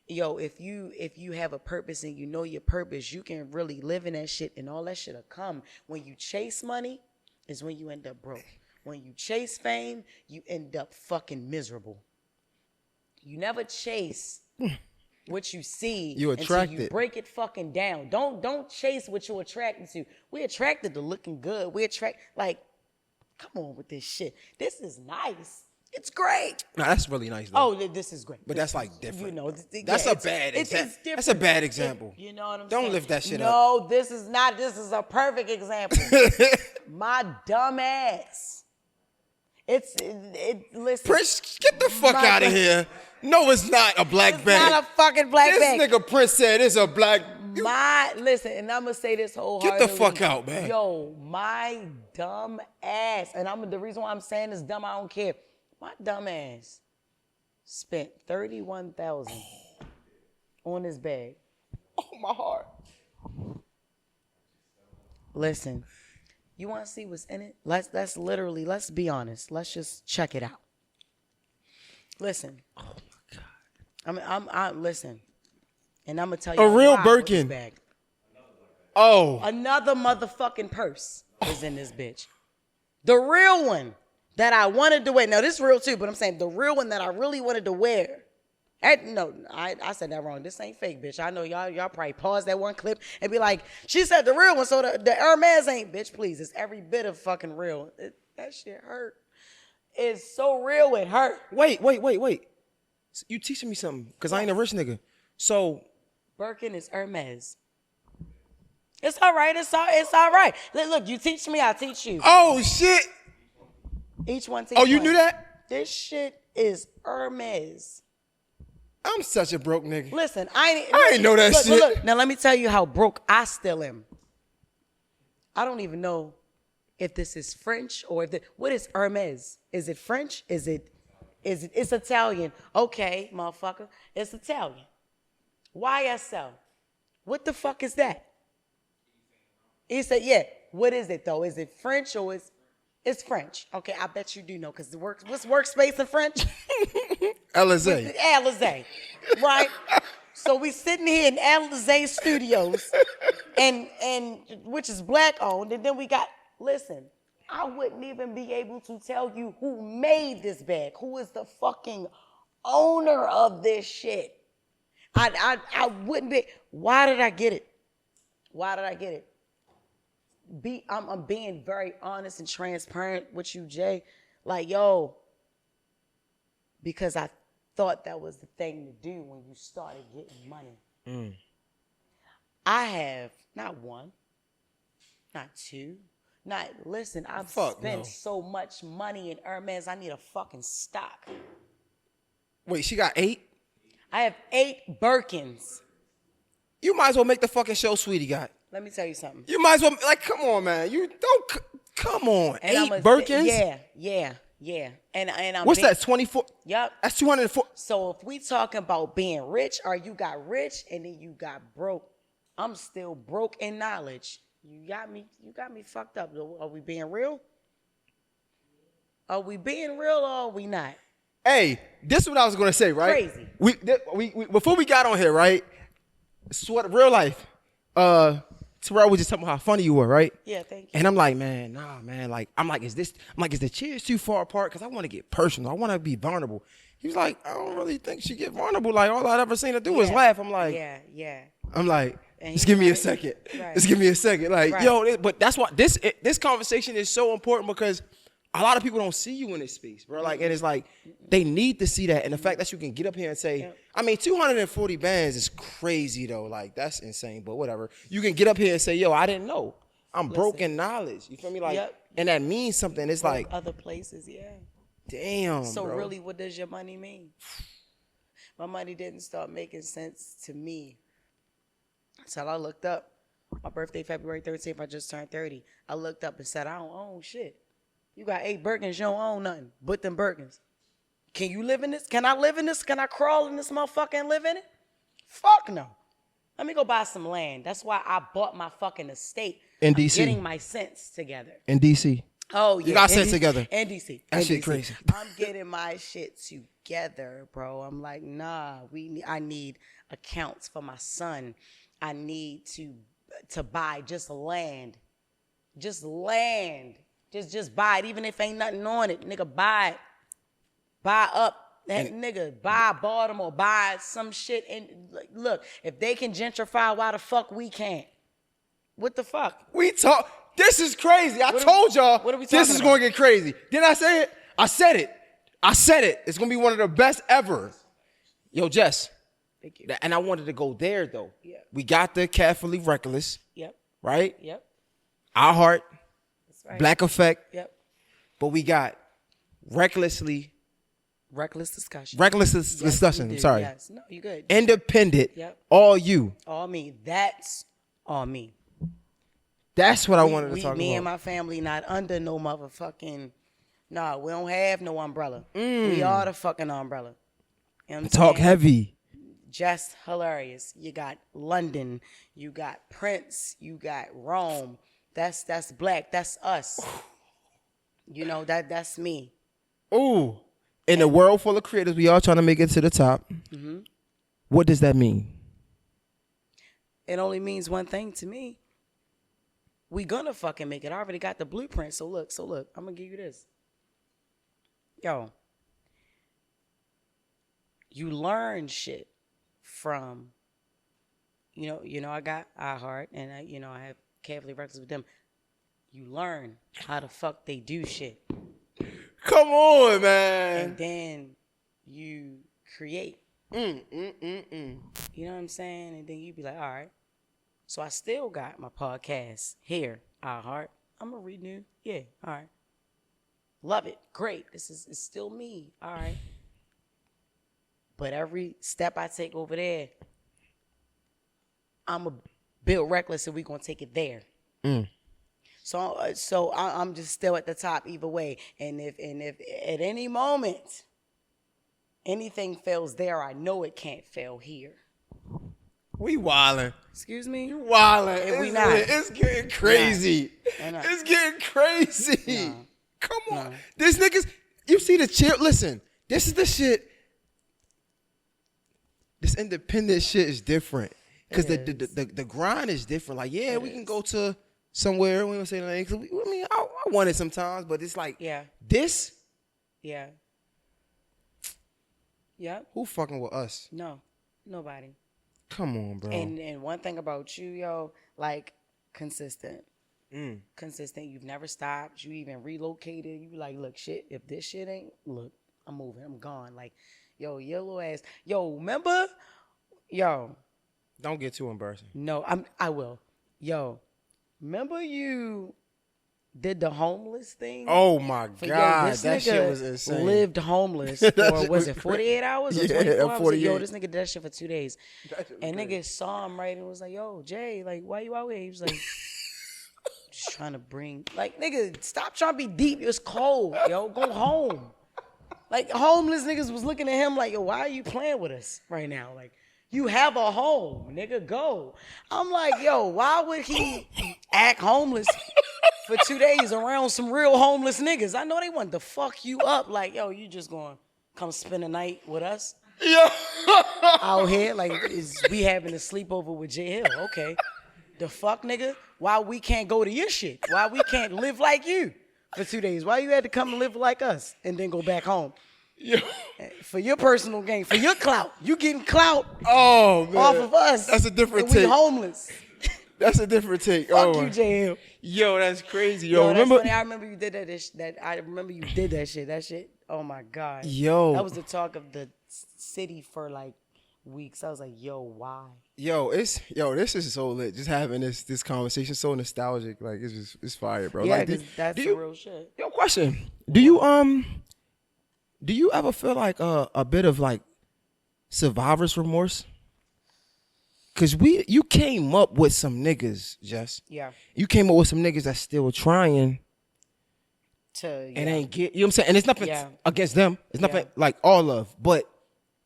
Yo, if you have a purpose and you know your purpose, you can really live in that shit and all that shit will come. When you chase money is when you end up broke. When you chase fame, you end up fucking miserable. You never chase what you see you attract until you it. Break it fucking down. Don't chase what you're attracted to. We're attracted to looking good. Come on with this shit. This is nice. It's great. No, that's really nice though. Oh, this is great. But that's like different. You know, that's a bad example. That's a bad example. You know what I'm saying? Don't lift that shit up. No, this is not. This is a perfect example. My dumb ass. Listen. Prince, get the fuck out of here. No, it's not a black bag. It's not a fucking black bag. This nigga Prince said it's a black. Listen, and I'm gonna say this wholeheartedly. Get the fuck out, man. Yo, my dumb ass, and the reason why I'm saying this dumb, I don't care. My dumb ass spent $31,000 on this bag. Oh, my heart. Listen, You want to see what's in it? Let's be honest. Let's just check it out. Listen. Oh my God. I'm listen. And I'm gonna tell you a real why Birkin. Bag. Oh, Another motherfucking purse is in this bitch. The real one that I wanted to wear. Now this is real too, but I'm saying the real one that I really wanted to wear. I said that wrong. This ain't fake, bitch. I know y'all probably pause that one clip and be like, she said the real one, so the Hermes ain't, bitch. Please, it's every bit of fucking real. That shit hurt. It's so real, it hurt. Wait. You teaching me something? Because I ain't a rich nigga. So Birkin is Hermes. It's all right. It's all right. Look, you teach me, I teach you. Oh shit. Each one teach Oh, you one. knew that? This shit is Hermes. I'm such a broke nigga. Listen, I ain't know that shit. Look, now let me tell you how broke I still am. I don't even know if this is French or what is Hermes? Is it French? It's Italian. Okay, motherfucker. It's Italian. YSL. What the fuck is that? He said, yeah. What is it though? Is it French or it's French? Okay, I bet you do know because what's workspace in French? Alizé. Alizé, right? So we sitting here in Alizé Studios, and which is black owned, and then we got. Listen, I wouldn't even be able to tell you who made this bag, who is the fucking owner of this shit. I wouldn't be. Why did I get it? I'm being very honest and transparent with you, Jay. Like, yo, because I thought that was the thing to do when you started getting money. I have not one, not two, listen, I've spent so much money in Hermes, I need a fucking stock. Wait, she got 8? I have 8 Birkins. You might as well make the fucking show Sweetie got. Let me tell you something. You might as well, like, come on, man. You don't, come on. And 8 Birkins? Yeah. And I'm What's that, 24? Yep. That's 204. So if we talking about being rich, or you got rich and then you got broke, I'm still broke in knowledge. You got me fucked up. Are we being real? Are we being real or are we not? Hey, this is what I was gonna say, right? Crazy. We before we got on here, right? Sweat real life. Terrell was just talking about how funny you were, right? Yeah, thank you. And I'm like, man, nah, man. Like, is the chairs too far apart? Because I want to get personal. I want to be vulnerable. He was like, I don't really think she get vulnerable. Like, all I'd ever seen her do was laugh. I'm like, yeah. I'm like, And just give me a second. Right. Just give me a second. Like, Right. yo, but that's why this conversation is so important because a lot of people don't see you in this space, bro. Like, and it's like they need to see that. And the fact that you can get up here and say, I mean, 240 bands is crazy though. Like, that's insane. But whatever. You can get up here and say, yo, I didn't know. I'm broke in knowledge. You feel me? Like, and that means something. It's like other places, yeah. Damn. So bro. really, what does your money mean? My money didn't start making sense to me until I looked up. My birthday, February 13th, I just turned 30. I looked up and said, I don't own shit. You got 8 Birkins, you don't own nothing but them Birkins. Can you live in this? Can I live in this? Can I crawl in this motherfucker and live in it? Fuck no. Let me go buy some land. That's why I bought my fucking estate. In I'm DC. getting my sense together. In DC. Oh, yeah. You got sense together. In DC. That shit crazy. I'm getting my shit together, bro. I'm like, nah, I need accounts for my son. I need to buy just land. Just land. Just buy it, even if ain't nothing on it. Nigga, buy it. Buy up. That nigga, buy Baltimore, buy some shit. And look, if they can gentrify, why the fuck we can't? What the fuck? This is crazy. I told y'all what are we talking this is about? going to get crazy. Didn't I say it? I said it. It's going to be one of the best ever. Yo, Jess. Thank you. And I wanted to go there, though. Yeah. We got the Carefully Reckless. Yep. Right? Yep. Our Heart. That's right. Black Effect. Yep. But we got Reckless discussion. discussion. Yes, Sorry. Yes. No, you good. Independent. Yep. All you. All me. That's all me. That's what I wanted to talk about. Me and my family not under no motherfucking. Nah, we don't have no umbrella. We are the fucking umbrella. You know what I'm Talk saying? heavy. Jess Hilarious. You got London. You got Prince. You got Rome. That's black. That's us. You know, that's me. Ooh. In a world full of creators, we all trying to make it to the top. Mm-hmm. What does that mean? It only means one thing to me. We gonna fucking make it. I already got the blueprint. So look, I'm gonna give you this. Yo. You learn shit from, you know, I got iHeart and I have Carefully Reckless with them. You learn how the fuck they do shit. Come on, man. And then you create. You know what I'm saying? And then you be like, all right. So I still got my podcast here, iHeart. I'm going to renew. Yeah, all right. Love it. Great. It's still me. All right. But every step I take over there, I'm going to build Reckless and we're going to take it there. So I'm just still at the top either way. And if at any moment anything fails there, I know it can't fail here. We wildin'. Excuse me? You wildin'. If we not. It's getting crazy. Nah. It's getting crazy. Nah. Come on. This niggas, you see the chill. Listen, this is the shit. This independent shit is different. Because the grind is different. Like, yeah, we can go to somewhere. We don't say the name. I mean, I want it sometimes, but it's like, this? Yeah. Yep. Who fucking with us? No. Nobody. Come on, bro. And one thing about you, yo, like, consistent. Consistent. You've never stopped. You even relocated. You be like, look, shit, if this shit ain't, look, I'm moving. I'm gone. Like, yo, your little ass. Yo, remember? Yo. Don't get too embarrassing. No, I will. Yo, remember you did the homeless thing? Oh my God, this that nigga shit was insane. Lived homeless for was it 48 hours or 24 hours? 48. Yo, this nigga did that shit for 2 days. And nigga saw him right and was like, yo, Jay, like, why you out here? He was like, just trying to bring, like, nigga, stop trying to be deep. It's cold, yo. Go home. Like, homeless niggas was looking at him like, yo, why are you playing with us right now? Like, you have a home, nigga, go. I'm like, yo, why would he act homeless for 2 days around some real homeless niggas? I know they want to fuck you up. Like, yo, you just going to come spend a night with us? Yeah. Out here, like, is we having a sleepover with J Hill? Okay. The fuck, nigga? Why we can't go to your shit? Why we can't live like you for 2 days? Why you had to come and live like us and then go back home? Yo. For your personal gain, for your clout. You getting clout off of us. That's a different and we take. homeless. That's a different take. Fuck you, J.M. Yo, that's crazy. Yo, That's remember? funny. I remember you did I remember you did that shit. That shit, oh my God. Yo. That was the talk of the city for like weeks. I was like, yo, why? Yo, this is so lit. Just having this conversation, so nostalgic. Like, it's fire, bro. Yeah, like, because that's the real shit. Yo, question. Do you ever feel like a bit of like survivor's remorse? Cause you came up with some niggas, Jess. Yeah. You came up with some niggas that's still trying and ain't get. You know what I'm saying? And it's nothing against them. It's nothing like all love, but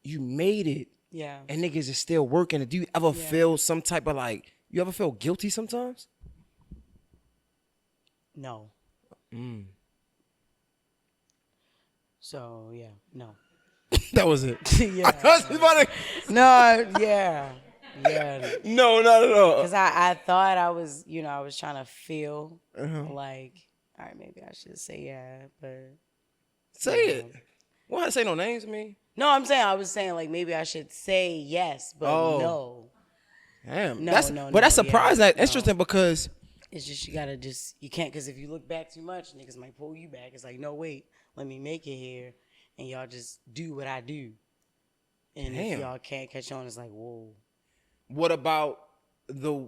you made it. Yeah. And niggas is still working. Do you ever feel some type of like? You ever feel guilty sometimes? No. So no. That was it. Yeah. No, not at all. Because I thought I was trying to feel like, all right, maybe I should say but. Say it. Why say no names to me? No, I was saying like maybe I should say yes, but no. Damn. That's surprising. That's interesting because. It's just you can't, because if you look back too much, niggas might pull you back. It's like, no, wait, let me make it here, and y'all just do what I do. And if y'all can't catch on, it's like, whoa. What about the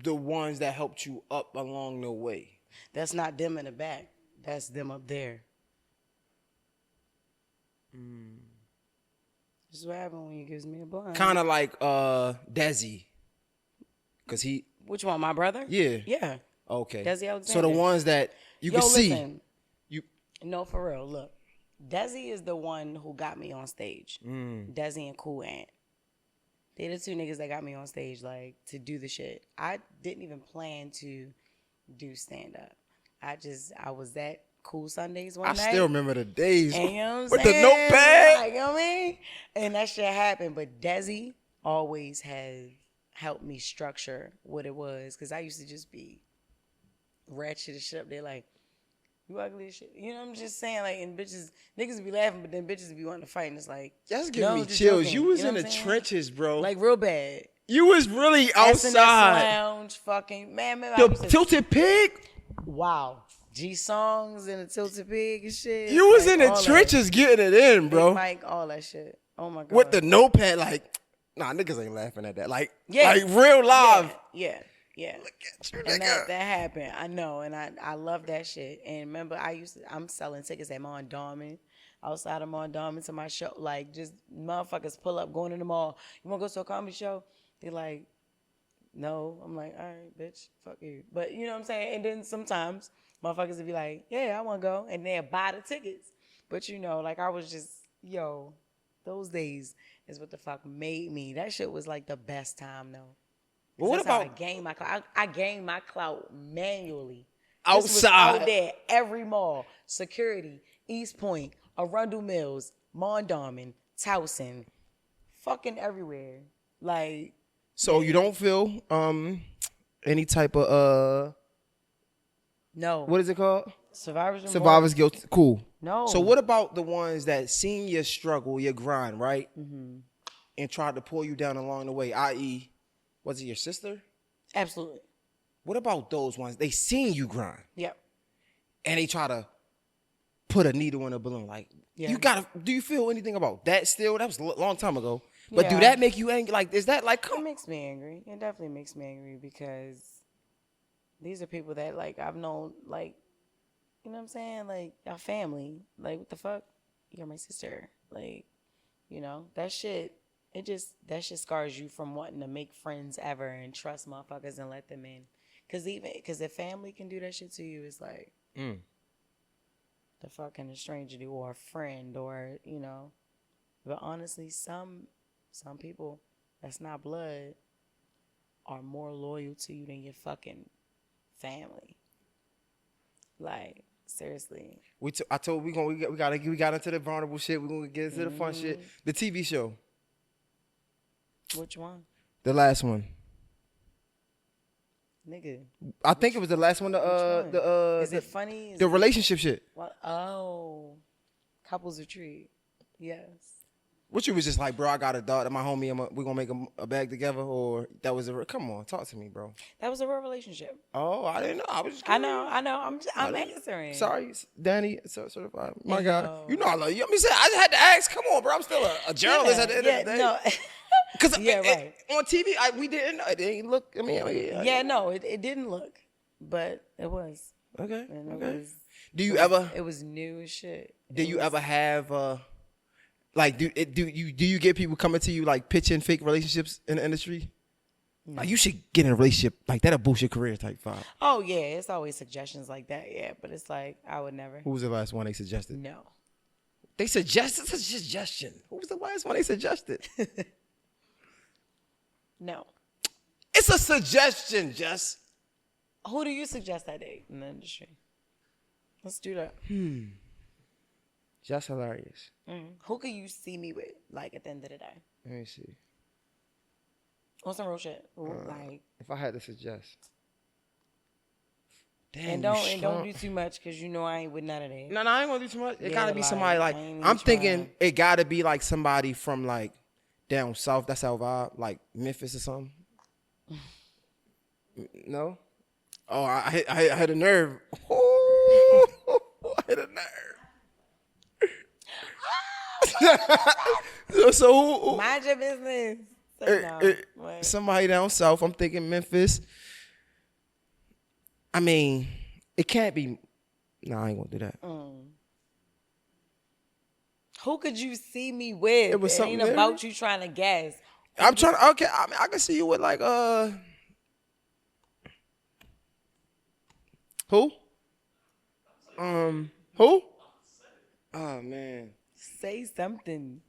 ones that helped you up along the way? That's not them in the back. That's them up there. This is what happens when you gives me a blind. Kind of like Desi. Because he... Which one, my brother? Yeah. Yeah. Okay. Desi Alexander. So the ones that you can see. Listen, no, for real. Look, Desi is the one who got me on stage. Desi and Cool Ant. They the two niggas that got me on stage, like, to do the shit. I didn't even plan to do stand up. I was at Cool Sundays one night. I still remember the days and, you know what I'm with saying? the notepad. Like, you know what I mean? And that shit happened. But Desi always has helped me structure what it was. Because I used to just be ratchet as shit up there like, you ugly as shit. You know what I'm just saying? Like, and niggas be laughing, but then bitches be wanting to fight. And it's like, That's giving me chills. Joking. You was know in what the I'm saying? trenches, bro. Like, real bad. You was really S&S outside. Lounge, fucking, man. The Tilted Pig? Wow. G-Songs and the Tilted Pig and shit. You was like, in the trenches getting it in, bro. Mike, all that shit. Oh, my God. With the notepad, like, nah, niggas ain't laughing at that. Like, Yeah. like real live. Yeah. Look at you, And nigga. that happened. I know. And I love that shit. And remember, I'm selling tickets at Mondawmin, outside of Mondawmin to my show. Like, just motherfuckers pull up, going in the mall. You want to go to a comedy show? They're like, no. I'm like, all right, bitch, fuck you. But you know what I'm saying? And then sometimes motherfuckers would be like, yeah, I want to go. And they'll buy the tickets. But you know, like I was just, those days is what the fuck made me. That shit was like the best time though. Well, what about I gained my clout? I gained my clout manually. outside? This was out there, every mall, security, East Point, Arundel Mills, Mondawmin, Towson, fucking everywhere. Like, So you don't feel any type of no. what is it called? Survivor's guilt. Cool. No. So what about the ones that seen your struggle, your grind, right? Mm-hmm. And tried to pull you down along the way, i.e., was it your sister? Absolutely. What about those ones? They seen you grind. Yep. And they try to put a needle in a balloon. Like, Yeah. do you feel anything about that still? That was a long time ago. But do Yeah. that make you angry? Like, is that like, It makes me angry. It definitely makes me angry because these are people that, like, I've known, like, you know what I'm saying? Like, our family. Like, what the fuck? You're my sister. Like, you know, that shit scars you from wanting to make friends ever and trust motherfuckers and let them in. Because if family can do that shit to you, it's like, the fuck can a stranger do, or a friend, or, you know. But honestly, some people that's not blood are more loyal to you than your fucking family. Like, seriously. we got into the vulnerable shit. We're gonna get into the fun shit. The TV show, Which one? the last one. Nigga. I think it was the last one. Is it funny? The relationship shit. What? Oh. Couples Retreat. Yes. What you was just like, bro? I got a daughter, my homie. We gonna make a bag together, or that was come on, talk to me, bro. That was a real relationship. Oh, I didn't know. I was just I curious. know. I'm answering. Sorry, Danny, certified. My No. God, you know I love you. I just had to ask. Come on, bro. I'm still a journalist at the end of the day. No. Because Yeah, right. on TV, we didn't know. It didn't look. I mean, Yeah, no, it didn't look, but it was. Okay. And Okay. was, Do you ever? It was new as shit. Do you ever have like do you get people coming to you like pitching fake relationships in the industry? No. Like, you should get in a relationship like that'll boost your career type vibe. Oh yeah, it's always suggestions like that. Yeah, but it's like I would never. Who was the last one they suggested? No. They suggested a suggestion. Who was the last one they suggested? No. It's a suggestion, Jess. Who do you suggest I date in the industry? Let's do that. Jess Hilarious. Who could you see me with, like, at the end of the day? Let me see. On some real shit. Like, If I had to suggest. Damn, and don't do too much because you know I ain't with none of that. No, I ain't gonna do too much. It Yeah, gotta be like, somebody like I ain't I'm even thinking trying. it gotta be like somebody from like down south. That's our vibe, like Memphis or something. No? Oh, I hit a nerve. I hit a nerve. so who, Mind your business. Say no. Like, somebody down south. I'm thinking Memphis. I mean, it can't be. No, I ain't gonna do that. who could you see me with? It was something ain't there. about you trying to guess. I'm trying to. Okay, I mean, I can see you with like who? Who? Oh man. Say something.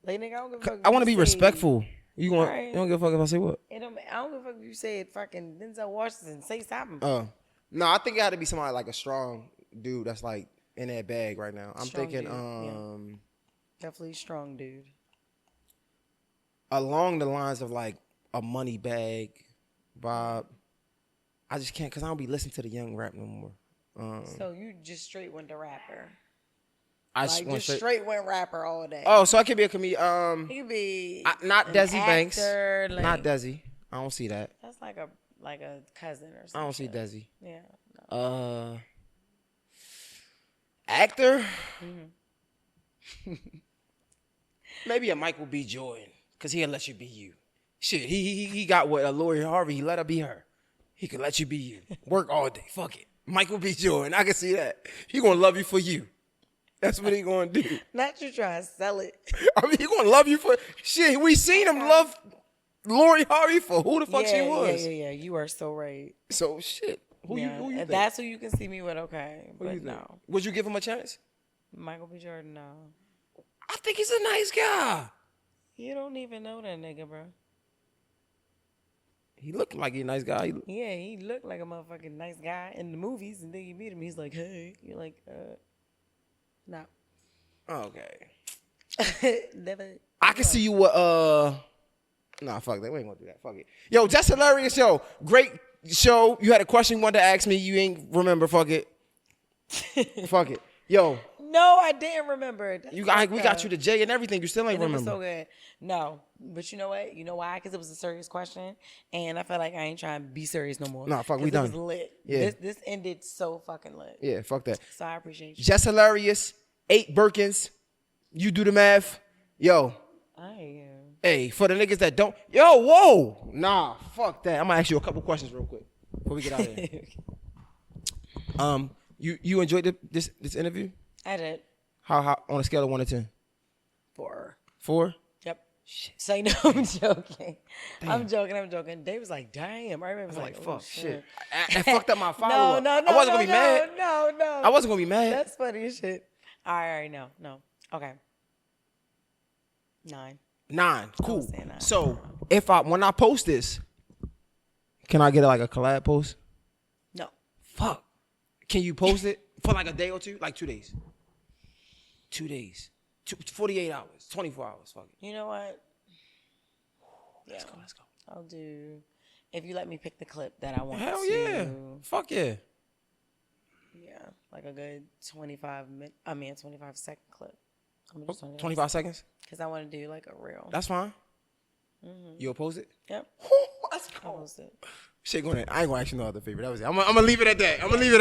Like, nigga, I don't give a fuck. I want to what be you say. respectful. You want? Right. You don't give a fuck if I say what? I don't give a fuck if you said fucking Denzel Washington. Say something. No, I think it had to be somebody like a strong dude that's like in that bag right now. I'm Strong thinking, dude, definitely strong dude. Along the lines of like a money bag vibe. I just can't because I don't be listening to the young rap no more. So you just straight went to rapper. I Like just straight went rapper all day. Oh, so I could be a comedian. He could be not Desi Banks. Like, not Desi. I don't see that. That's like a cousin or something. I don't see Desi. Yeah. No. Actor. Maybe a Michael B. Jordan, cause he'll let you be you. Shit, he got what a Lori Harvey. He let her be her. He could let you be you. Work all day. Fuck it. Michael B. Jordan. I can see that. He gonna love you for you. That's what he gonna do. Not you trying to sell it. I mean, he gonna love you for shit. We seen him love Lori Harvey for who the fuck she was. Yeah. You are so right. So shit. Who you think? That's who you can see me with. Okay, Who but you think? no, Would you give him a chance? Michael B. Jordan. No, I think he's a nice guy. you don't even know that nigga, bro. He looked like he's a nice guy. He looked like a motherfucking nice guy in the movies, and then you meet him, he's like, hey, you're like, no. Okay. Never. I can see you with nah, fuck that. We ain't gonna do that. Fuck it. Yo, Jess Hilarious show. Great show. You had a question you wanted to ask me. You ain't remember. Fuck it. Fuck it. Yo. No, I didn't remember. We got you the J and everything. You still ain't remember. It was so good. No, but you know what? You know why? Because it was a serious question, and I felt like I ain't trying to be serious no more. Nah, fuck, we done. It was lit. Yeah. This ended so fucking lit. Yeah, fuck that. So I appreciate you. Jess Hilarious, 8 Birkins. You do the math. Yo. Hey, for the niggas that don't. Yo, whoa. Nah, fuck that. I'm gonna ask you a couple questions real quick before we get out of here. You enjoyed this interview? I did. How on a scale of 1 to 10? 4. 4? Yep. Say no, I'm joking. I'm joking. Dave was like, damn. I remember like, oh, fuck, shit. I fucked up my follow up. No. I wasn't gonna be mad. No. I wasn't gonna be mad. That's funny as shit. All right, no. Okay. 9. 9. Cool. 9. So when I post this, can I get like a collab post? No. Fuck. Can you post it for like a day or two? Like 2 days. 2 days. 48 hours. 24 hours. Fuck it. You know what? Yeah. Let's go. I'll do. If you let me pick the clip that I want. Hell to. yeah. Fuck yeah. Yeah. Like a good 25-second clip. 25 seconds? Because I want to do like a reel. That's fine. Mm-hmm. You'll post it? Yep. Let's go. I'll post it. Shit going in. I ain't gonna ask you no other favor. That was it. I'm gonna leave it at that. I'm gonna leave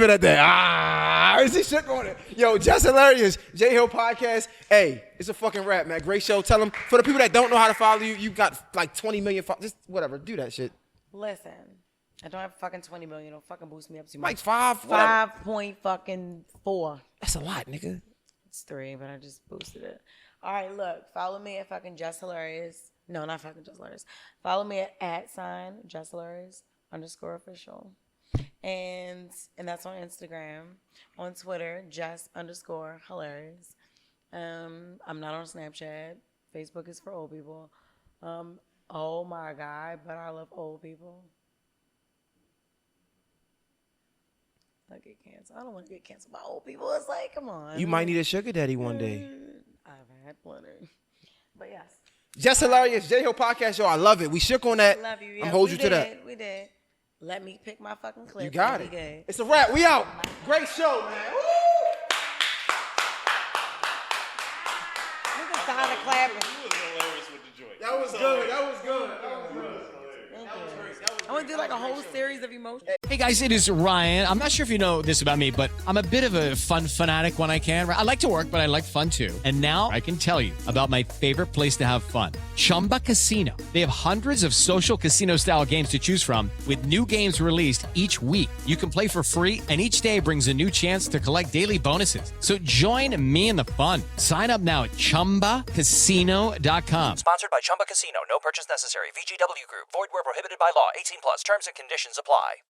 it at that. I see shit going in. Yo, Jess Hilarious, J Hill Podcast. Hey, it's a fucking rap, man. Great show. Tell them, for the people that don't know how to follow you, you got like 20 million followers. Just whatever. Do that shit. Listen, I don't have fucking 20 million. Don't fucking boost me up too much. Like 5.4. That's a lot, nigga. It's 3, but I just boosted it. All right, look. Follow me at fucking Jess Hilarious. No, not fucking Jess Hilarious. Follow me at @ Jess Hilarious _official. And that's on Instagram. On Twitter, Jess _hilarious. I'm not on Snapchat. Facebook is for old people. Oh my God, but I love old people. I get canceled. I don't want to get canceled by old people. It's like, come on. You might need a sugar daddy one day. I've had plenty. But yes. Jess Hilarious, J Hill Podcast, yo. I love it. We shook on that. Love you. Yeah, I'm hold you to that. We did. Let me pick my fucking clip. You got it. Good. It's a wrap. We out. Great show, man. Woo! You can sign the clapping. You was hilarious with the joint. That was good. I want to do like a whole series of emotions. Hey guys, it is Ryan. I'm not sure if you know this about me, but I'm a bit of a fun fanatic when I can. I like to work, but I like fun too. And now I can tell you about my favorite place to have fun. Chumba Casino. They have hundreds of social casino style games to choose from with new games released each week. You can play for free and each day brings a new chance to collect daily bonuses. So join me in the fun. Sign up now at ChumbaCasino.com. Sponsored by Chumba Casino. No purchase necessary. VGW Group. Void where prohibited by law. 18+. Terms and conditions apply.